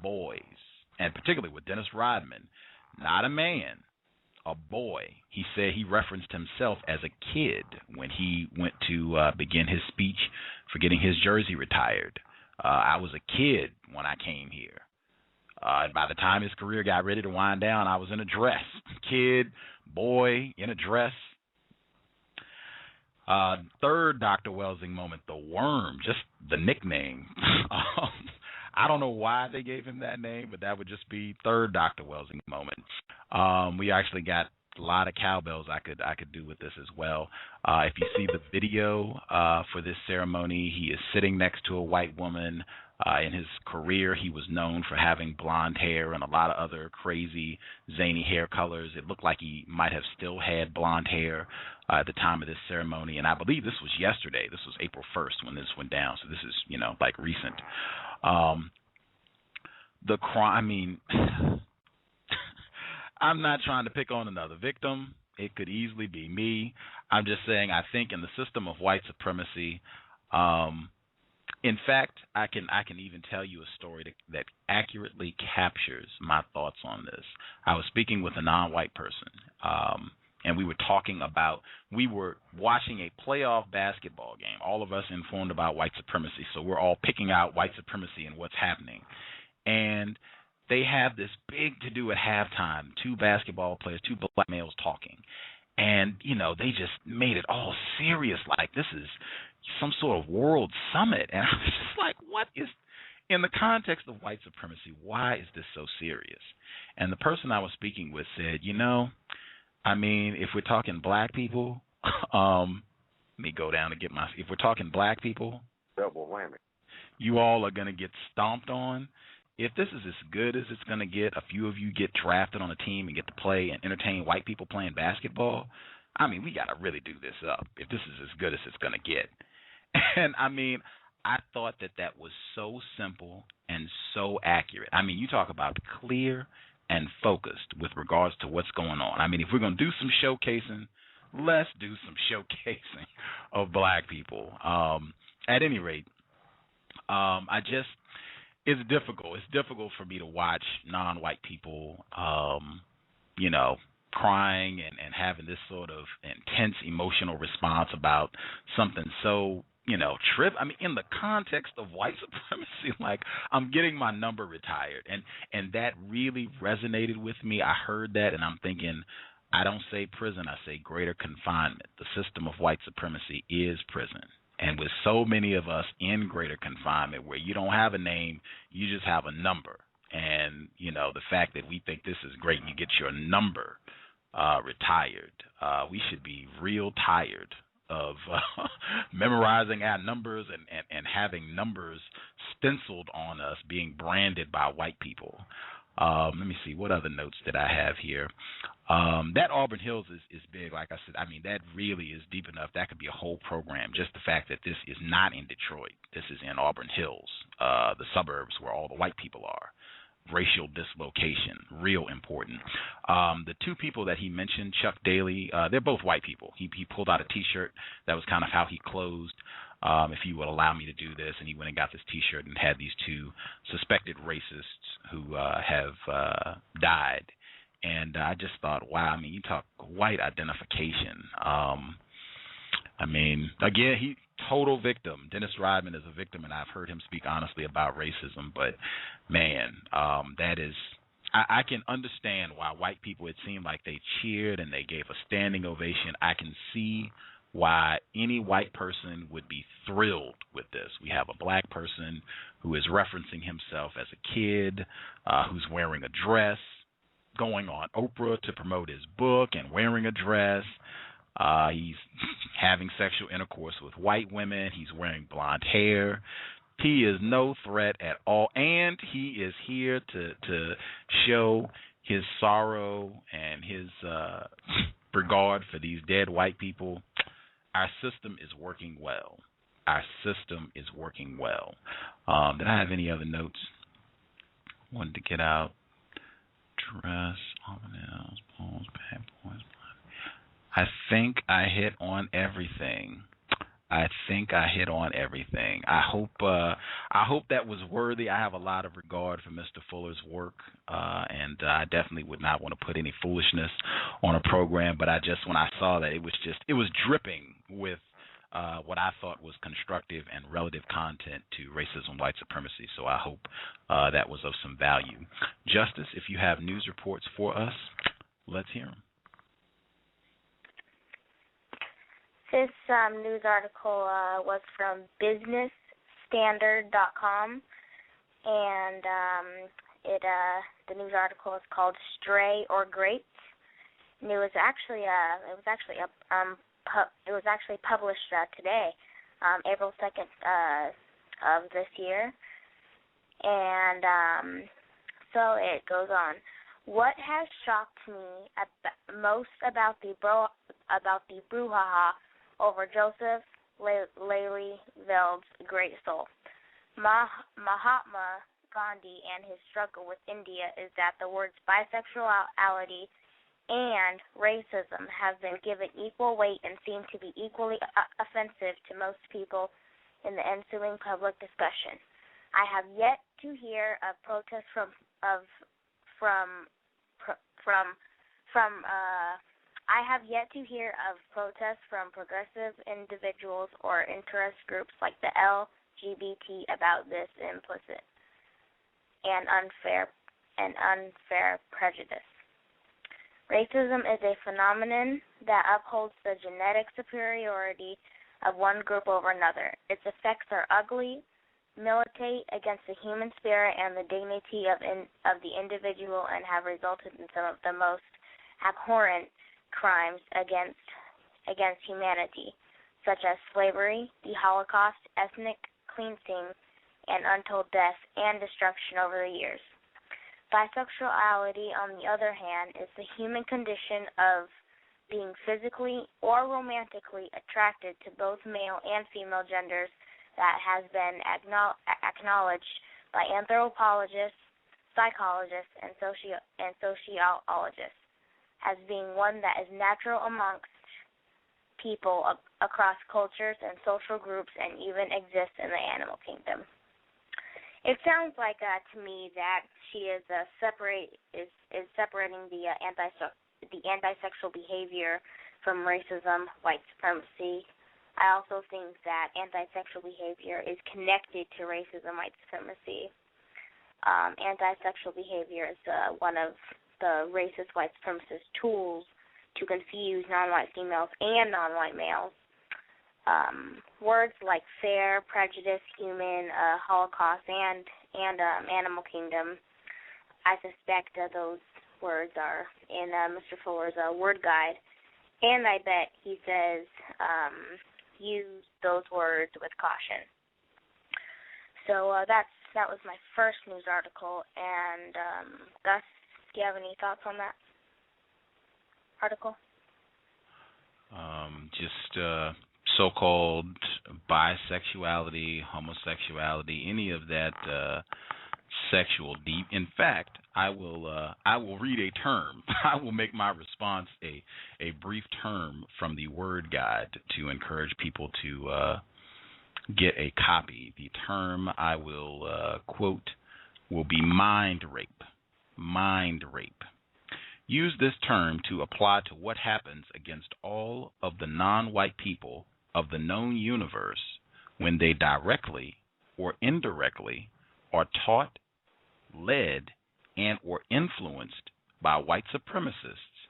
boys. And particularly with Dennis Rodman, not a man, a boy. He said he referenced himself as a kid when he went to begin his speech for getting his jersey retired. I was a kid when I came here. And by the time his career got ready to wind down, I was in a dress. Kid, boy, in a dress. Third Dr. Welsing moment, the Worm, just the nickname. I don't know why they gave him that name, but that would just be third Dr. Welsing moment. We actually got a lot of cowbells I could do with this as well. If you see the video for this ceremony, he is sitting next to a white woman. In his career, he was known for having blonde hair and a lot of other crazy, zany hair colors. It looked like he might have still had blonde hair at the time of this ceremony. And I believe this was yesterday. This was April 1st when this went down. So this is, like recent. The crime, I'm not trying to pick on another victim. It could easily be me. I'm just saying I think in the system of white supremacy, in fact, I can even tell you a story that accurately captures my thoughts on this. I was speaking with a non-white person, and we were watching a playoff basketball game, all of us informed about white supremacy, so we're all picking out white supremacy and what's happening. And they have this big to-do at halftime, two basketball players, two black males talking. And, they just made it all serious, like this is some sort of world summit. And I was just like, what is, in the context of white supremacy, why is this so serious? And the person I was speaking with said, if we're talking black people, let me go down and get if we're talking black people, double whammy. You all are going to get stomped on. If this is as good as it's going to get, a few of you get drafted on a team and get to play and entertain white people playing basketball, we got to really do this up if this is as good as it's going to get. And, I thought that was so simple and so accurate. You talk about clear and focused with regards to what's going on. If we're going to do some showcasing, let's do some showcasing of black people. At any rate, it's difficult. It's difficult for me to watch non-white people, crying and having this sort of intense emotional response about something so, in the context of white supremacy, like I'm getting my number retired. And that really resonated with me. I heard that and I'm thinking, I don't say prison, I say greater confinement. The system of white supremacy is prison. And with so many of us in greater confinement where you don't have a name, you just have a number. And, you know, the fact that we think this is great, you get your number retired. We should be real tired of memorizing our numbers and having numbers stenciled on us, being branded by white people. Let me see, what other notes did I have here? That Auburn Hills is big. Like I said, I mean, that really is deep enough. That could be a whole program. Just the fact that this is not in Detroit. This is in Auburn Hills, the suburbs where all the white people are. Racial dislocation, real important. The two people that he mentioned, Chuck Daly, they're both white people. He pulled out a T-shirt. That was kind of how he closed. If you would allow me to do this, and he went and got this T-shirt and had these two suspected racists who have died. And I just thought, wow, I mean, you talk white identification. I mean, again, he total victim. Dennis Rodman is a victim, and I've heard him speak honestly about racism. But, man, that is – I can understand why white people, it seemed like they cheered and they gave a standing ovation. I can see why any white person would be thrilled with this. We have a black person who is referencing himself as a kid, who's wearing a dress, going on Oprah to promote his book and wearing a dress. He's having sexual intercourse with white women. He's wearing blonde hair. He is no threat at all, and he is here to show his sorrow and his regard for these dead white people. Our system is working well. Our system is working well. Did I have any other notes? Wanted to get out. Dress, nails, balls, bad boys. I think I hit on everything. I hope that was worthy. I have a lot of regard for Mr. Fuller's work, and I definitely would not want to put any foolishness on a program. But when I saw that, it was dripping with what I thought was constructive and relative content to racism, white supremacy. So I hope that was of some value. Justice, if you have news reports for us, let's hear them. This news article was from businessstandard.com, and the news article is called "Stray or Great," and it was actually published today, April 2nd of this year, and so it goes on. What has shocked me most about the brouhaha over Joseph Lelyveld's great soul, Mahatma Gandhi, and his struggle with India is that the words bisexuality and racism have been given equal weight and seem to be equally offensive to most people in the ensuing public discussion. I have yet to hear of protests from progressive individuals or interest groups like the LGBT about this implicit and unfair prejudice. Racism is a phenomenon that upholds the genetic superiority of one group over another. Its effects are ugly, militate against the human spirit and the dignity of the individual, and have resulted in some of the most abhorrent crimes against humanity, such as slavery, the Holocaust, ethnic cleansing, and untold death and destruction over the years. Bisexuality, on the other hand, is the human condition of being physically or romantically attracted to both male and female genders that has been acknowledged by anthropologists, psychologists, and sociologists as being one that is natural amongst people across cultures and social groups, and even exists in the animal kingdom. It sounds like to me that she is separating the antisexual behavior from racism, white supremacy. I also think that antisexual behavior is connected to racism, white supremacy. Antisexual behavior is one of the racist white supremacist tools to confuse non-white females and non-white males. Words like fair, prejudice, human, Holocaust, and animal kingdom, I suspect those words are in Mr. Fuller's word guide, and I bet he says use those words with caution. So that was my first news article, and Gus, do you have any thoughts on that article? Just so-called bisexuality, homosexuality, any of that sexual deep. In fact, I will read a term. I will make my response a brief term from the word guide to encourage people to get a copy. The term I will quote will be mind rape. Mind rape. Use this term to apply to what happens against all of the non-white people of the known universe when they directly or indirectly are taught, led, and or influenced by white supremacists,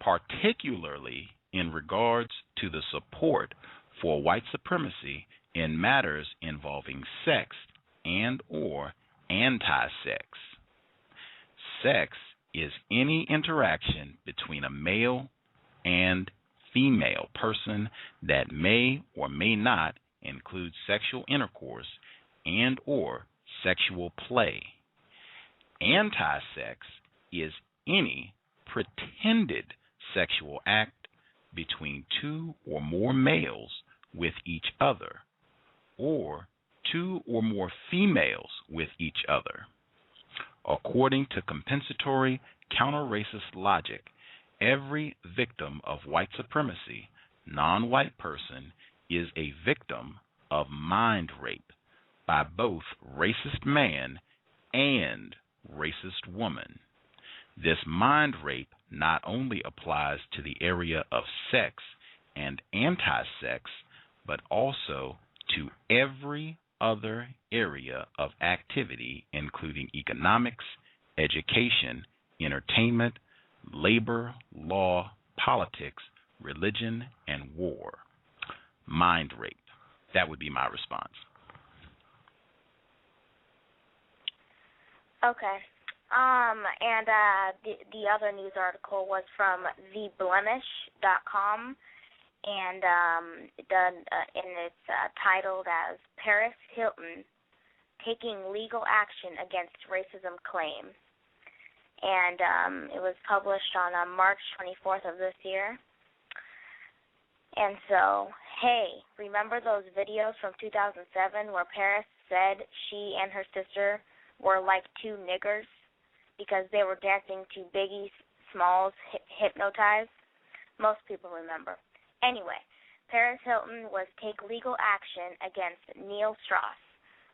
particularly in regards to the support for white supremacy in matters involving sex and or anti-sex. Sex is any interaction between a male and female person that may or may not include sexual intercourse and or sexual play. Anti-sex is any pretended sexual act between two or more males with each other, or two or more females with each other. According to compensatory counter-racist logic, every victim of white supremacy, non-white person, is a victim of mind rape by both racist man and racist woman. This mind rape not only applies to the area of sex and anti-sex, but also to every other area of activity, including economics, education, entertainment, labor, law, politics, religion, and war. Mind rape. That would be my response. Okay. And the other news article was from theblemish.com, and it's titled as Paris Hilton Taking Legal Action Against Racism Claim. And it was published on March 24th of this year. And so, hey, remember those videos from 2007 where Paris said she and her sister were like two niggers because they were dancing to Biggie Smalls' Hypnotize? Most people remember. Anyway, Paris Hilton was take legal action against Neil Strauss,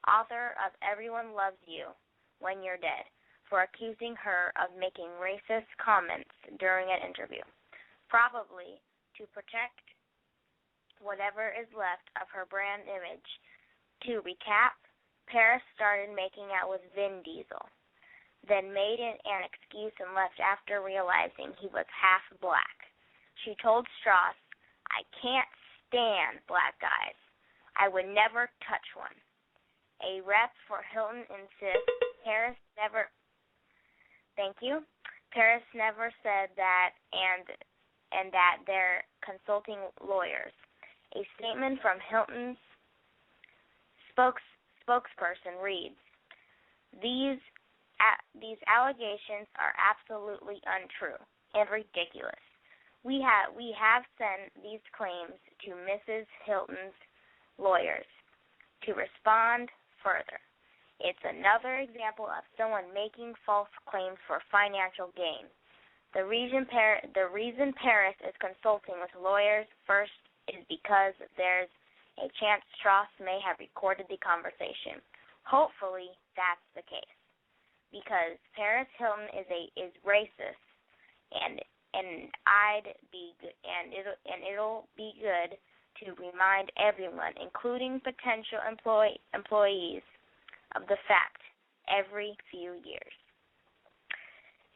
author of Everyone Loves You When You're Dead, for accusing her of making racist comments during an interview, probably to protect whatever is left of her brand image. To recap, Paris started making out with Vin Diesel, then made an excuse and left after realizing he was half black. She told Strauss, "I can't stand black guys. I would never touch one." A rep for Hilton insists Paris never said that and that they're consulting lawyers. A statement from Hilton's spokesperson reads, These allegations are absolutely untrue and ridiculous. We have sent these claims to Mrs. Hilton's lawyers to respond further. It's another example of someone making false claims for financial gain. The reason Paris is consulting with lawyers first is because there's a chance Strauss may have recorded the conversation. Hopefully, that's the case, because Paris Hilton is racist, and it'll be good to remind everyone, including potential employees, of the fact every few years.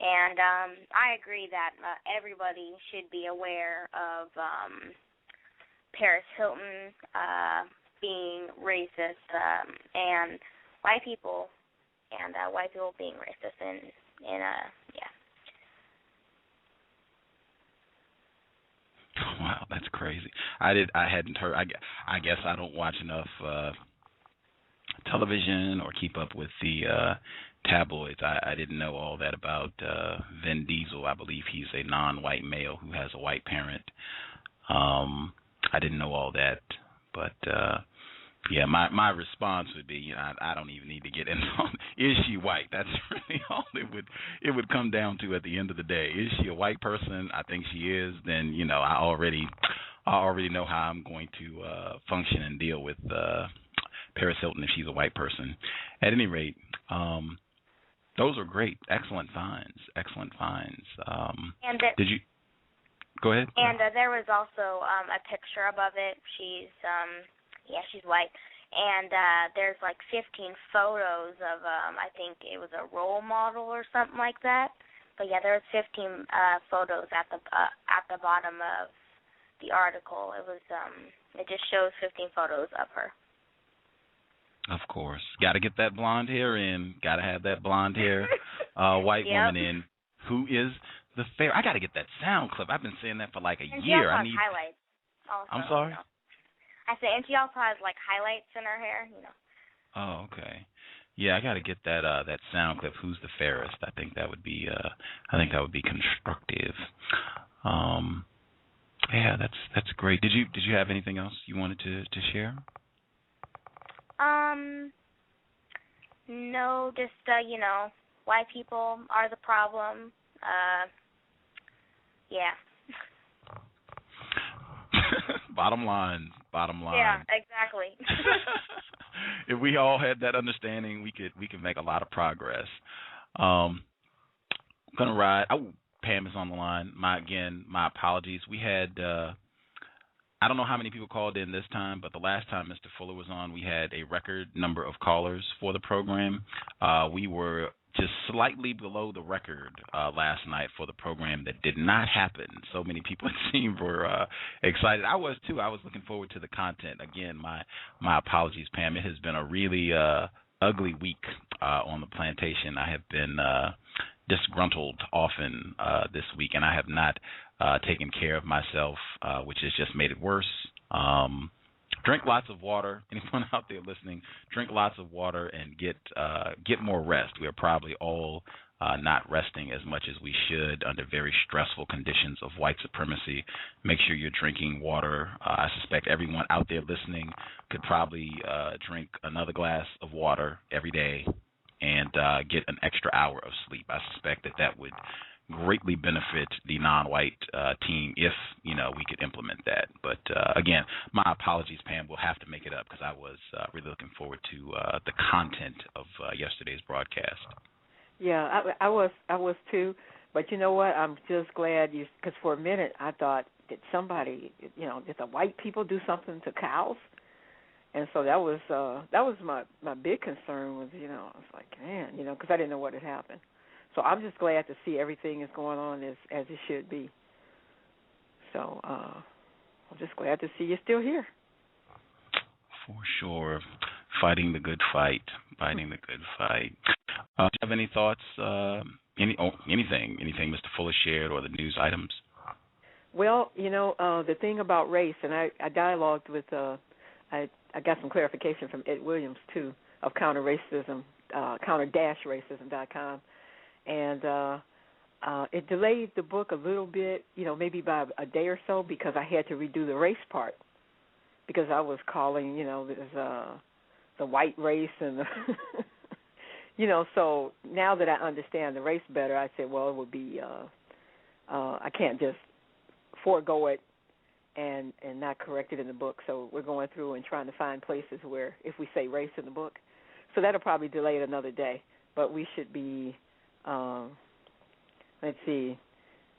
And I agree that everybody should be aware of Paris Hilton being racist, and white people being racist, and yeah. Wow, that's crazy. I hadn't heard. I guess I don't watch enough television or keep up with the tabloids. I didn't know all that about Vin Diesel. I believe he's a non-white male who has a white parent. I didn't know all that, but yeah, my response would be, I don't even need to get into is she white? That's really all it would come down to at the end of the day. Is she a white person? I think she is. Then I already know how I'm going to function and deal with Paris Hilton if she's a white person. At any rate, those are great, excellent finds. And did you go ahead? And there was also a picture above it. She's white. And there's like 15 photos of, I think it was a role model or something like that. But yeah, there's 15 photos at the bottom of the article. It just shows 15 photos of her. Of course, got to get that blonde hair in. Got to have that blonde hair white woman in. Who is the fair? I got to get that sound clip. I've been saying that for like a year. I need highlights. Also, I'm sorry. I said, and she also has like highlights in her hair. Oh, okay. Yeah, I got to get that that sound clip. Who's the fairest? I think that would be constructive. Yeah, that's great. Did you have anything else you wanted to share? No, just white people are the problem. Yeah. Bottom line. Yeah, exactly. If we all had that understanding, we could make a lot of progress. I'm gonna ride. Oh, Pam is on the line. My apologies. We had I don't know how many people called in this time, but the last time Mr. Fuller was on, we had a record number of callers for the program. We were just slightly below the record last night for the program that did not happen. So many people, it seemed, were excited. I was, too. I was looking forward to the content. Again, my apologies, Pam. It has been a really ugly week on the plantation. I have been disgruntled often this week, and I have not taken care of myself, which has just made it worse. Drink lots of water. Anyone out there listening, drink lots of water and get more rest. We are probably all not resting as much as we should under very stressful conditions of white supremacy. Make sure you're drinking water. I suspect everyone out there listening could probably drink another glass of water every day and get an extra hour of sleep. I suspect that would greatly benefit the non-white team if we could implement that. But again, my apologies, Pam. We'll have to make it up because I was really looking forward to the content of yesterday's broadcast. Yeah, I was too. But you know what? I'm just glad because for a minute I thought, did somebody, did the white people do something to cows? And so that was my big concern was, I was like, man, because I didn't know what had happened. So I'm just glad to see everything is going on as it should be. So I'm just glad to see you're still here. For sure. Fighting the good fight. Do you have any thoughts, anything Mr. Fuller shared or the news items? Well, the thing about race, and I dialogued with, I got some clarification from Ed Williams, too, of counter-racism, counter-racism.com. And it delayed the book a little bit, maybe by a day or so because I had to redo the race part because I was calling, the white race and, so now that I understand the race better, I said, well, it would be, I can't just forego it and not correct it in the book. So we're going through and trying to find places where if we say race in the book. So that'll probably delay it another day, but we should be let's see,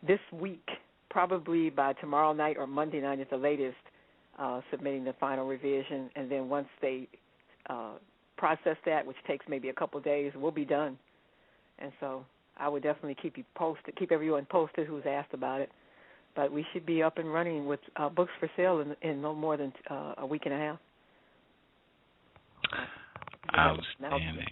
this week, probably by tomorrow night or Monday night at the latest, submitting the final revision. And then once they process that, which takes maybe a couple of days, we'll be done. And so I would definitely keep everyone posted who's asked about it. But we should be up and running with books for sale in no more than a week and a half. Outstanding.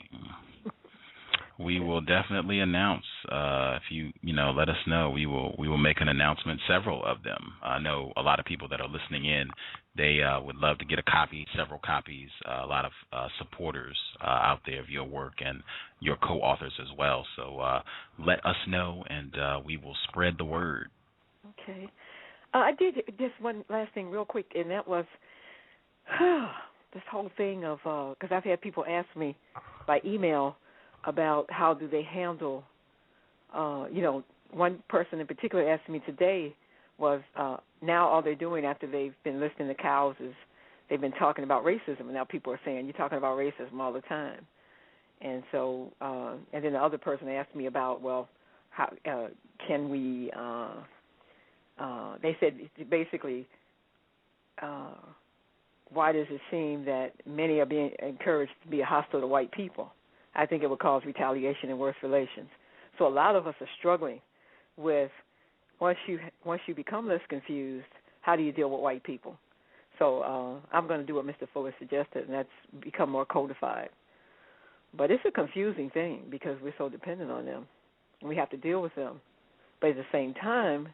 We will definitely announce. If you let us know, we will make an announcement. Several of them. I know a lot of people that are listening in. They would love to get a copy, several copies. A lot of supporters out there of your work and your co-authors as well. So let us know, and we will spread the word. Okay. I did just one last thing real quick, and that was this whole thing of because I've had people ask me by email about how do they handle, one person in particular asked me today was now all they're doing after they've been listening to cows is they've been talking about racism, and now people are saying, you're talking about racism all the time. And so, and then the other person asked me about, well, how can we, they said basically, why does it seem that many are being encouraged to be hostile to white people? I think it would cause retaliation and worse relations. So a lot of us are struggling with once you become less confused, how do you deal with white people? So I'm going to do what Mr. Fuller suggested, and that's become more codified. But it's a confusing thing because we're so dependent on them, and we have to deal with them. But at the same time,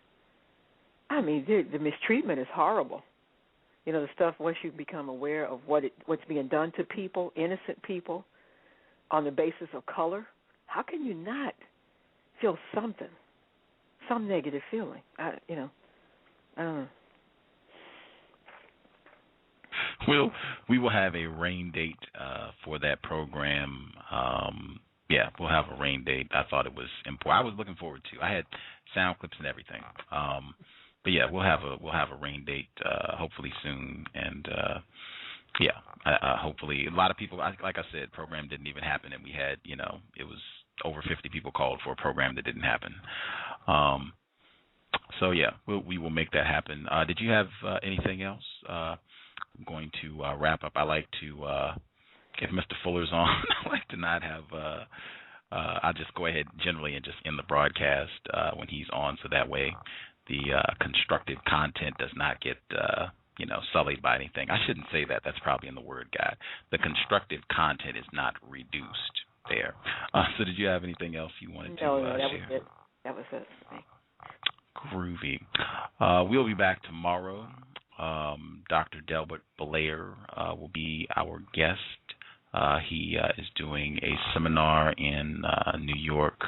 I mean, the mistreatment is horrible. The stuff once you become aware of what's being done to people, innocent people, on the basis of color, how can you not feel some negative feeling? I don't know. We will have a rain date for that program. We'll have a rain date. I thought it was important. I was looking forward to. I had sound clips and everything. But yeah, we'll have a rain date hopefully soon, and hopefully a lot of people. Like I said, program didn't even happen, and we had it was over 50 people called for a program that didn't happen. So yeah, we will make that happen. Did you have anything else? I'm going to wrap up. I like to if Mr. Fuller's on, I like to not have. I'll just go ahead generally and just end the broadcast when he's on, so that way the constructive content does not get sullied by anything. I shouldn't say that. That's probably in the word guide. The constructive content is not reduced there. So did you have anything else you wanted to share? No, that was it. Groovy. We'll be back tomorrow. Dr. Delbert Blair will be our guest. He is doing a seminar in New York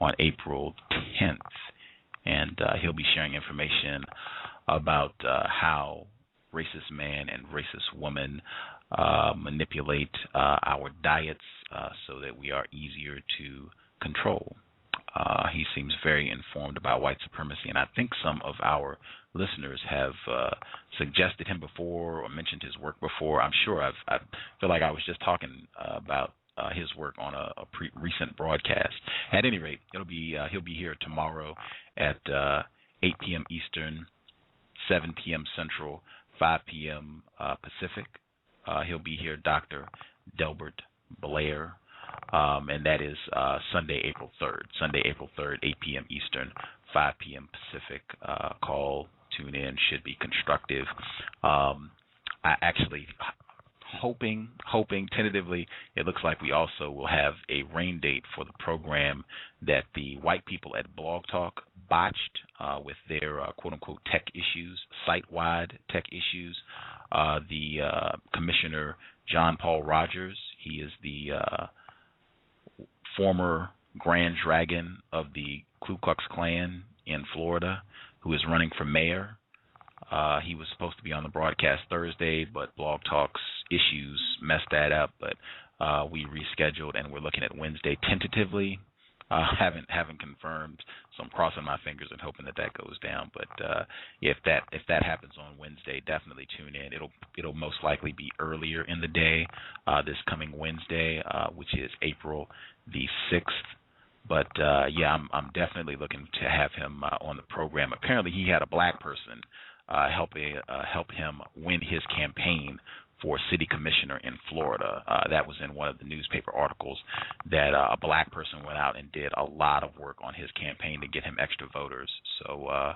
on April 10th, and he'll be sharing information about how racist man and racist woman manipulate our diets so that we are easier to control. He seems very informed about white supremacy, and I think some of our listeners have suggested him before or mentioned his work before. I'm sure I feel like I was just talking about his work on a recent broadcast. At any rate, he'll be here tomorrow at 8 p.m. Eastern, 7 p.m. Central, 5 p.m. Pacific. He'll be here, Dr. Delbert Blair. And that is Sunday, April 3rd. Sunday, April 3rd, 8 p.m. Eastern, 5 p.m. Pacific. Call, tune in, should be constructive. I actually hoping tentatively, it looks like we also will have a rain date for the program that the white people at Blog Talk botched with their quote-unquote tech issues, site-wide tech issues. The Commissioner John Paul Rogers, he is the former Grand Dragon of the Ku Klux Klan in Florida, who is running for mayor. He was supposed to be on the broadcast Thursday, but Blog Talk's issues messed that up. But we rescheduled, and we're looking at Wednesday tentatively. Haven't confirmed, so I'm crossing my fingers and hoping that goes down. But if that happens on Wednesday, definitely tune in. It'll most likely be earlier in the day, this coming Wednesday, which is April the 6th. But I'm definitely looking to have him on the program. Apparently, he had a black person help him win his campaign for city commissioner in Florida. That was in one of the newspaper articles that a black person went out and did a lot of work on his campaign to get him extra voters. So,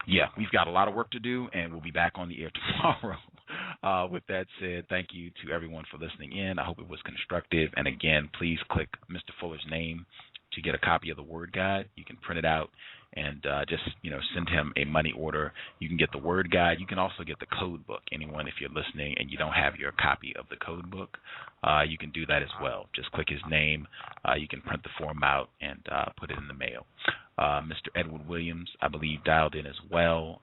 yeah, we've got a lot of work to do, and we'll be back on the air tomorrow. With that said, thank you to everyone for listening in. I hope it was constructive. And again, please click Mr. Fuller's name to get a copy of the Word Guide. You can print it out and just send him a money order. You can get the Word Guide. You can also get the code book. Anyone, if you're listening and you don't have your copy of the code book, you can do that as well. Just click his name. You can print the form out and put it in the mail. Mr. Edward Williams, I believe, dialed in as well,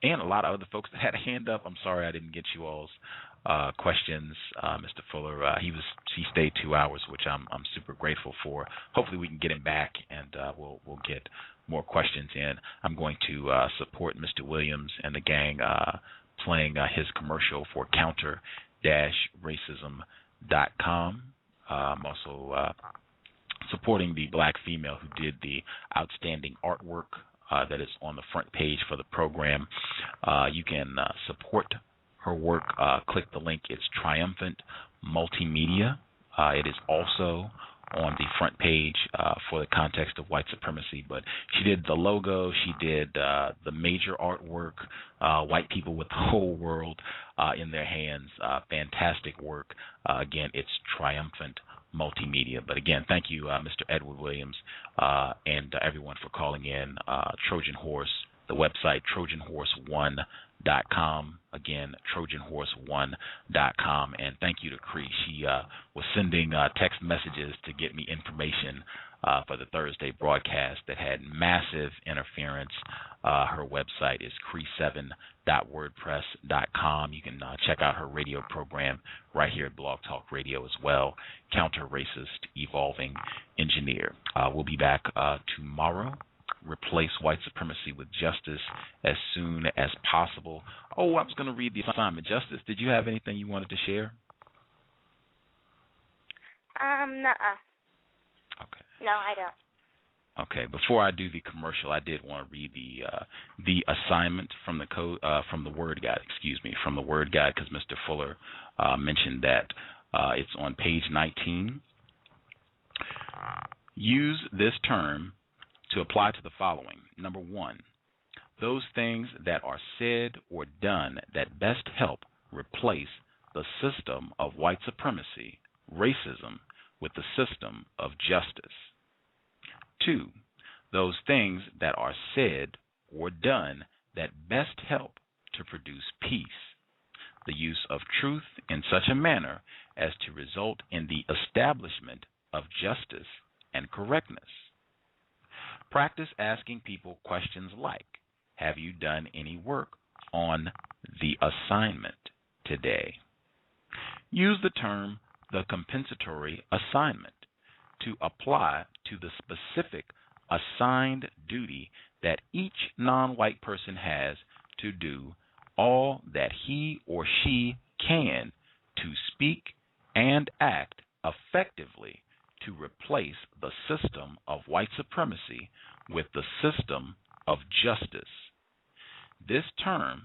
and a lot of other folks that had a hand up. I'm sorry I didn't get you all's questions. Mr. Fuller, he stayed 2 hours, which I'm super grateful for. Hopefully we can get him back, and we'll get more questions in. I'm going to support Mr. Williams and the gang playing his commercial for counter-racism.com. I'm also supporting the black female who did the outstanding artwork that is on the front page for the program. You can support her work. Click the link. It's Triumphant Multimedia. It is also on the front page for the context of white supremacy, but she did the logo, she did the major artwork, white people with the whole world in their hands. Fantastic work. Again, it's Triumphant Multimedia. But again, thank you, Mr. Edward Williams, and everyone for calling in. Trojan Horse, the website, TrojanHorse1.com. Again, TrojanHorse1.com. And thank you to Cree. She was sending text messages to get me information for the Thursday broadcast that had massive interference. Her website is cree7.wordpress.com. You can check out her radio program right here at Blog Talk Radio as well, Counter-Racist Evolving Engineer. We'll be back tomorrow. Replace white supremacy with justice as soon as possible. Oh, I was going to read the assignment. Justice, did you have anything you wanted to share? Nuh-uh. Okay. No, I don't. Okay. Before I do the commercial, I did want to read the assignment from the code from the Word Guide. From the Word Guide, because Mr. Fuller mentioned that it's on page 19. Use this term to apply to the following. Number one, those things that are said or done that best help replace the system of white supremacy, racism, with the system of justice. Two, those things that are said or done that best help to produce peace, the use of truth in such a manner as to result in the establishment of justice and correctness. Practice asking people questions like, have you done any work on the assignment today? Use the term the compensatory assignment to apply to the specific assigned duty that each non-white person has to do all that he or she can to speak and act effectively to replace the system of white supremacy with the system of justice. This term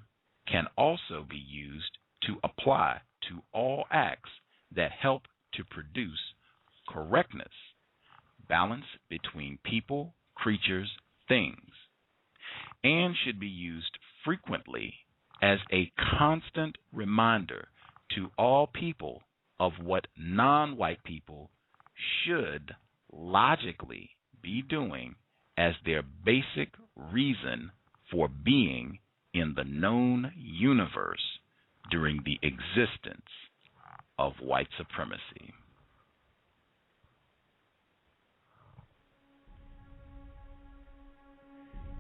can also be used to apply to all acts that help to produce correctness, balance between people, creatures, things, and should be used frequently as a constant reminder to all people of what non-white people should logically be doing as their basic reason for being in the known universe during the existence of white supremacy.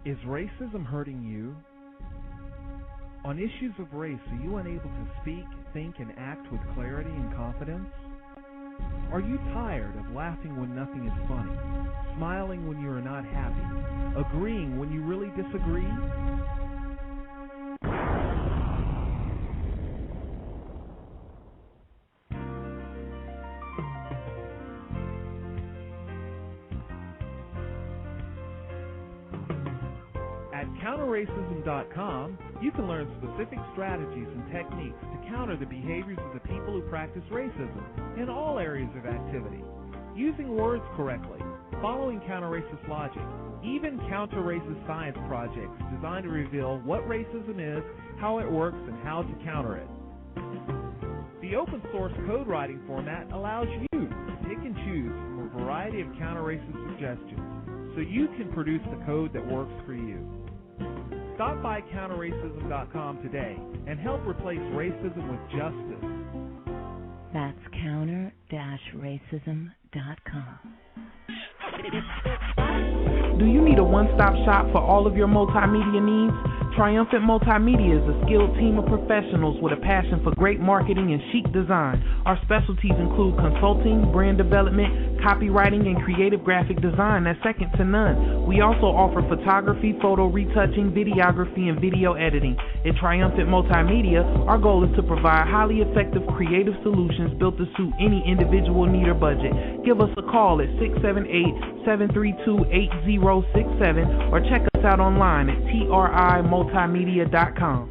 Is racism hurting you? On issues of race, are you unable to speak, think, and act with clarity and confidence? Are you tired of laughing when nothing is funny, smiling when you are not happy, agreeing when you really disagree? At counterracism.com, You can learn specific strategies and techniques to counter the behaviors of the people who practice racism in all areas of activity, using words correctly, following counter-racist logic, even counter-racist science projects designed to reveal what racism is, how it works, and how to counter it. The open-source code writing format allows you to pick and choose from a variety of counter-racist suggestions so you can produce the code that works for you. Stop by counterracism.com today and help replace racism with justice. That's counter-racism.com. Do you need a one-stop shop for all of your multimedia needs? Triumphant Multimedia is a skilled team of professionals with a passion for great marketing and chic design. Our specialties include consulting, brand development, copywriting, and creative graphic design that's second to none. We also offer photography, photo retouching, videography, and video editing. At Triumphant Multimedia, our goal is to provide highly effective creative solutions built to suit any individual need or budget. Give us a call at 678-732-8067 or check us out online at trimultimedia.com.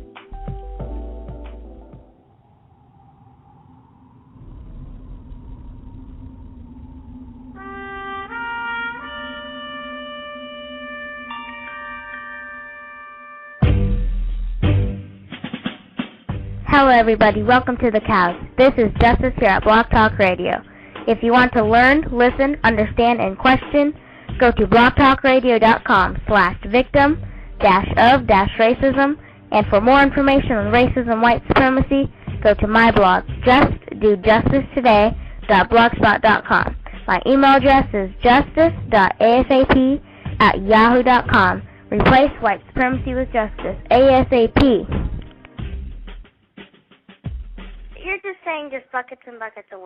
Hello everybody, welcome to the Cows. This is Justice here at Blog Talk Radio. If you want to learn, listen, understand, and question, go to blogtalkradio.com/victim-of-racism, and for more information on racism, white supremacy, go to my blog, justdojusticetoday.blogspot.com. My email address is justice.asap@yahoo.com. Replace white supremacy with justice, ASAP. You're just saying just buckets and buckets of words.